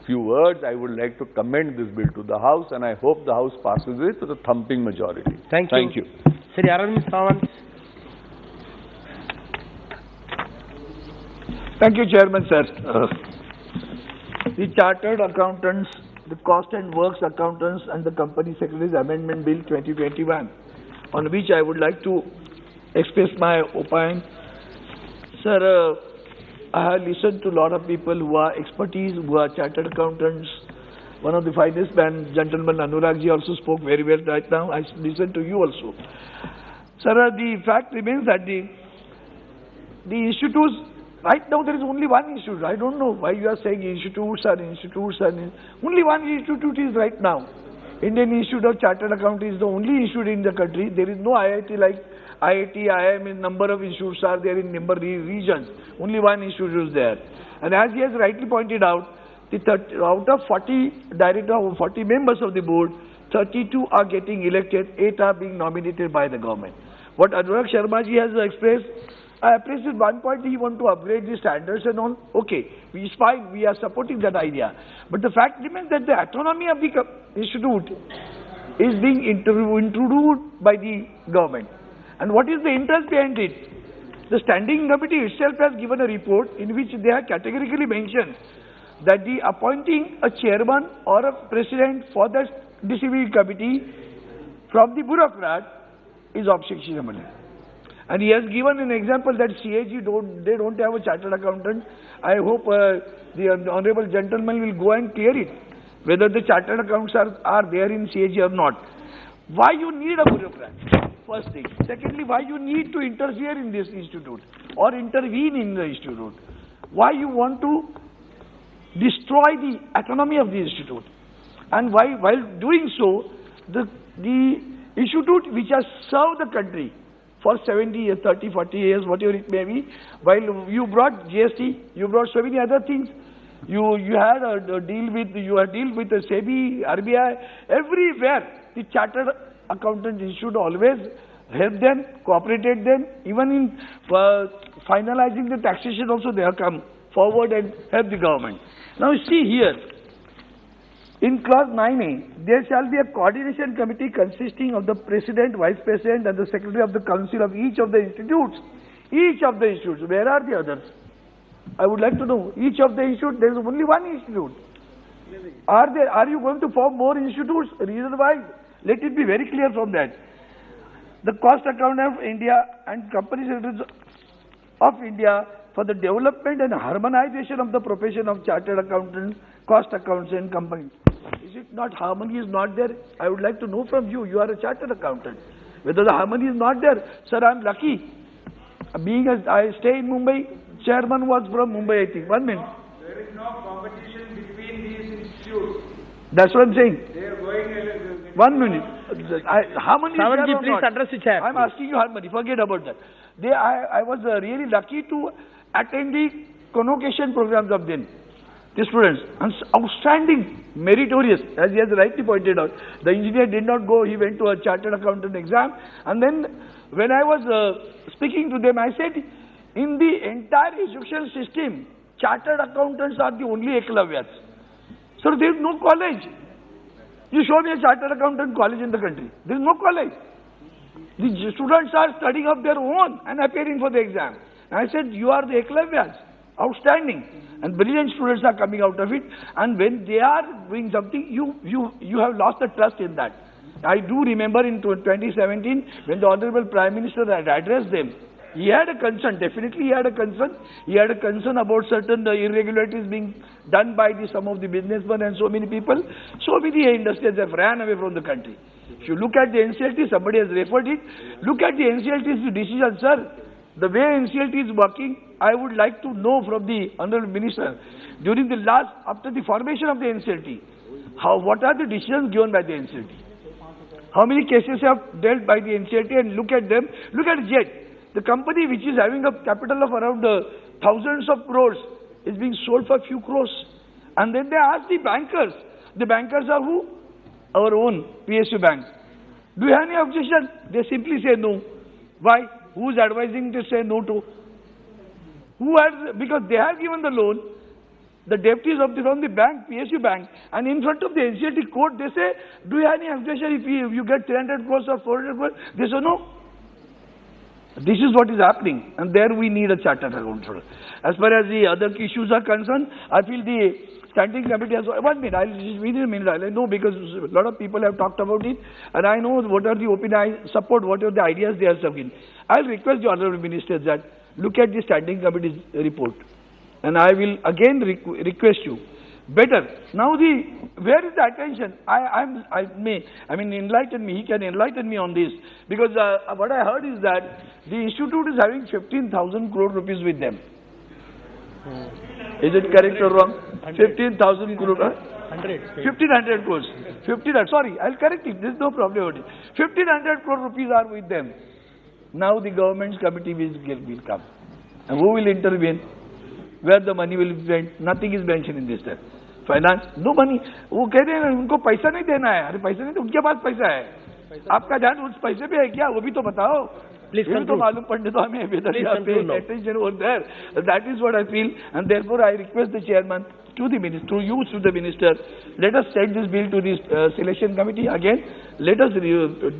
few words, I would like to commend this bill to the House, and I hope the House passes it with a thumping majority. Thank you. Sri Arvind Sawant. Thank you, Chairman, sir. The Chartered Accountants, the Cost and Works Accountants and the Company Secretaries Amendment Bill 2021, on which I would like to express my opinion. Sir, I have listened to a lot of people who are expertise, who are chartered accountants. One of the finest gentlemen, Anuragji, also spoke very well right now. I listened to you also. Sir, the fact remains that the institutes, right now there is only one institute. I don't know why you are saying institutes. Only one institute is right now. Indian Institute of Chartered Accountants is the only institute in the country. There is no IIT like IIT, IIM, in number of institutes are there in number of regions. Only one institute is there. And as he has rightly pointed out, out of 40 directors, 40 members of the board, 32 are getting elected, 8 are being nominated by the government. What Anurag Sharma ji has expressed, I appreciate one point, he want to upgrade the standards and all. Okay, it's fine, we are supporting that idea. But the fact remains that the autonomy of the institute is being introduced by the government. And what is the interest behind it? The standing committee itself has given a report in which they have categorically mentioned that the appointing a chairman or a president for the disciplinary committee from the bureaucrat is objectionable. And he has given an example that CAG they don't have a chartered accountant. I hope the honorable gentleman will go and clear it, whether the chartered accounts are there in CAG or not. Why you need a bureaucrat? First thing. Secondly, why you need to interfere in this institute or intervene in the institute? Why you want to destroy the autonomy of the institute? And why, while doing so, the institute which has served the country for 70 years, 30, 40 years, whatever it may be, while you brought GST, you brought so many other things, you had a deal with the SEBI, RBI, everywhere. The Chartered Accountant Institute always helped them, cooperated them, even in finalizing the taxation also they have come forward and helped the government. Now see here, in clause 9A, there shall be a coordination committee consisting of the president, vice president and the secretary of the council of each of the institutes. Each of the institutes, where are the others? I would like to know, each of the institutes, there is only one institute. Are you going to form more institutes, reason-wise? Let it be very clear from that. The Cost Accountant of India and Company Secretaries of India for the development and harmonization of the profession of chartered accountants, cost accountants and companies. Is it not, harmony is not there? I would like to know from you, you are a chartered accountant. Whether the harmony is not there, sir, I am lucky. I stay in Mumbai, chairman was from Mumbai, I think. 1 minute. There is no competition between these institutes. That's what I'm saying. They are going 1 minute. Harmony Savanji, is there please address the chair. I'm asking you harmony. Forget about that. I was really lucky to attend the convocation programs of them. The students, outstanding, meritorious, as he has rightly pointed out. The engineer did not go, he went to a chartered accountant exam. And then when I was speaking to them, I said, in the entire education system, chartered accountants are the only ekalavyas. So there is no college. You show me a chartered accountant college in the country. There is no college. The students are studying of their own and appearing for the exam. And I said, you are the ekalavyas. Outstanding. And brilliant students are coming out of it. And when they are doing something, you have lost the trust in that. I do remember in 2017, when the Honorable Prime Minister had addressed them, he had a concern. Definitely, he had a concern. He had a concern about certain irregularities being done by some of the businessmen and so many people. So many industries have ran away from the country. If you look at the NCLT, somebody has referred it. Look at the NCLT's decision, sir. The way NCLT is working, I would like to know from the Honorable Minister, during the after the formation of the NCLT, what are the decisions given by the NCLT? How many cases have dealt by the NCLT, and look at them. Look at Jet. The company which is having a capital of around thousands of crores is being sold for a few crores. And then they ask the bankers. The bankers are who? Our own PSU bank. Do you have any objection? They simply say no. Why? Who is advising to say no to? Who has, because they have given the loan, the deputies from the bank, PSU bank, and in front of the NCLT court, they say, do you have any objection if you get 300 crores or 400 crores? They say no. This is what is happening, and there we need a chartered accountant. As far as the other issues are concerned, I feel the standing committee has, 1 minute, within a minute, I know because a lot of people have talked about it, and I know what are the opinions, I support what are the ideas they are serving. I'll request the Honourable Minister that look at the standing committee's report, and I will again request you, better. Now where is the attention? Enlighten me, he can enlighten me on this, because what I heard is that the institute is having 15,000 crore rupees with them. Is it correct or wrong? 15,000 crore, 1,500 crores. Sorry, I'll correct it, there's no problem about it. 1,500 crore rupees are with them. Now the government's committee will come. And who will intervene? Where the money will be spent? Nothing is mentioned in this step. Finance, no money. वो कह रहे हैं उनको पैसा नहीं देना है. अरे पैसा नहीं तो उनके पास पैसा है. आपका ध्यान उस पैसे पे है क्या? वो भी तो बताओ. Please ये भी तो मालूम पड़ने दो हमें. Whether you are paying attention over there. That is what I feel, and therefore I request the chairman to the minister, through you to the minister, let us send this bill to the selection committee again. Let us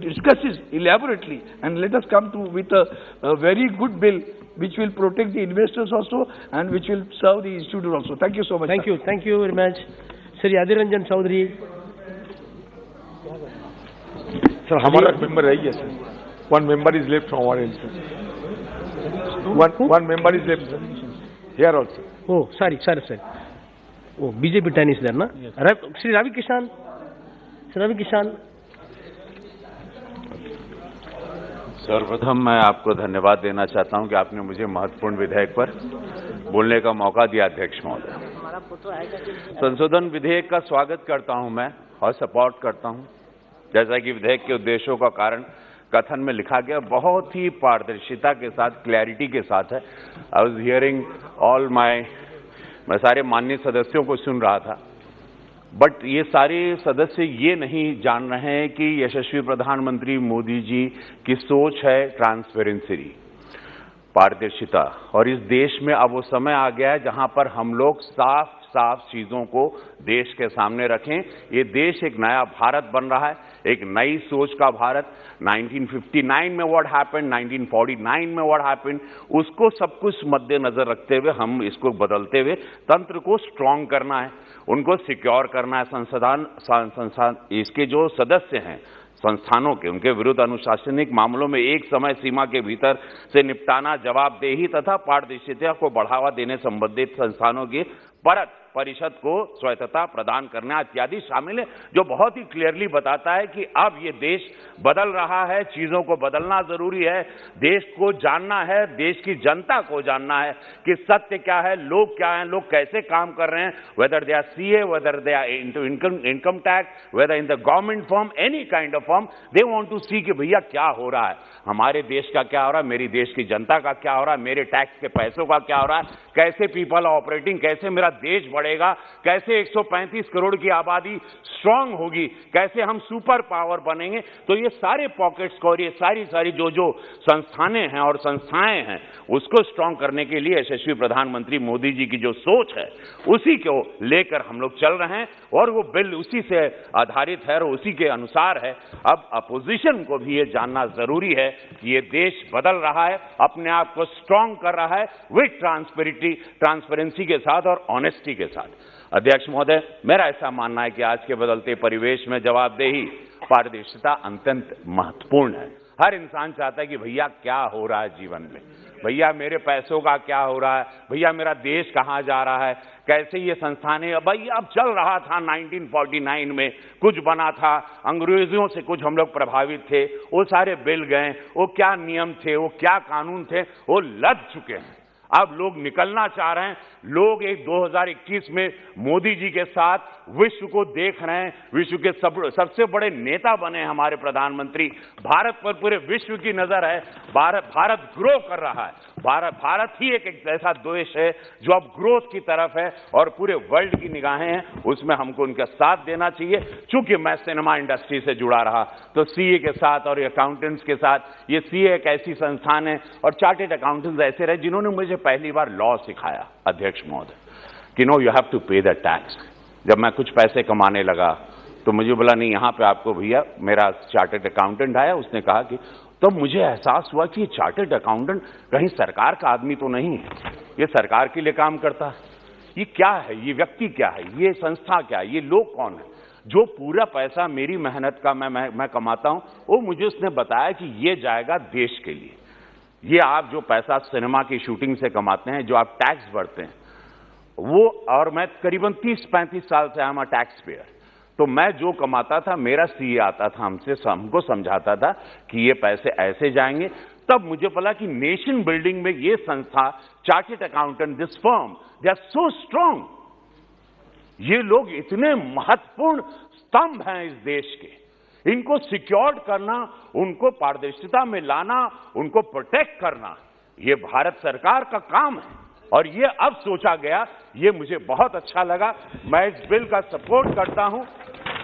discuss it elaborately, and let us come with a very good bill which will protect the investors also and which will serve the institute also. Thank you so much. Thank you. Thank you very much. Sri Adiranjan Chaudhary. Sir, हमारा member है sir. One member is left from our end, sir. One member is left, sir. Here also. Oh, sorry, sir. Oh, BJP 10 is there, na? Yes. Sri Ravi Kishan. सर्वप्रथम मैं आपको धन्यवाद देना चाहता हूं कि आपने मुझे महत्वपूर्ण विधेयक पर बोलने का मौका दिया, अध्यक्ष महोदय। संशोधन विधेयक का स्वागत करता हूं मैं और सपोर्ट करता हूं। जैसा कि विधेयक के उद्देश्यों का कारण कथन में लिखा गया, बहुत ही पारदर्शिता के साथ, क्लैरिटी के साथ है। आई वाज हियरिंग ऑल मैं सारे माननीय सदस्यों को सुन रहा था, बट ये सारे सदस्य ये नहीं जान रहे हैं कि यशस्वी प्रधानमंत्री मोदी जी की सोच है ट्रांसपेरेंसी, पारदर्शिता, और इस देश में अब वो समय आ गया है जहां पर हम लोग साफ चीजों को देश के सामने रखें। ये देश एक नया भारत बन रहा है, एक नई सोच का भारत। 1959 में व्हाट हैपेंड, 1949 में व्हाट हैपेंड, उसको सब कुछ मद्देनजर रखते हुए हम इसको बदलते हुए तंत्र को स्ट्रांग करना है, उनको सिक्योर करना है। संस्थान इसके जो सदस्य हैं संस्थानों के, उनके विरुद्ध अनुशासनिक मामलों में एक समय सीमा के भीतर से निपटाना, जवाबदेही तथा पारदर्शिता को बढ़ावा देने संबंधित संस्थानों की परिषद को स्वायत्तता प्रदान करना इत्यादि शामिल है, जो बहुत ही क्लियरली बताता है कि अब ये देश बदल रहा है, चीजों को बदलना जरूरी है, देश को जानना है, देश की जनता को जानना है कि सत्य क्या है, लोग क्या हैं, लोग कैसे काम कर रहे हैं, whether they are CA, whether they are into income tax, whether in the government form, any kind of form, they want to see कि भैया क्या हो रहा है, हमारे देश का क्या हो रहा है, मेरी देश की जनता का क्या हो रहा है, मेरे टैक्स के पैसों का क्या हो रहा है, कैसे पीपल ऑपरेटिंग, कैसे मेरा देश बढ़ेगा, कैसे 135 करोड़ की आबादी स्ट्रांग होगी, कैसे हम सुपर पावर बनेंगे। तो ये सारे पॉकेट्स को और ये सारी जो संस्थानें हैं और संस्थाएं हैं उसको स्ट्रांग करने के लिए यशस्वी प्रधानमंत्री मोदी जी की जो सोच है उसी को लेकर हम लोग चल रहे हैं और वो बिल उसी से आधारित है और उसी के अनुसार है। अब अपोजिशन को भी ये जानना जरूरी है कि ये देश बदल रहा है, अपने आप को स्ट्रांग कर रहा है विद ट्रांसपेरेंसी के साथ और ऑनेस्टी के साथ। अध्यक्ष महोदय, मेरा ऐसा मानना है कि आज के बदलते परिवेश में जवाबदेही, पारदर्शिता अत्यंत महत्वपूर्ण है। हर इंसान चाहता है कि भैया क्या हो रहा है जीवन में, भैया मेरे पैसों का क्या हो रहा है, भैया मेरा देश कहाँ जा रहा है, कैसे ये संस्थानें, भाई अब चल रहा था 1949 में कुछ बना था, अंग्रेजों से कुछ हम लोग प्रभावित थे, वो सारे बिल गए, वो क्या नियम थे, वो क्या कानून थे, वो लद चुके हैं। अब लोग निकलना चाह रहे हैं। लोग एक 2021 में मोदी जी के साथ विश्व को देख रहे हैं, विश्व के सबसे बड़े नेता बने हैं हमारे प्रधानमंत्री। भारत पर पूरे विश्व की नजर है। भारत ग्रो कर रहा है। भारत ही एक ऐसा देश है जो अब ग्रोथ की तरफ है और पूरे वर्ल्ड की निगाहें हैं, उसमें हमको उनका साथ देना चाहिए। चूंकि मैं सिनेमा इंडस्ट्री से जुड़ा रहा तो सीए के साथ और अकाउंटेंट्स के साथ, ये सीए एक ऐसी संस्थान है और चार्टेड अकाउंटेंट्स ऐसे रहे जिन्होंने मुझे पहली बार लॉ सिखाया, अध्यक्ष महोदय, कि नो यू हैव टू पे द टैक्स। जब मैं कुछ पैसे कमाने लगा तो मुझे बोला नहीं, यहाँ पे आपको भैया, मेरा चार्टेड अकाउंटेंट आया, उसने कहा कि तो मुझे एहसास हुआ कि ये चार्टेड अकाउंटेंट कहीं सरकार का आदमी तो नहीं है, ये सरकार के लिए काम करता है। ये क्या है, ये व्यक्ति क्या है, ये संस्था क्या है, ये लोग कौन है? जो पूरा पैसा मेरी मेहनत का मैं कमाता हूं, वो मुझे उसने बताया कि ये जाएगा देश के लिए। ये आप जो पैसा सिनेमा की शूटिंग से कमाते हैं, जो आप टैक्स भरते हैं, वो, और मैं करीबन 30-35 साल से I'm a टैक्स पेयर, तो मैं जो कमाता था, मेरा सीए आता था हमको समझाता था कि ये पैसे ऐसे जाएंगे। तब मुझे पता कि नेशन बिल्डिंग में ये संस्था, chartered accountant, this firm, they are so strong. ये लोग इतने महत्वपूर्ण स्तंभ हैं इस देश के। इनको सिक्योर्ड करना, उनको पारदर्शिता में लाना, उनको प्रोटेक्ट करना, ये भारत सरकार का काम है। और ये अब सोचा गया, ये मुझे बहुत अच्छा लगा। मैं इस बिल का सपोर्ट करता हूं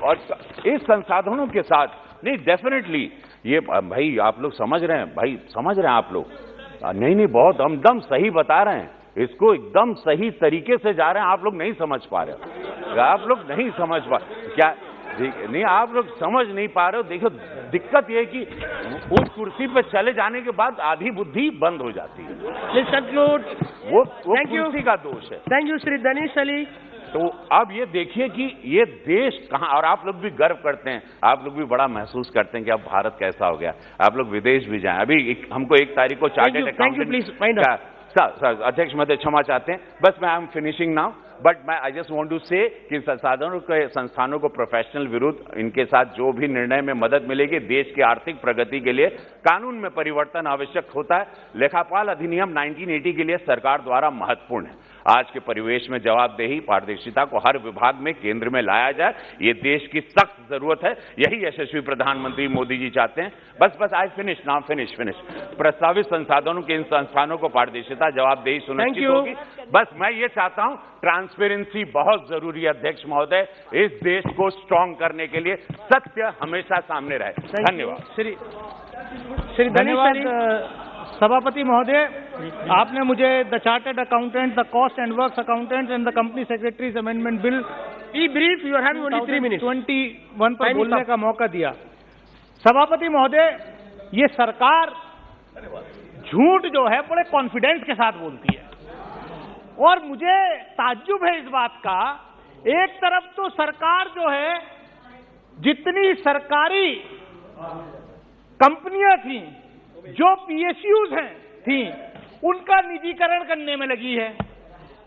और इस संसाधनों के साथ, नहीं डेफिनेटली ये, भाई आप लोग समझ रहे हैं, भाई समझ रहे हैं आप लोग, नहीं बहुत हमदम सही बता रहे हैं, इसको एकदम सही तरीके से जा रहे हैं। आप लोग नहीं समझ पा रहे, आप लोग नहीं समझ पा क्या, नहीं आप लोग समझ नहीं पा रहे हो। देखो दिक्कत ये है कि उस कुर्सी पे चले जाने के बाद आधी बुद्धि बंद हो जाती है। वो कुर्सी का दोष है। Thank you Shri Danish Ali. तो अब ये देखिए कि ये देश कहाँ, और आप लोग भी गर्व करते हैं, आप लोग भी बड़ा महसूस करते हैं कि अब भारत कैसा हो गया। आप लोग विदेश भी जाएं। अभी हमको 1 तारीख को चार्टेड अकाउंटेंट, अध्यक्ष महोदय क्षमा चाहते हैं, बस मैं I am finishing now, but मैं आई जस्ट वांट टू से कि संस्थानों को प्रोफेशनल विरुद्ध इनके साथ जो भी निर्णय में मदद मिलेगी, देश की आर्थिक प्रगति के लिए कानून में परिवर्तन आवश्यक होता है। लेखापाल अधिनियम 1980 के लिए सरकार द्वारा महत्वपूर्ण है। आज के परिवेश में जवाबदेही, पारदर्शिता को हर विभाग में केंद्र में लाया जाए, ये देश की सख्त जरूरत है। यही यशस्वी प्रधानमंत्री मोदी जी चाहते हैं। बस आई फिनिश नाउ, फिनिश। प्रस्तावित संसाधनों के इन संस्थानों को पारदर्शिता, जवाबदेही सुनिश्चित होगी। बस मैं ये चाहता हूं, ट्रांसपेरेंसी बहुत जरूरी है अध्यक्ष महोदय, इस देश को स्ट्रांग करने के लिए सत्य हमेशा सामने रहे। धन्यवाद। श्री धन्यवाद सभापति महोदय, आपने मुझे the chartered accountant, the cost and works accountant and the company secretaries amendment bill be brief, you are having only 3 minutes 21 पर बोलने का मौका दिया। सभापति महोदय, ये सरकार झूठ जो है बड़े कॉन्फिडेंस के साथ बोलती है और मुझे ताज्जुब है इस बात का। एक तरफ तो सरकार जो है, जितनी सरकारी कंपनियां थी, जो पीएसयूज हैं थी, उनका निजीकरण करने में लगी है,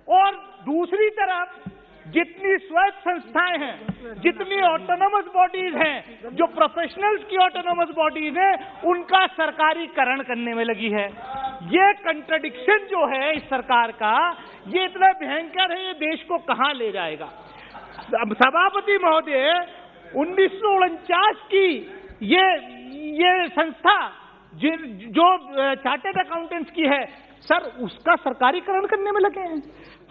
और दूसरी तरफ जितनी स्वायत्त संस्थाएं हैं, जितनी ऑटोनोमस बॉडीज हैं, जो प्रोफेशनल्स की ऑटोनोमस बॉडीज हैं, उनका सरकारीकरण करने में लगी है। ये कंट्राडिक्शन जो है इस सरकार का, ये इतना भयंकर है, ये देश को कहां ले जाएगा। सभापति महोदय, 1949 की ये संस्था जो चार्टर्ड अकाउंटेंट्स की है, सर उसका सरकारीकरण करने में लगे हैं।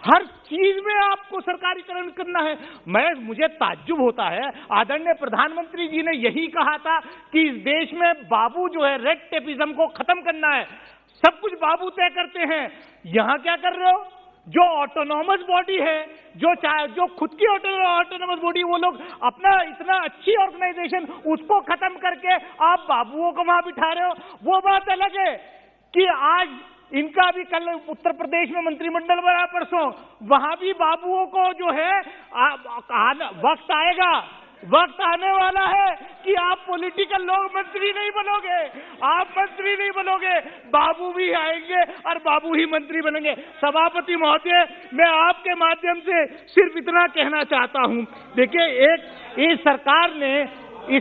हर चीज में आपको सरकारीकरण करना है। मुझे ताज्जुब होता है। आदरणीय प्रधानमंत्री जी ने यही कहा था कि इस देश में बाबू जो है, रेड टेपिज्म को खत्म करना है, सब कुछ बाबू तय करते हैं। यहां क्या कर रहे हो? जो ऑटोनोमस बॉडी है, जो खुद की ऑटोनोमस बॉडी, वो लोग अपना इतना अच्छी ऑर्गेनाइजेशन, उसको खत्म करके आप बाबुओं को वहां बिठा रहे हो। वो बात अलग है कि आज इनका भी कल उत्तर प्रदेश में मंत्रिमंडल बना, परसों वहां भी बाबुओं को जो है वक्त आएगा, वक्त आने वाला है कि आप पॉलिटिकल लोग मंत्री नहीं बनोगे, आप मंत्री नहीं बनोगे, बाबू भी आएंगे और बाबू ही मंत्री बनेंगे। सभापति महोदय, मैं आपके माध्यम से सिर्फ इतना कहना चाहता हूं, देखिए इस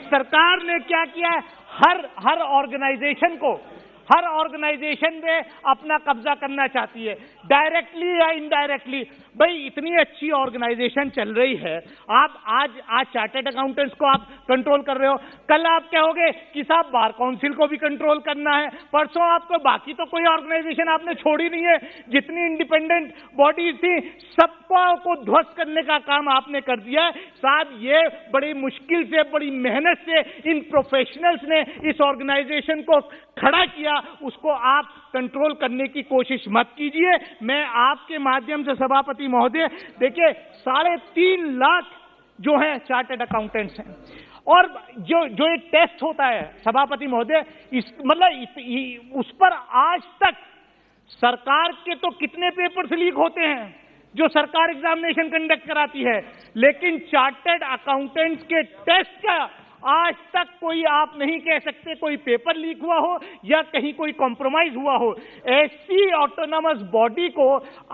सरकार ने क्या किया है, हर ऑर्गेनाइजेशन में अपना कब्जा करना चाहती है, डायरेक्टली या इनडायरेक्टली। भाई इतनी अच्छी ऑर्गेनाइजेशन चल रही है, आप आज चार्टर्ड अकाउंटेंट्स को आप कंट्रोल कर रहे हो, कल आप कहोगे कि साहब बार काउंसिल को भी कंट्रोल करना है, परसों आपको बाकी तो कोई ऑर्गेनाइजेशन आपने छोड़ी नहीं है, जितनी इंडिपेंडेंट बॉडीज थी सबको ध्वस्त करने का काम आपने कर दिया है। साहब ये बड़ी मुश्किल से, बड़ी मेहनत से इन प्रोफेशनल्स ने इस ऑर्गेनाइजेशन को खड़ा किया, उसको आप कंट्रोल करने की कोशिश मत कीजिए। मैं आपके माध्यम से सभापति महोदय, देखिए 3.5 लाख जो हैं चार्टर्ड अकाउंटेंट्स हैं, और जो एक टेस्ट होता है सभापति महोदय, उस पर आज तक सरकार के तो कितने पेपर्स लीक होते हैं जो सरकार एग्जामिनेशन कंडक्ट कराती है, लेकिन चार्टर्ड अकाउंटेंट्स के टेस्ट का आज तक कोई आप नहीं कह सकते कोई पेपर लीक हुआ हो या कहीं कोई कॉम्प्रोमाइज हुआ हो। ऐसी ऑटोनमस बॉडी को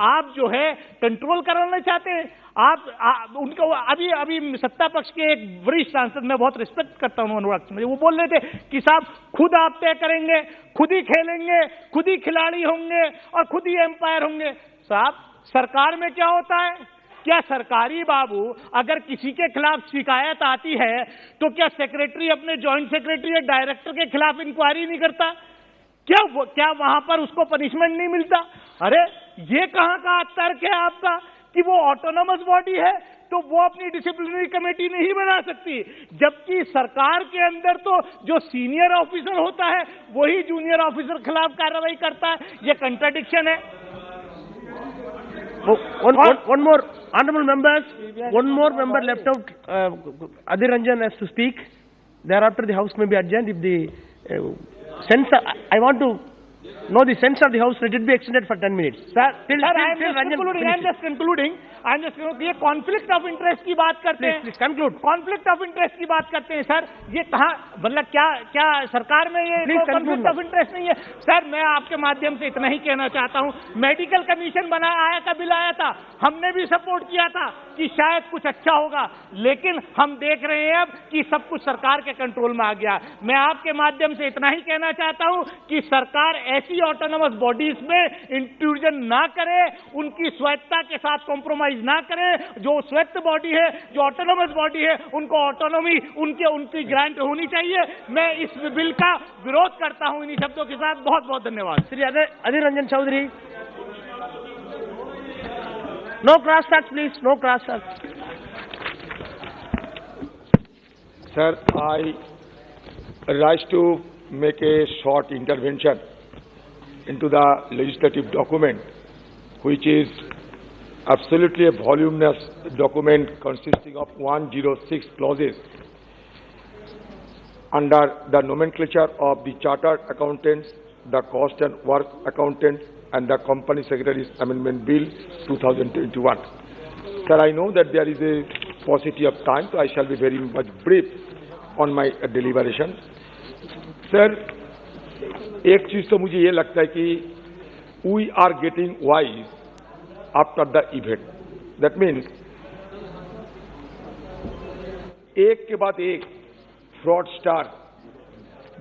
आप जो है कंट्रोल कराना चाहते हैं। आप उनको अभी सत्ता पक्ष के एक वरिष्ठ सांसद, मैं बहुत रिस्पेक्ट करता हूं अनुराग, वो बोल रहे थे कि साहब खुद आप तय करेंगे, खुद ही खेलेंगे, खुद ही खिलाड़ी होंगे और खुद ही एम्पायर होंगे। साहब सरकार में क्या होता है, क्या सरकारी बाबू अगर किसी के खिलाफ शिकायत आती है तो क्या सेक्रेटरी अपने जॉइंट सेक्रेटरी या डायरेक्टर के खिलाफ इंक्वायरी नहीं करता? क्या वहां पर उसको पनिशमेंट नहीं मिलता? अरे ये कहां का तर्क है आपका कि वो ऑटोनोमस बॉडी है तो वो अपनी डिसिप्लिनरी कमेटी नहीं बना सकती, जबकि सरकार के अंदर तो जो सीनियर ऑफिसर होता है वही जूनियर ऑफिसर खिलाफ कार्रवाई करता है। ये कंट्राडिक्शन है। One more, honorable members, one more member left out, Adhir Ranjan has to speak. Thereafter the house may be adjourned. If the sense, I want to know the sense of the house, let it be extended for 10 minutes. Sir, I am just concluding. ये conflict of interest की बात करते हैं, please conclude. Conflict of interest की बात करते हैं sir, ये कहाँ, मतलब क्या सरकार में ये कॉन्फ्लिक्ट ऑफ इंटरेस्ट नहीं है? सर मैं आपके माध्यम से इतना ही कहना चाहता हूँ, मेडिकल कमीशन बिल आया था, हमने भी सपोर्ट किया था कि शायद कुछ अच्छा होगा, लेकिन हम देख रहे हैं अब कि सब कुछ सरकार के कंट्रोल में आ गया। मैं आपके माध्यम से इतना ही कहना चाहता हूँ कि सरकार ऐसी ऑटोनोमस बॉडीज में इंट्रूजन ना करे, उनकी स्वायत्ता के साथ कॉम्प्रोमाइज ना करें। जो स्वायत्त बॉडी है, जो ऑटोनोमस बॉडी है, उनको ऑटोनॉमी उनकी ग्रांट होनी चाहिए। मैं इस बिल का विरोध करता हूं इन्हीं शब्दों के साथ। बहुत बहुत धन्यवाद। Shri Adhir Ranjan Chowdhury. No cross talk please, no cross talk. Sir, I rise to make a short intervention into the legislative document, which is absolutely a voluminous document consisting of 106 clauses under the nomenclature of the Chartered Accountants, the Cost and Work Accountants, and the Company Secretaries Amendment Bill 2021. Sir, I know that there is a paucity of time, so I shall be very much brief on my deliberation. Sir, एक चीज तो मुझे ये लगता है कि we are getting wise after the event. That means एक के बाद एक फ्रॉडस्टर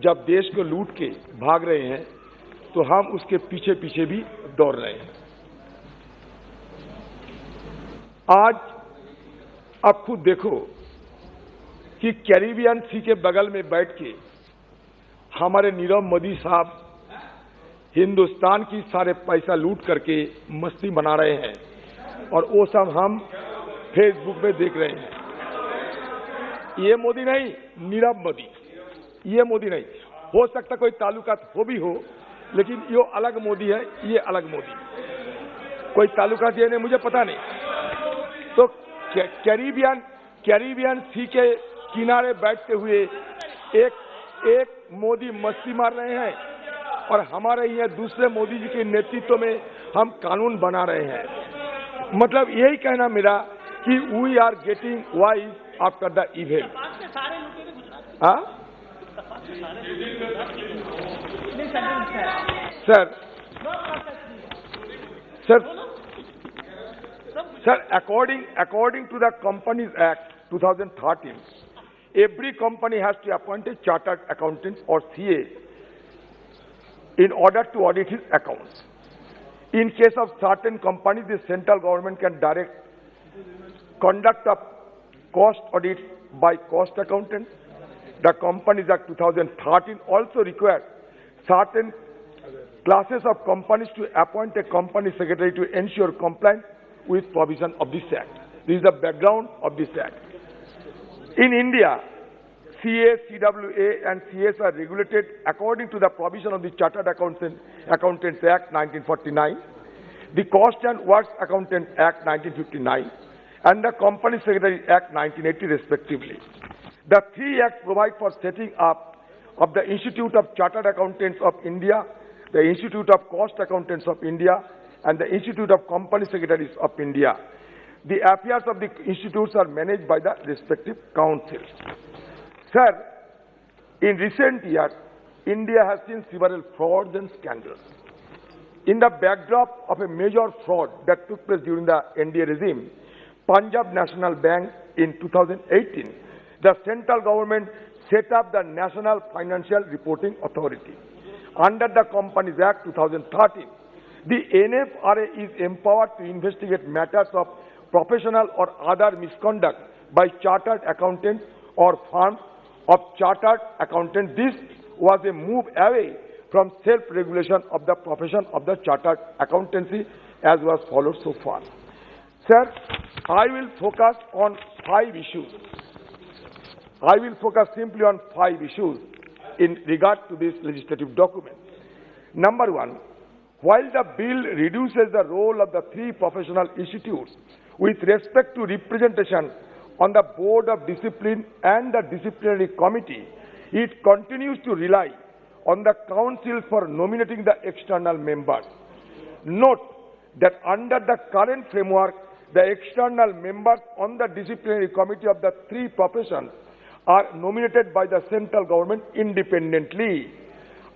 जब देश को लूट के भाग रहे हैं तो हम उसके पीछे पीछे भी दौड़ रहे हैं। आज अब खुद देखो कि कैरिबियन सी के बगल में बैठ के हमारे नीरव मोदी साहब हिंदुस्तान की सारे पैसा लूट करके मस्ती बना रहे हैं और वो सब हम फेसबुक पे देख रहे हैं। ये मोदी नहीं, नीरव मोदी, ये मोदी नहीं। हो सकता कोई ताल्लुकात हो भी हो, लेकिन ये अलग मोदी है, ये अलग मोदी। कोई ताल्लुकात ये नहीं, मुझे पता नहीं। तो कैरिबियन सी के किनारे बैठते हुए एक मोदी मस्ती मार रहे हैं और हमारे यहाँ दूसरे मोदी जी के नेतृत्व में हम कानून बना रहे हैं। मतलब यही कहना मेरा कि we are getting wise after the event. Huh? Sir, according to the Companies Act 2013, every company has to appoint a chartered accountant or CA in order to audit his accounts. In case of certain companies, the central government can conduct a cost audit by cost accountants. The Companies Act 2013 also requires certain classes of companies to appoint a company secretary to ensure compliance with provision of this Act. This is the background of this Act. In India, CA, CWA and CS are regulated according to the provision of the Chartered Accountants Act 1949, the Cost and Works Accountant Act 1959 and the Company Secretary Act 1980 respectively. The three acts provide for setting up of the Institute of Chartered Accountants of India, the Institute of Cost Accountants of India and the Institute of Company Secretaries of India. The affairs of the institutes are managed by the respective councils. Sir, in recent years, India has seen several frauds and scandals. In the backdrop of a major fraud that took place during the NDA regime, Punjab National Bank in 2018, the central government set up the National Financial Reporting Authority. Under the Companies Act 2013, the NFRA is empowered to investigate matters of professional or other misconduct by chartered accountants or firms of chartered accountants. This was a move away from self-regulation of the profession of the chartered accountancy as was followed so far. Sir, I will focus on 5 issues. I will focus simply on 5 issues in regard to this legislative document. Number 1, while the bill reduces the role of the 3 professional institutes with respect to representation on the Board of Discipline and the Disciplinary Committee, it continues to rely on the Council for nominating the external members. Note that under the current framework, the external members on the Disciplinary Committee of the 3 professions are nominated by the central government independently.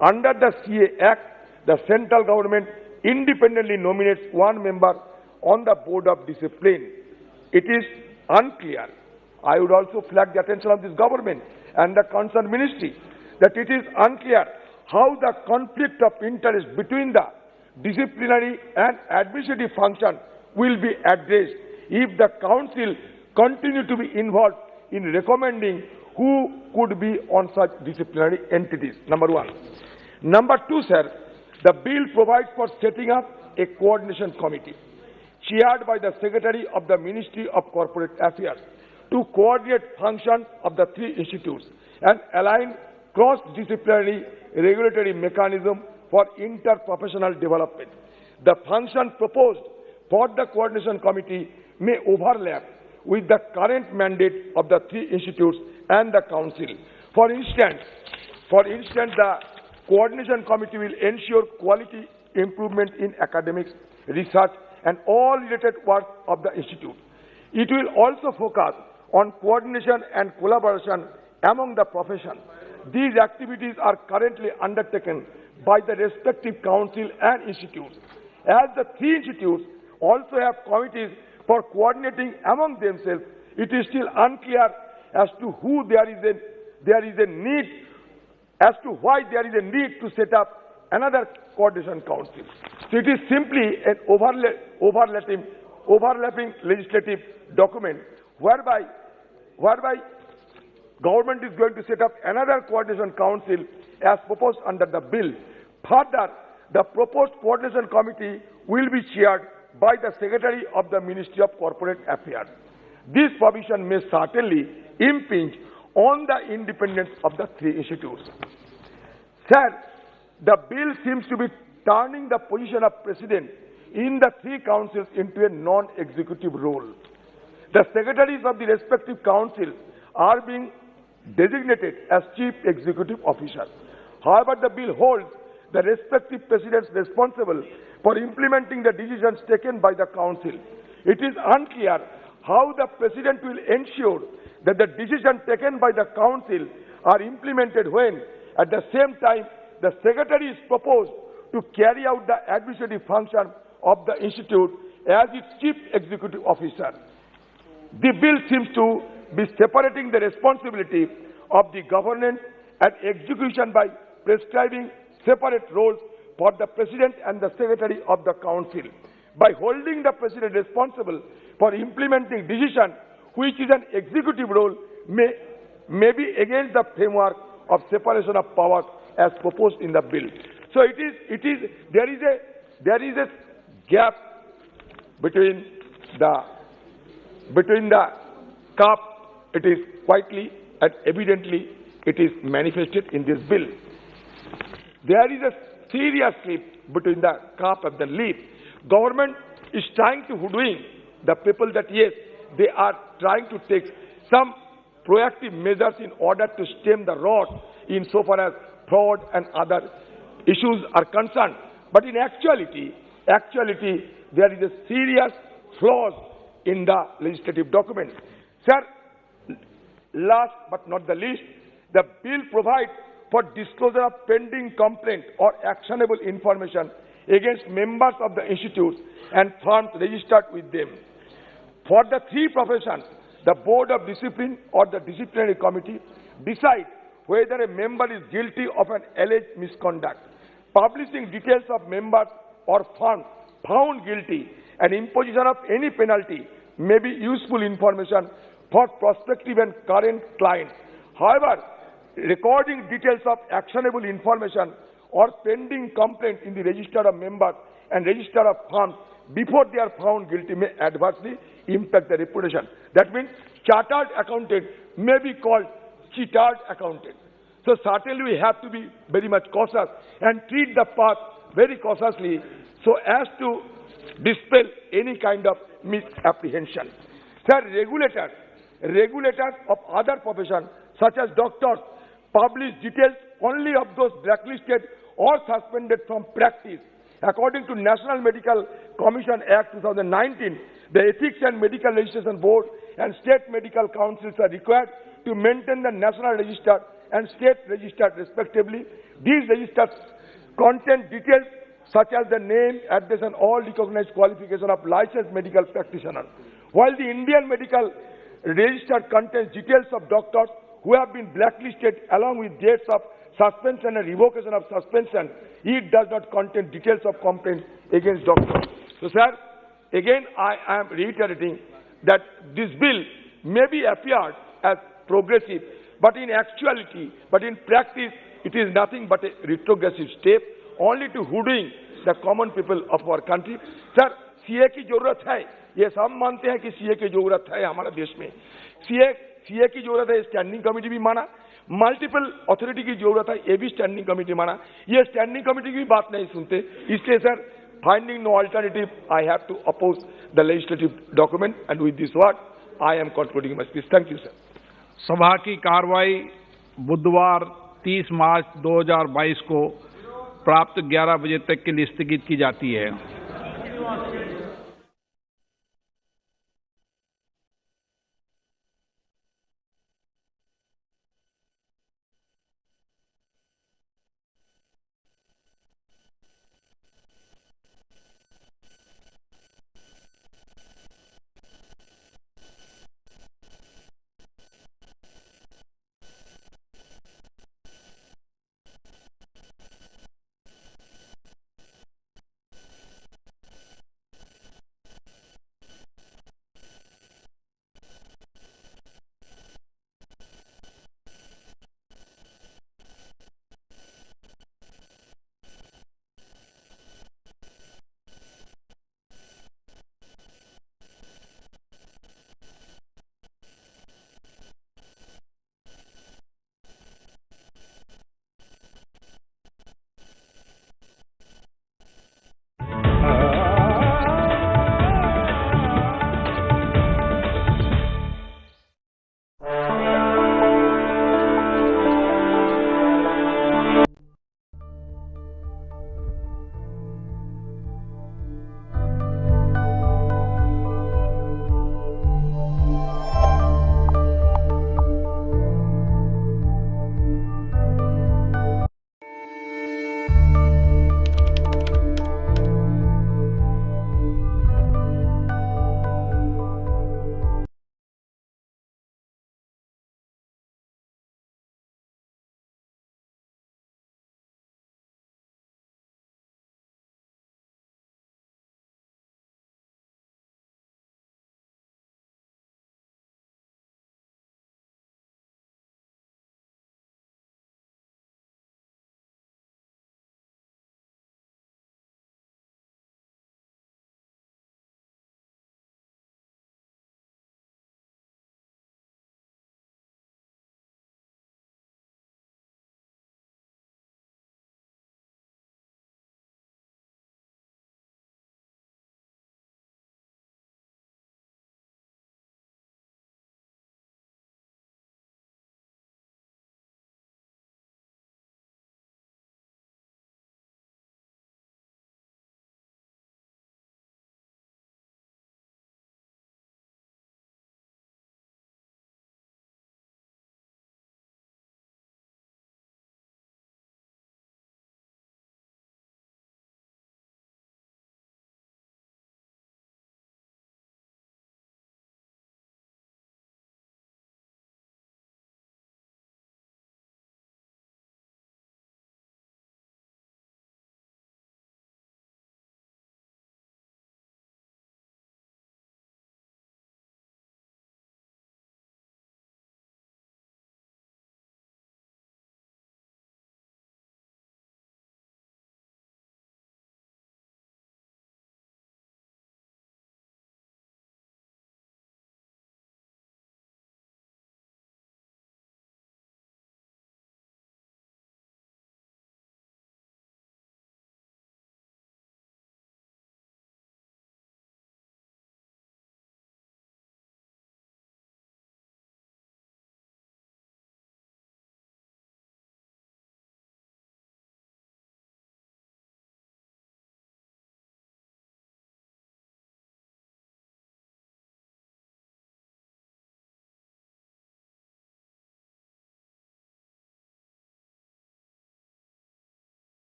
Under the CA Act, the central government independently nominates 1 member on the Board of Discipline. It is unclear. I would also flag the attention of this government and the concerned ministry that it is unclear how the conflict of interest between the disciplinary and administrative function will be addressed if the council continue to be involved in recommending who could be on such disciplinary entities. Number 1. Number 2, sir, the bill provides for setting up a coordination committee chaired by the Secretary of the Ministry of Corporate Affairs to coordinate functions of the 3 institutes and align cross-disciplinary regulatory mechanism for inter-professional development. The functions proposed for the coordination committee may overlap with the current mandate of the 3 institutes and the council. For instance, the coordination committee will ensure quality improvement in academics, research and all related work of the institute. It will also focus on coordination and collaboration among the profession. These activities are currently undertaken by the respective council and institutes. As the 3 institutes also have committees for coordinating among themselves, it is still unclear as to why there is a need to set up another coordination council. So it is simply an overlapping legislative document whereby government is going to set up another coordination council as proposed under the bill. Further, the proposed coordination committee will be chaired by the Secretary of the Ministry of Corporate Affairs. This provision may certainly impinge on the independence of the 3 institutes. Sir, the bill seems to be turning the position of President in the 3 councils into a non-executive role. The secretaries of the respective councils are being designated as chief executive officers. However, the bill holds the respective presidents responsible for implementing the decisions taken by the council. It is unclear how the president will ensure that the decision taken by the council are implemented when, at the same time, the secretary is proposed to carry out the administrative function of the institute as its chief executive officer. The bill seems to be separating the responsibility of the governance and execution by prescribing separate roles for the president and the secretary of the council. By holding the president responsible for implementing decision, which is an executive role, may be against the framework of separation of powers as proposed in the bill. So there is a gap between the cup. It is quietly and evidently it is manifested in this bill. There is a serious slip between the cup and the lip. Government is trying to hoodwink the people that yes, they are trying to take some proactive measures in order to stem the rot insofar as fraud and other issues are concerned. But in actuality, there is a serious flaws in the legislative document. Sir, last but not the least, the bill provides for disclosure of pending complaint or actionable information against members of the institutes and firms registered with them. For the three professions, the Board of Discipline or the Disciplinary Committee decide whether a member is guilty of an alleged misconduct. Publishing details of members or firms found guilty and imposition of any penalty may be useful information for prospective and current clients. However, recording details of actionable information or pending complaint in the register of members and register of firms before they are found guilty may adversely impact the reputation. That means chartered accountant may be called cheated accountant. So certainly we have to be very much cautious and treat the path very cautiously so as to dispel any kind of misapprehension. Sir, regulators of other professions such as doctors publish details only of those blacklisted or suspended from practice. According to National Medical Commission Act 2019, the Ethics and Medical Registration Board and State Medical Councils are required to maintain the National Register and State Register respectively. These registers contain details such as the name, address and all recognized qualification of licensed medical practitioners. While the Indian Medical Register contains details of doctors who have been blacklisted along with dates of suspension and revocation of suspension, it does not contain details of complaints against doctors. So, sir, again I am reiterating that this bill may be appeared as progressive, but in actuality, but in practice, it is nothing but a retrogressive step, only to hoodwink the common people of our country. Sir, CA की जरूरत है, ये सब मानते हैं कि CA की जरूरत है हमारे देश में. CA की जरूरत है, स्टैंडिंग कमेटी भी माना, मल्टीपल अथॉरिटी की जरूरत है, ये भी स्टैंडिंग कमेटी माना. ये स्टैंडिंग कमेटी की भी बात नहीं सुनते. इसलिए sir, finding no alternative, I have to oppose the legislative document, and with this word, I am concluding my speech. Thank you, sir. सभा की कार्रवाई बुधवार 30 मार्च 2022 को प्राप्त 11 बजे तक के लिए स्थगित की जाती है.